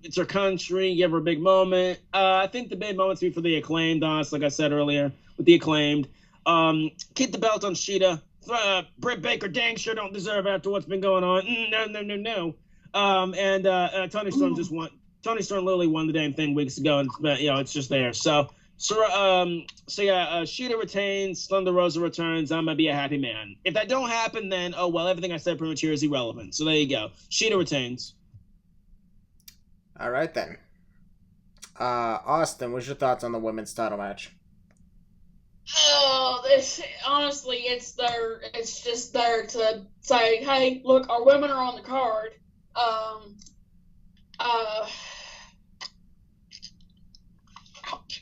it's her country, give her a big moment. I think the big moment's be for the Acclaimed, honestly, like I said earlier, with the Acclaimed. Keep the belt on Shida. Britt Baker dang sure don't deserve it after what's been going on. No. Toni Storm just won. Toni Storm literally won the damn thing weeks ago, and it's just there. So Shida retains, Thunder Rosa returns. I'm gonna be a happy man. If that don't happen, then everything I said pretty much here is irrelevant. So there you go. Shida retains. All right then. Austin, what's your thoughts on the women's title match? Oh, this honestly, it's just there to say, hey, look, our women are on the card.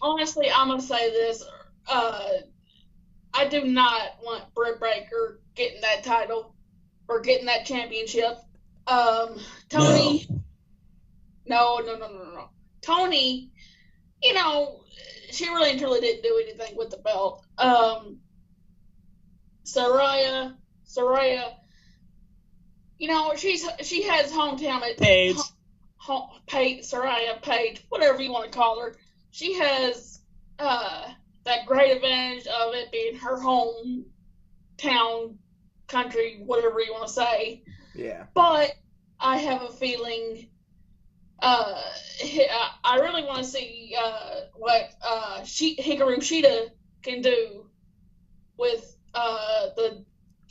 Honestly, I'm gonna say this. I do not want Britt Baker getting that title or getting that championship. Toni. No. Toni, she really and truly didn't do anything with the belt. Saraya, she has hometown at Paige. Saraya, Paige, whatever you want to call her. She has that great advantage of it being her hometown, country, whatever you want to say. Yeah. But I have a feeling. I really want to see what Hikaru Shida can do with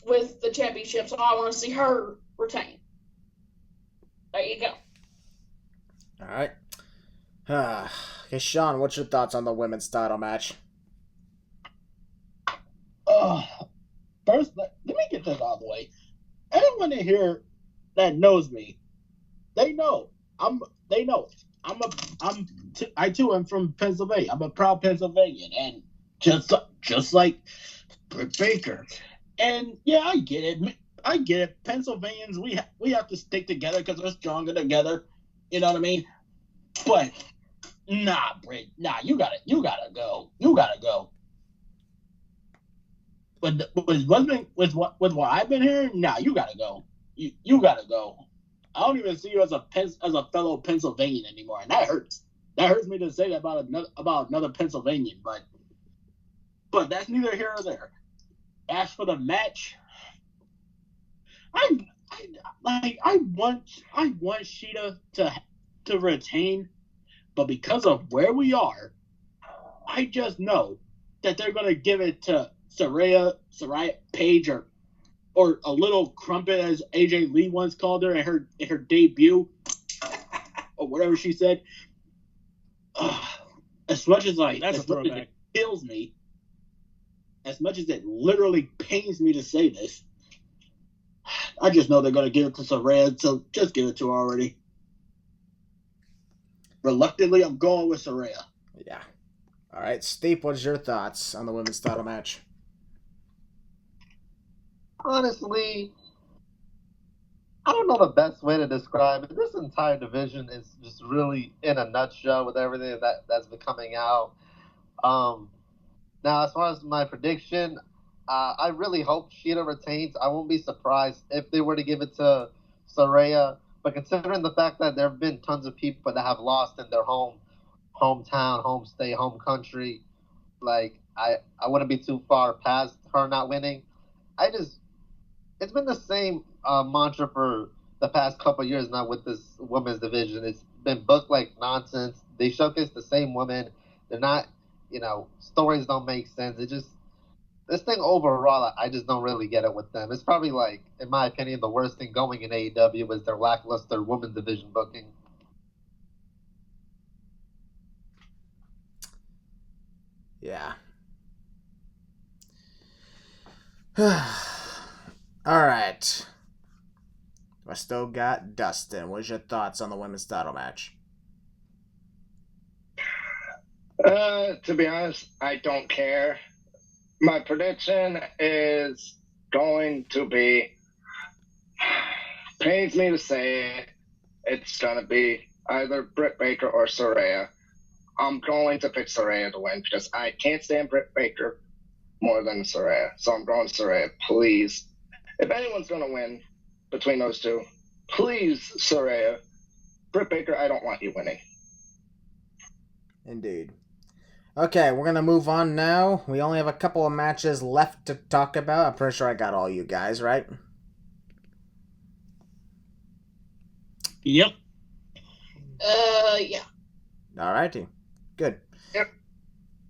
with the championship, so I want to see her retain. There you go. All right. Okay, Sean, what's your thoughts on the women's title match? First, let me get this out of the way. Anyone in here that knows me, they know. I too am from Pennsylvania. I'm a proud Pennsylvanian, and just like Britt Baker. And yeah, I get it. Pennsylvanians, we have to stick together because we're stronger together. You know what I mean? But nah, Britt, nah, you gotta go. You gotta go. With what I've been hearing, nah, you gotta go. You gotta go. I don't even see you as a fellow Pennsylvanian anymore, and that hurts. That hurts me to say that about another Pennsylvanian, but that's neither here nor there. As for the match, I want Shida to retain, but because of where we are, I just know that they're gonna give it to Saraya Paige, or a little crumpet, as AJ Lee once called her in her debut, or whatever she said. As much as it kills me, as much as it literally pains me to say this, I just know they're going to give it to Saraya, so just give it to her already. Reluctantly, I'm going with Saraya. Yeah. All right, Steve, what's your thoughts on the women's title match? Honestly, I don't know the best way to describe it. This entire division is just really in a nutshell with everything that's been coming out. Now, as far as my prediction, I really hope Shida retains. I won't be surprised if they were to give it to Saraya. But considering the fact that there have been tons of people that have lost in their hometown, home state, home country, like I wouldn't be too far past her not winning. It's been the same mantra for the past couple of years now with this women's division. It's been booked like nonsense. They showcase the same women. They're not, stories don't make sense. This thing overall, I just don't really get it with them. It's probably like, in my opinion, the worst thing going in AEW is their lackluster women's division booking. Yeah. All right. I still got Dustin. What's your thoughts on the women's title match? To be honest, I don't care. My prediction is going to be, pains me to say it, it's going to be either Britt Baker or Saraya. I'm going to pick Saraya to win because I can't stand Britt Baker more than Saraya. So I'm going Saraya, please. If anyone's going to win between those two, please, Saraya. Britt Baker, I don't want you winning. Indeed. Okay, we're going to move on now. We only have a couple of matches left to talk about. I'm pretty sure I got all you guys, right? Yep. Yeah. Alrighty. Good. Yep.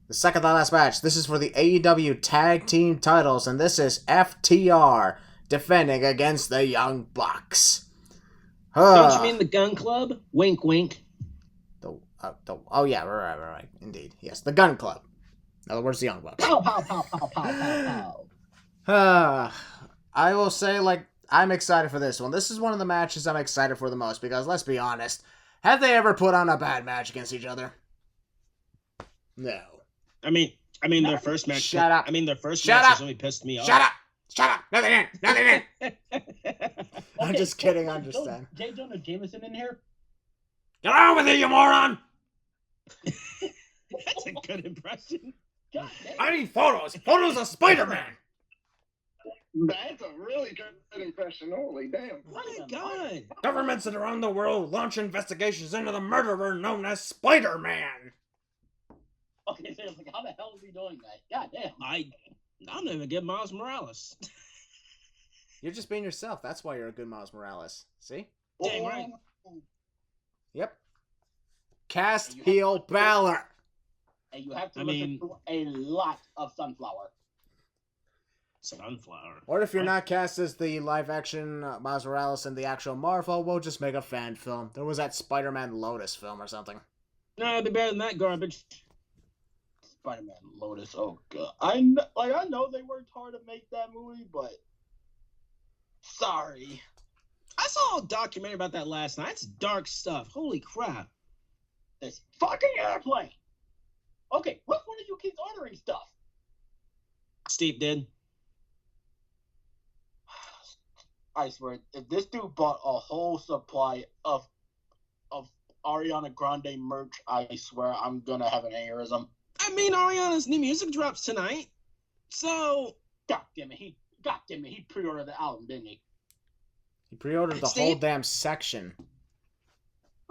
The second to last match. This is for the AEW Tag Team titles, and this is FTR defending against the Young Bucks. Don't you mean the Gun Club? Wink, wink. Oh yeah, right. Indeed. Yes, the Gun Club. In other words, the Young Bucks. Pow, pow, pow, pow, pow, pow, pow. I will say, I'm excited for this one. This is one of the matches I'm excited for the most because, let's be honest, have they ever put on a bad match against each other? No. I mean, their first match. Shut up. Their first Shut match up. really pissed me off. Shut up. No, they didn't. I'm Okay, just kidding. I understand. J. Jonah Jameson in here? Get on with it, you moron! That's a good impression. God damn. I need photos. Photos of Spider-Man. That's a really good impression. Holy damn. My God. Governments around the world launch investigations into the murderer known as Spider-Man. Okay, so it's like, how the hell is he doing that? God damn. I'm not even good Miles Morales. You're just being yourself. That's why you're a good Miles Morales. See? Dang right. Yep. Cast heel Balor. And you have to listen to a lot of Sunflower. Sunflower. Or if you're not cast as the live-action Miles Morales in the actual Marvel, we'll just make a fan film. There was that Spider-Man Lotus film or something. No, it'd be better than that garbage. Spider-Man Lotus. Oh god, I know they worked hard to make that movie, but sorry. I saw a documentary about that last night. It's dark stuff. Holy crap. This fucking airplane. Okay, which one of you keeps ordering stuff? Steve did. I swear, if this dude bought a whole supply of Ariana Grande merch, I swear I'm gonna have an aneurysm. I mean, Ariana's new music drops tonight. So God damn it, he pre-ordered the album, didn't he? He pre-ordered the whole damn section.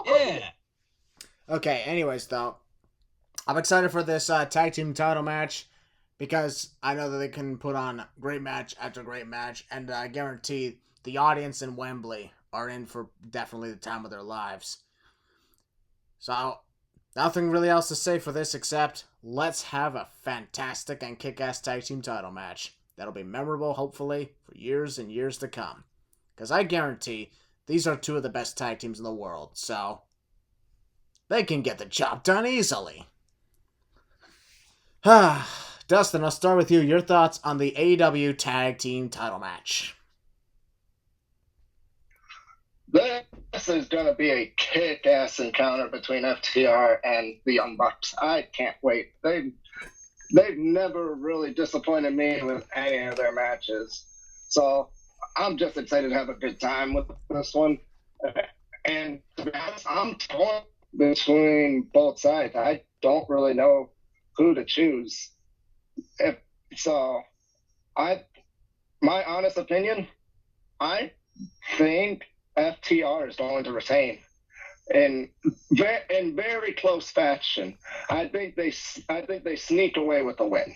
Yeah. Okay, anyways, though, I'm excited for this tag team title match because I know that they can put on great match after great match, and I guarantee the audience in Wembley are in for definitely the time of their lives. So, nothing really else to say for this except let's have a fantastic and kick-ass tag team title match. That'll be memorable, hopefully, for years and years to come. Because I guarantee these are two of the best tag teams in the world, so they can get the job done easily. Dustin, I'll start with you. Your thoughts on the AEW Tag Team Title Match? This is going to be a kick-ass encounter between FTR and the Young Bucks. I can't wait. They've never really disappointed me with any of their matches. So I'm just excited to have a good time with this one. And to be honest, I'm torn between both sides. I don't really know who to choose. My honest opinion, I think FTR is going to retain in very close fashion. I think they sneak away with the win.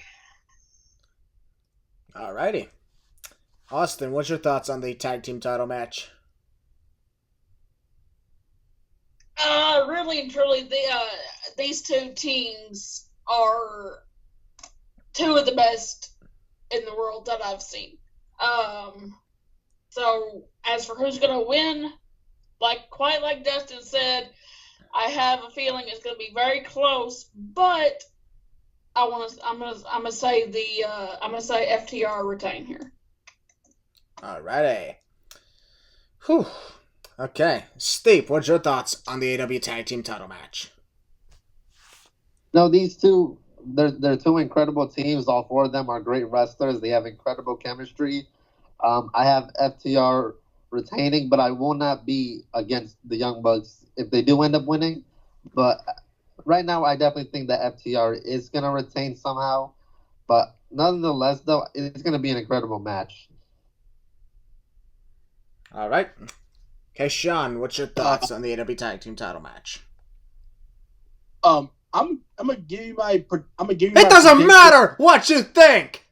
Alrighty. Austin, what's your thoughts on the tag team title match? Really and truly, these two teams are two of the best in the world that I've seen. So as for who's going to win, quite like Dustin said, I have a feeling it's going to be very close. But I'm gonna say FTR retain here. Alrighty. Whew. Okay, Steve, what's your thoughts on the AEW Tag Team Title Match? No, these two, they're two incredible teams. All four of them are great wrestlers. They have incredible chemistry. I have FTR retaining, but I will not be against the Young Bucks if they do end up winning. But right now, I definitely think that FTR is going to retain somehow. But nonetheless, though, it's going to be an incredible match. All right. Okay, Sean, what's your thoughts on the AEW Tag Team Title Match? I'm gonna give you my. It doesn't matter what you think.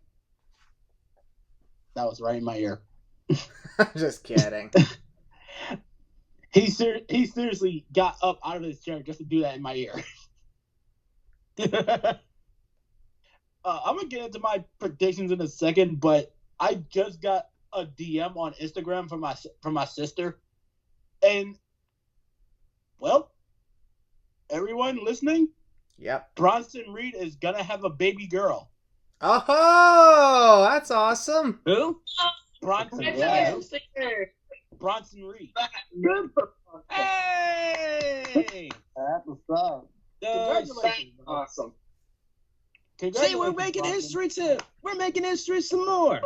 That was right in my ear. I'm just kidding. He seriously got up out of his chair just to do that in my ear. I'm gonna get into my predictions in a second, but I just got a DM on Instagram from my sister, and well, everyone listening, yep, Bronson Reed is gonna have a baby girl. Oh, that's awesome. Who? Bronson Reed. Good for Hey! That's what's up. Congratulations. awesome. See, we're making history too. We're making history some more.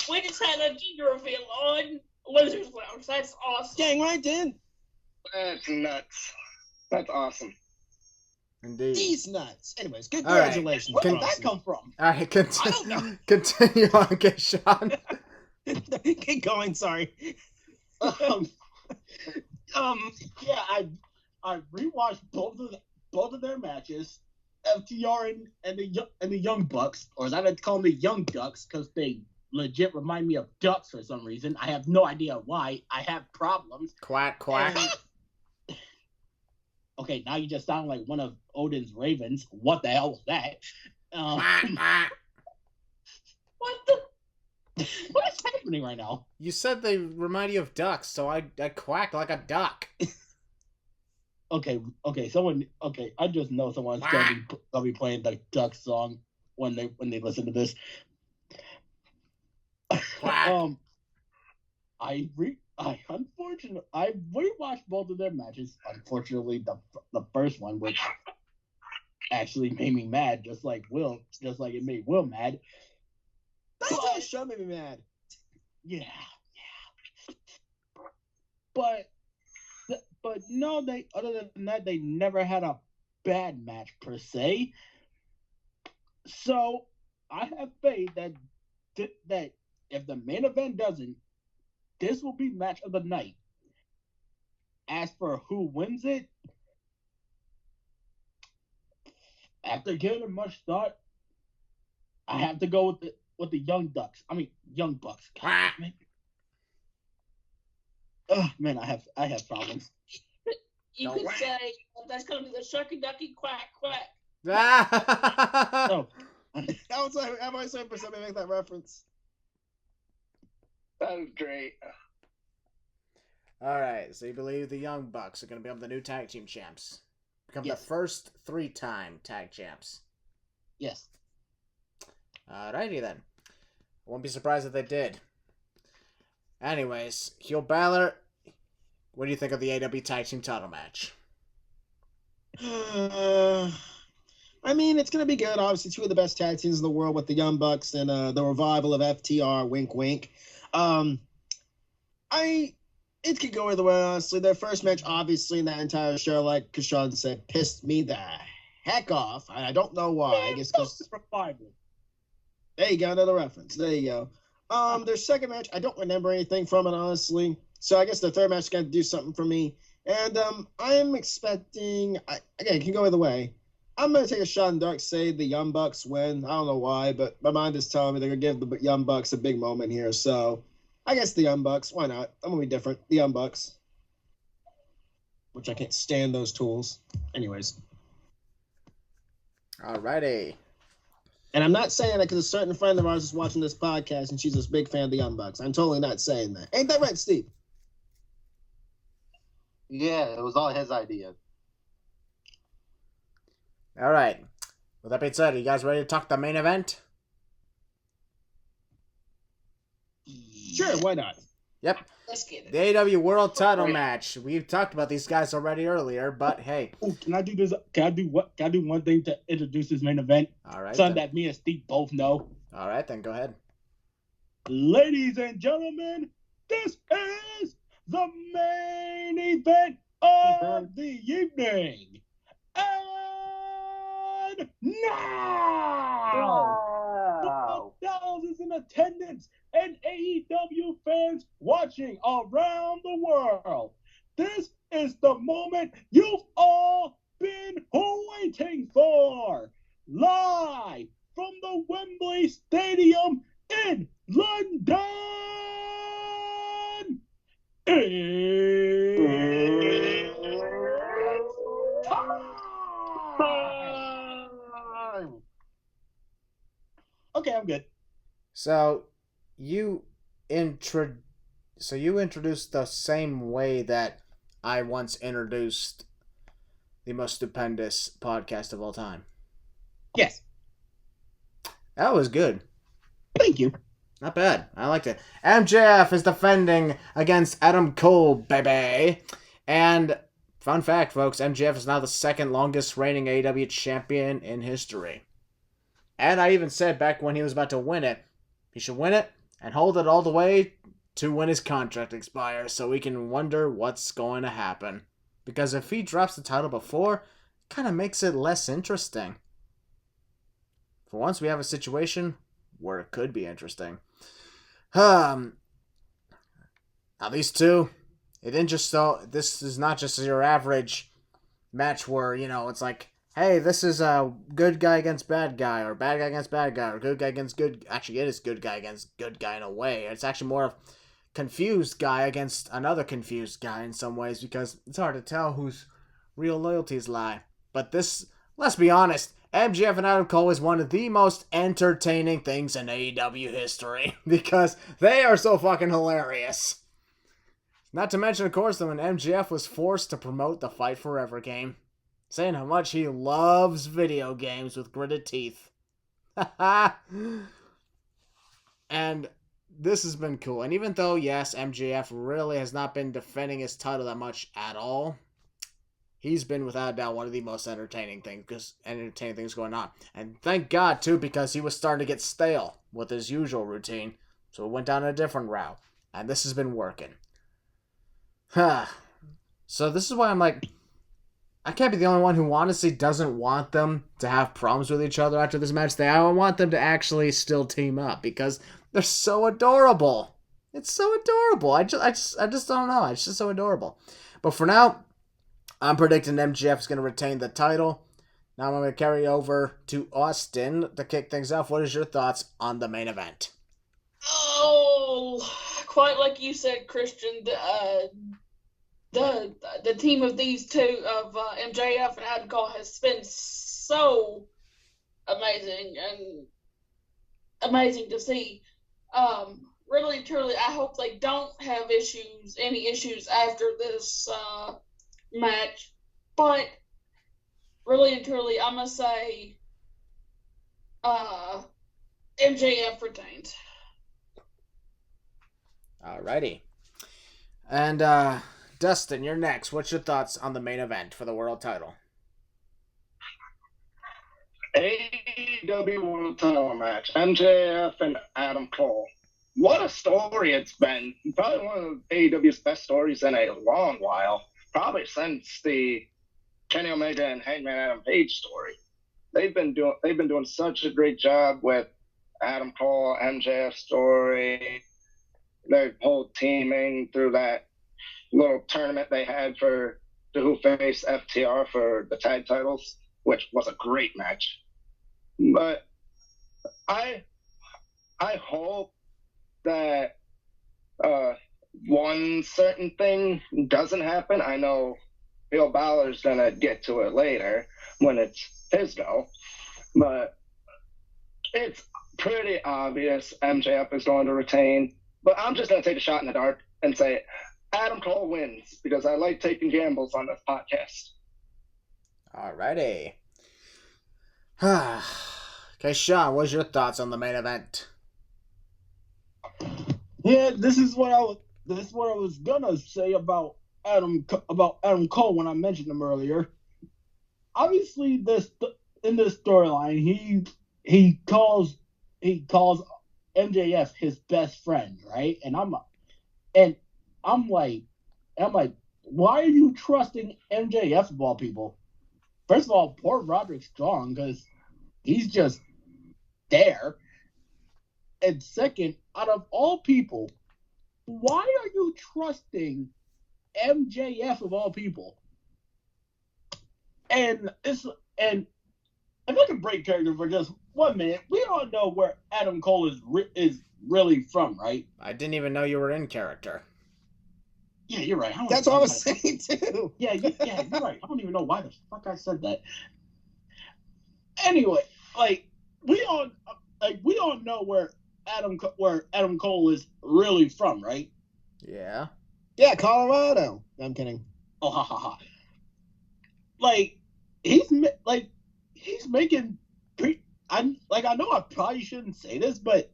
We just had a gender reveal on Losers Lounge. That's awesome. Dang right, dude. That's nuts. That's awesome. Indeed. These nuts. Anyways, All right. congratulations. Where did Bronson. that come from? All right, I don't know. continue on, okay, Sean. Keep going. Sorry. Yeah, I rewatched both of their matches, FTR and the Young Bucks, or as I like to call them, the Young Ducks, because they legit remind me of ducks for some reason. I have no idea why. I have problems. Quack, quack. Okay, now you just sound like one of Odin's ravens. What the hell was that? Quack, quack. What the? What is happening right now? You said they remind you of ducks, so I quacked like a duck. Okay. I just know someone's gonna be playing the duck song when they listen to this. Quack. I rewatched both of their matches. Unfortunately, the first one, which actually made me mad, just like it made Will mad. That show made me mad. Yeah. But no, other than that, they never had a bad match per se. So I have faith that if the main event doesn't, this will be match of the night. As for who wins it, after giving much thought, I have to go with the Young Bucks. God, man, I have problems. You could say that's gonna be the shucky ducky quack quack. So That was like, I'm always waiting for somebody to make that reference. That was great. All right, so you believe the Young Bucks are going to become the new tag team champs? Become Yes. the first 3-time tag champs? yes. Alrighty then. I won't be surprised if they did. Anyways, heel Balor, what do you think of the AEW Tag Team Title Match? I mean, it's going to be good. Obviously, two of the best tag teams in the world with the Young Bucks and the revival of FTR, wink, wink. It could go either way, honestly. Their first match, obviously, in that entire show, like Kashawn said, pissed me the heck off. I don't know why. I guess because... There you go, another reference. There you go. Their second match, I don't remember anything from it, honestly. So I guess the third match is going to do something for me. And I am expecting... Again, it can go either way. I'm going to take a shot in dark, say the Young Bucks win. I don't know why, but my mind is telling me they're going to give the Young Bucks a big moment here. So I guess the Young Bucks. Why not? I'm going to be different. The Young Bucks. Which I can't stand those tools. Anyways. Alrighty. And I'm not saying that because a certain friend of ours is watching this podcast and she's a big fan of the Young Bucks. I'm totally not saying that. Ain't that right, Steve? Yeah, it was all his idea. Alright. With that being said, are you guys ready to talk the main event? Sure, why not? Yep. Let's get it. The AEW World Title Match. We've talked about these guys already earlier, but hey. Ooh, can I do this? Can I do one thing to introduce this main event? Alright. Something that me and Steve both know. Alright, then go ahead. Ladies and gentlemen, this is the main event of the evening. And now, thousands in attendance and AEW fans watching around the world, this is the moment you've all been waiting for. Live from the Wembley Stadium in London. It's time. Okay, I'm good. So you introduced the same way that I once introduced the most stupendous podcast of all time. Yes. That was good. Thank you. Not bad. I liked it. MJF is defending against Adam Cole, baby. And fun fact, folks, MJF is now the second longest reigning AEW champion in history. And I even said back when he was about to win it, he should win it and hold it all the way to when his contract expires so we can wonder what's going to happen. Because if he drops the title before, it kind of makes it less interesting. For once, we have a situation where it could be interesting. Now these two, this is not just your average match where, it's like, hey, this is a good guy against bad guy, or bad guy against bad guy, or good guy against good. Actually, it is good guy against good guy in a way. It's actually more of confused guy against another confused guy in some ways, because it's hard to tell whose real loyalties lie. But this, let's be honest, MJF and Adam Cole is one of the most entertaining things in AEW history because they are so fucking hilarious. Not to mention, of course, that when MJF was forced to promote the Fight Forever game, saying how much he loves video games with gritted teeth. And this has been cool. And even though, yes, MJF really has not been defending his title that much at all, he's been without a doubt one of the most entertaining things going on. And thank God, too, because he was starting to get stale with his usual routine. So it went down a different route. And this has been working. So this is why I'm like, I can't be the only one who honestly doesn't want them to have problems with each other after this match. I want them to actually still team up because they're so adorable. It's so adorable. I just don't know. It's just so adorable. But for now, I'm predicting MJF is going to retain the title. Now I'm going to carry over to Austin to kick things off. What is your thoughts on the main event? Oh, quite like you said, Christian, the team of these two, of MJF and Adam Cole, has been so amazing and amazing to see. Really, truly, I hope they don't have any issues after this match. But really and truly, I'm going to say MJF retains. Alrighty. And, Dustin, you're next. What's your thoughts on the main event for the world title? AEW World Title Match, MJF and Adam Cole. What a story it's been. Probably one of AEW's best stories in a long while. Probably since the Kenny Omega and Hangman Adam Page story. They've been doing such a great job with Adam Cole, MJF story, their whole teaming through that little tournament they had for who faced FTR for the tag titles, which was a great match. But I hope that one certain thing doesn't happen. I know Bill Balor's gonna get to it later when it's his go, but it's pretty obvious MJF is going to retain. But I'm just gonna take a shot in the dark and say Adam Cole wins because I like taking gambles on this podcast. Alrighty. Okay, Sean, what's your thoughts on the main event? Yeah, this is what I was gonna say about Adam Cole when I mentioned him earlier. Obviously, in this storyline, he calls MJF his best friend, right? And I'm like, why are you trusting MJF of all people? First of all, poor Roderick Strong, because he's just there. And second, out of all people, why are you trusting MJF of all people? And if I can break character for just 1 minute, we all know where Adam Cole is really from, right? I didn't even know you were in character. Yeah, you're right. That's what I was saying too. Yeah, you're right. I don't even know why the fuck I said that. Anyway, we all know where Adam Cole is really from, right? Yeah. Yeah, Colorado. I'm kidding. Oh, ha ha ha. He's making I know I probably shouldn't say this, but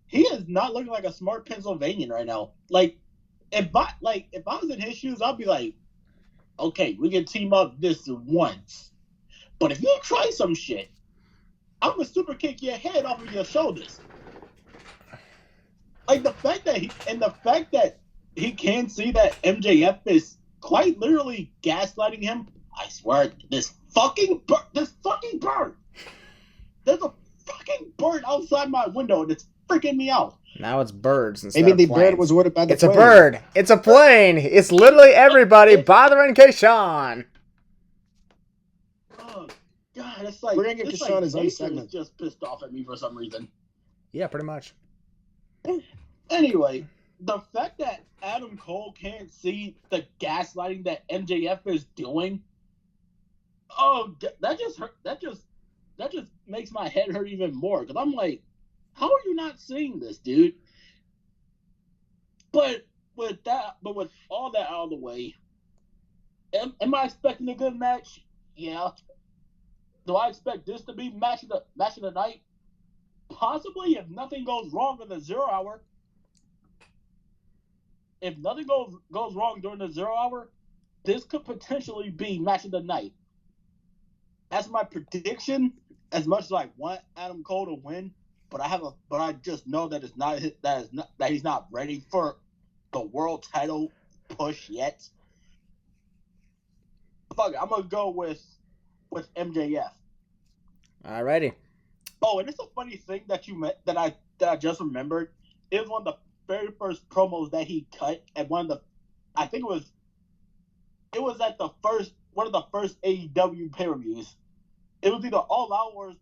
he is not looking like a smart Pennsylvanian right now. If I was in his shoes, I'd be like, okay, we can team up this once. But if you try some shit, I'm gonna super kick your head off of your shoulders. The fact that he can't see that MJF is quite literally gaslighting him. I swear, this fucking bird. There's a fucking bird outside my window, and it's freaking me out. Now it's birds instead Maybe of the planes. bird was worried about the It's plane. a bird. It's a plane. It's literally everybody bothering Kayshawn. Oh God, it's We're gonna give Kayshawn his own nature segment. is just pissed off at me for some reason. Yeah, pretty much. Anyway, the fact that Adam Cole can't see the gaslighting that MJF is doing, that just makes my head hurt even more because I'm like, how are you not seeing this, dude? But with all that out of the way, am I expecting a good match? Yeah. Do I expect this to be match of the night? Possibly, if nothing goes wrong in the 0 hour. If nothing goes wrong during the 0 hour, this could potentially be match of the night. As my prediction, as much as I want Adam Cole to win, but I just know that he's not ready for the world title push yet. Fuck it, I'm gonna go with MJF. Alrighty. Oh, and it's a funny thing that I just remembered. It was one of the very first promos that he cut at I think it was at one of the first AEW pay-per-views. It was either All Out or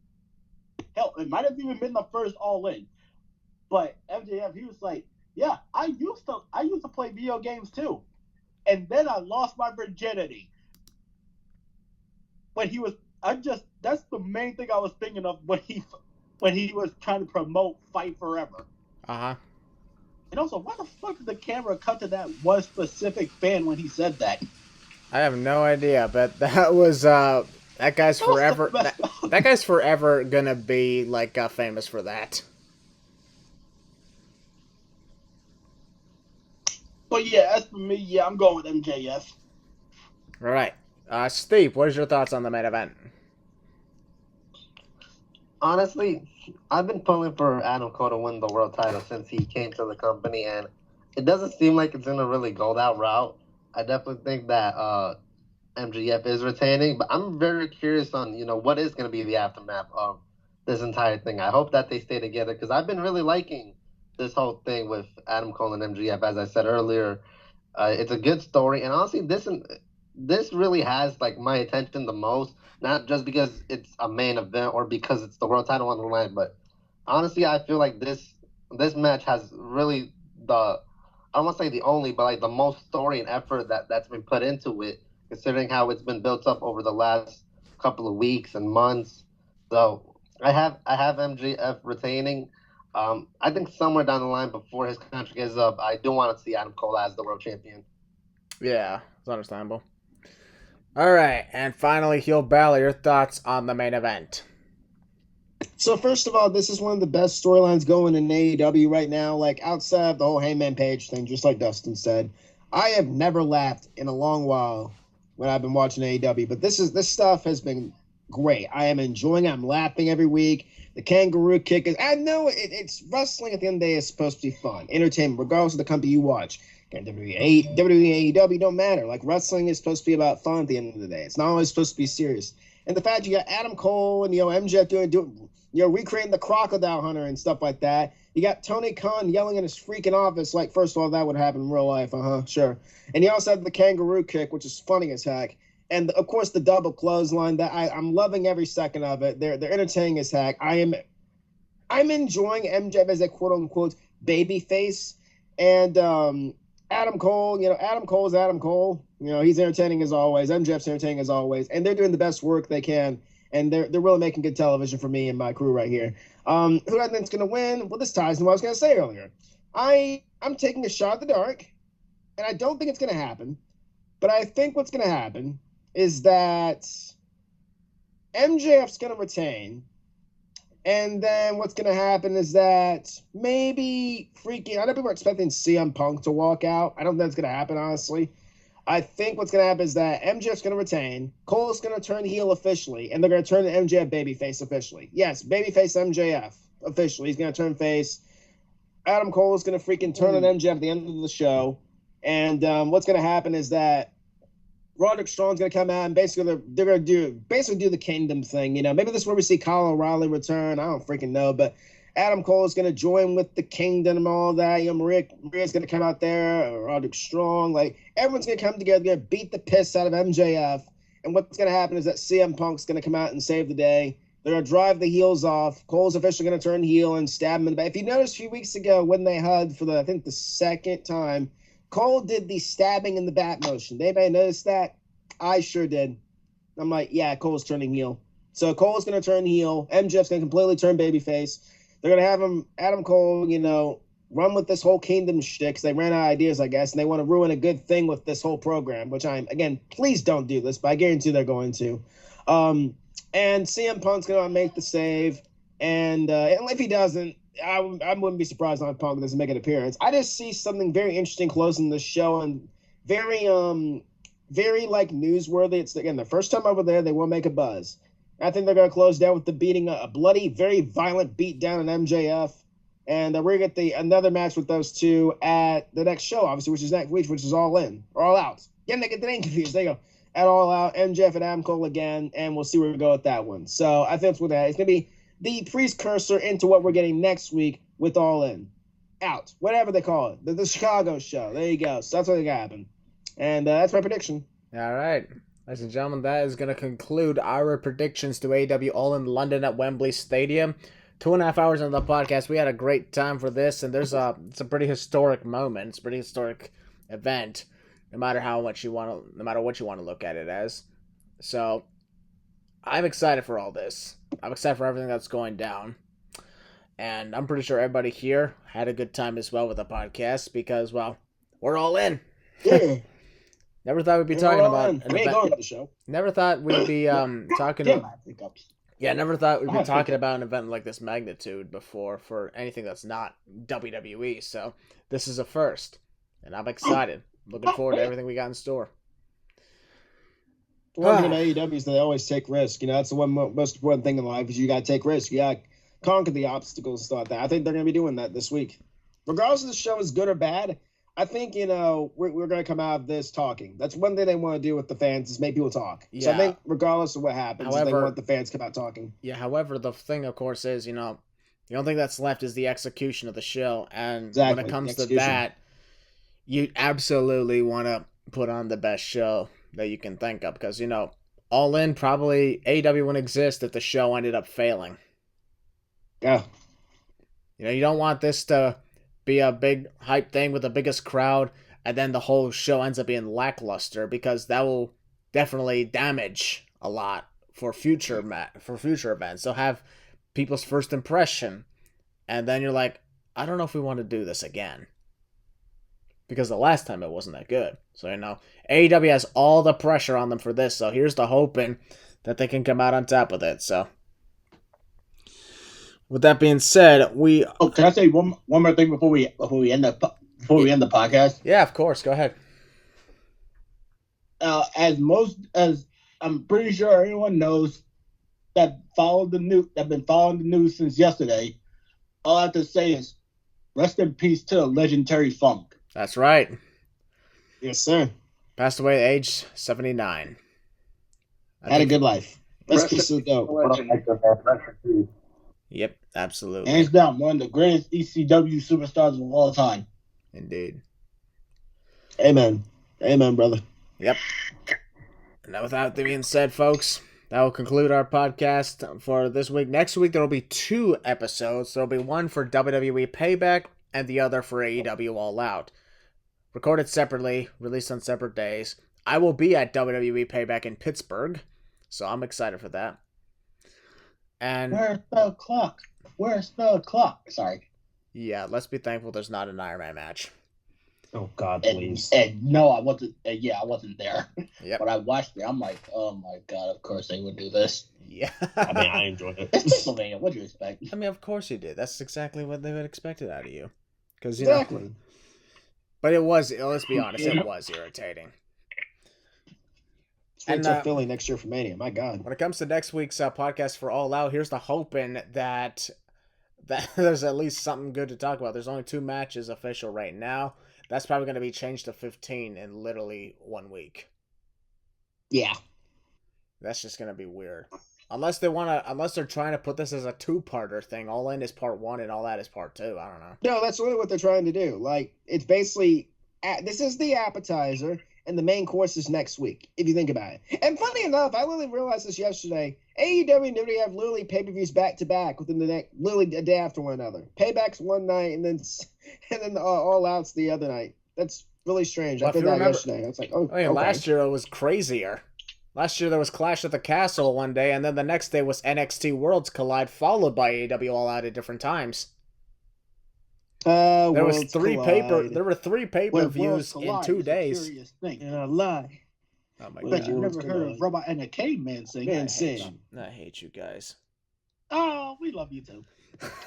hell, it might have even been the first All In. But MJF, he was like, "Yeah, I used to play video games too, and then I lost my virginity." That's the main thing I was thinking of when he was trying to promote Fight Forever. Uh-huh. And also, why the fuck did the camera cut to that one specific fan when he said that? I have no idea, but that was that guy's forever. That guy's forever gonna be like famous for that. But yeah, as for me, I'm going with MJF. All right, Steve, what is your thoughts on the main event? Honestly, I've been pulling for Adam Cole to win the world title since he came to the company, and it doesn't seem like it's going to really go that route. I definitely think that MJF is retaining, but I'm very curious on, what is going to be the aftermath of this entire thing. I hope that they stay together because I've been really liking this whole thing with Adam Cole and MJF. As I said earlier, it's a good story, and honestly, this really has like my attention the most. Not just because it's a main event or because it's the world title on the line, but honestly, I feel like this match has really I don't want to say the only, but like the most story and effort that's been put into it, considering how it's been built up over the last couple of weeks and months. So I have MJF retaining. I think somewhere down the line before his contract is up, I do want to see Adam Cole as the world champion. Yeah, it's understandable. All right, and finally, Heel Balor, your thoughts on the main event? So first of all, this is one of the best storylines going in AEW right now. Like outside of the whole Hangman Page thing, just like Dustin said, I have never laughed in a long while when I've been watching AEW. But this stuff has been great. I am enjoying it. I'm laughing every week. The kangaroo kick is. I know it's wrestling. At the end of the day, is supposed to be fun, entertainment, regardless of the company you watch. WWE, AEW, don't matter. Like, wrestling is supposed to be about fun at the end of the day. It's not always supposed to be serious. And the fact you got Adam Cole and, MJF doing recreating the Crocodile Hunter and stuff like that. You got Tony Khan yelling in his freaking office like, first of all, that would happen in real life. Sure. And you also have the kangaroo kick, which is funny as heck. And, of course, the double clothesline. That I'm loving every second of it. They're entertaining as heck. I'm enjoying MJF as a quote-unquote baby face. And, Adam Cole, Adam Cole's Adam Cole. He's entertaining as always. MJF's entertaining as always. And they're doing the best work they can. And they're really making good television for me and my crew right here. Who do I think's going to win? Well, this ties to what I was going to say earlier. I'm taking a shot at the dark. And I don't think it's going to happen. But I think what's going to happen is that MJF's going to retain. And then what's going to happen is that maybe I know people are expecting CM Punk to walk out. I don't think that's going to happen, honestly. I think what's going to happen is that MJF's going to retain. Cole's going to turn heel officially, and they're going to turn the MJF babyface officially. Yes, babyface MJF officially. He's going to turn face. Adam Cole is going to freaking turn on MJF at the end of the show. And what's going to happen is that Roderick Strong's going to come out and basically they're going to do the Kingdom thing. Maybe this is where we see Kyle O'Reilly return. I don't freaking know, but Adam Cole is going to join with the Kingdom and all that. Maria's going to come out there. Roderick Strong, like everyone's going to come together. They're going to beat the piss out of MJF. And what's going to happen is that CM Punk's going to come out and save the day. They're going to drive the heels off. Cole's officially going to turn heel and stab him in the back. If you noticed a few weeks ago when they hugged for the second time, Cole did the stabbing in the back motion. Anybody notice that? I sure did. I'm like, yeah, Cole's turning heel. So Cole is going to turn heel. MJF's going to completely turn babyface. They're going to have Adam Cole, run with this whole kingdom shtick because they ran out of ideas, I guess, and they want to ruin a good thing with this whole program, which please don't do this, but I guarantee they're going to. And CM Punk's going to make the save. And if he doesn't, I wouldn't be surprised if Punk doesn't make an appearance. I just see something very interesting closing the show and very newsworthy. It's, again, the first time over there, they will make a buzz. I think they're going to close down with the beating, a bloody, very violent beat down on MJF. And we're going to get another match with those two at the next show, obviously, which is next week, which is All In, or All Out. Again, they get the name confused. There you go. At All Out, MJF and Adam Cole again, and we'll see where we go with that one. So I think that's what that is. It's going to be the precursor into what we're getting next week with All In. Out. Whatever they call it. The Chicago show. There you go. So that's what's going to happen. And that's my prediction. All right. Ladies and gentlemen, that is going to conclude our predictions to AEW All In London at Wembley Stadium. 2.5 hours into the podcast. We had a great time for this, and it's a pretty historic moment. It's a pretty historic event, no matter what you want to look at it as. So, I'm excited for all this. I'm excited for everything that's going down, and I'm pretty sure everybody here had a good time as well with the podcast because, well, we're all in. Yeah. Never thought we'd be talking about an we ain't event. going to the show. Never thought we'd be talking. Yeah, never thought we'd be talking about an event like this magnitude before for anything that's not WWE. So this is a first, and I'm excited. Looking forward to everything we got in store. The one thing about AEW is they always take risks. That's the one most important thing in life is you got to take risks. You got to conquer the obstacles and stuff like that. I think they're going to be doing that this week. Regardless of the show is good or bad, I think, we're going to come out of this talking. That's one thing they want to do with the fans is make people talk. Yeah. So I think regardless of what happens, they want the fans to come out talking. Yeah, however, the thing, of course, is, the only thing that's left is the execution of the show. And when it comes to that, you absolutely want to put on the best show that you can think of. Because, All In, probably AEW wouldn't exist if the show ended up failing. Yeah. You don't want this to be a big hype thing with the biggest crowd, and then the whole show ends up being lackluster because that will definitely damage a lot for future events. So have people's first impression, and then you're like, I don't know if we want to do this again because the last time it wasn't that good. So AEW has all the pressure on them for this. So here's the hoping that they can come out on top of it. So. With that being said, can I say one more thing before we end the podcast? Yeah, of course. Go ahead. As I'm pretty sure everyone knows that been following the news since yesterday. All I have to say is, rest in peace to the legendary Funk. That's right. Yes, sir. Passed away at age 79. Had a good life. Rest in peace to the dope. Yep, absolutely. Hands down, one of the greatest ECW superstars of all time. Indeed. Amen. Amen, brother. Yep. And now, without that being said, folks, that will conclude our podcast for this week. Next week, there will be 2 episodes. There will be one for WWE Payback and the other for AEW All Out. Recorded separately, released on separate days. I will be at WWE Payback in Pittsburgh, so I'm excited for that. And where's the clock? Where's the clock? Sorry. Yeah, let's be thankful there's not an Iron Man match. Oh God, please. And no, I wasn't. I wasn't there. Yep. But I watched it. I'm like, oh my God! Of course they would do this. Yeah. I enjoyed it. It's Pennsylvania. What do you expect? I mean, of course you did. That's exactly what they would expect it out of you. Because exactly. But it was. Let's be honest. It was irritating. And Philly next year for Mania. My God. When it comes to next week's podcast for All Out, here's the hoping that there's at least something good to talk about. There's only 2 matches official right now. That's probably going to be changed to 15 in literally 1 week. Yeah. That's just going to be weird. Unless they're trying to put this as a 2-parter thing. All In is part 1 and All Out is part 2. I don't know. No, that's really what they're trying to do. Like, it's basically, this is the appetizer. And the main course is next week, if you think about it. And funny enough, I literally realized this yesterday. AEW and WWE have literally pay-per-views back-to-back within the next, literally a day after one another. Payback's one night, and then All Out's the other night. That's really strange. I did that yesterday. I was like, okay. Last year it was crazier. Last year there was Clash at the Castle one day, and then the next day was NXT Worlds Collide, followed by AEW All Out at different times. There were three pay-per-views in 2 days. And I lie. Oh my But god. you never heard of Robot and a Caveman sing. I hate you guys. Oh, we love you too.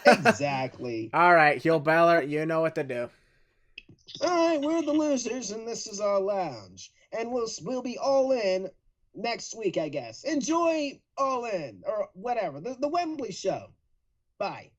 Exactly. All right, Heel Balor, you know what to do. All right, we're the Losers, and this is our lounge, and we'll be all in next week, I guess. Enjoy All In or whatever the Wembley show. Bye.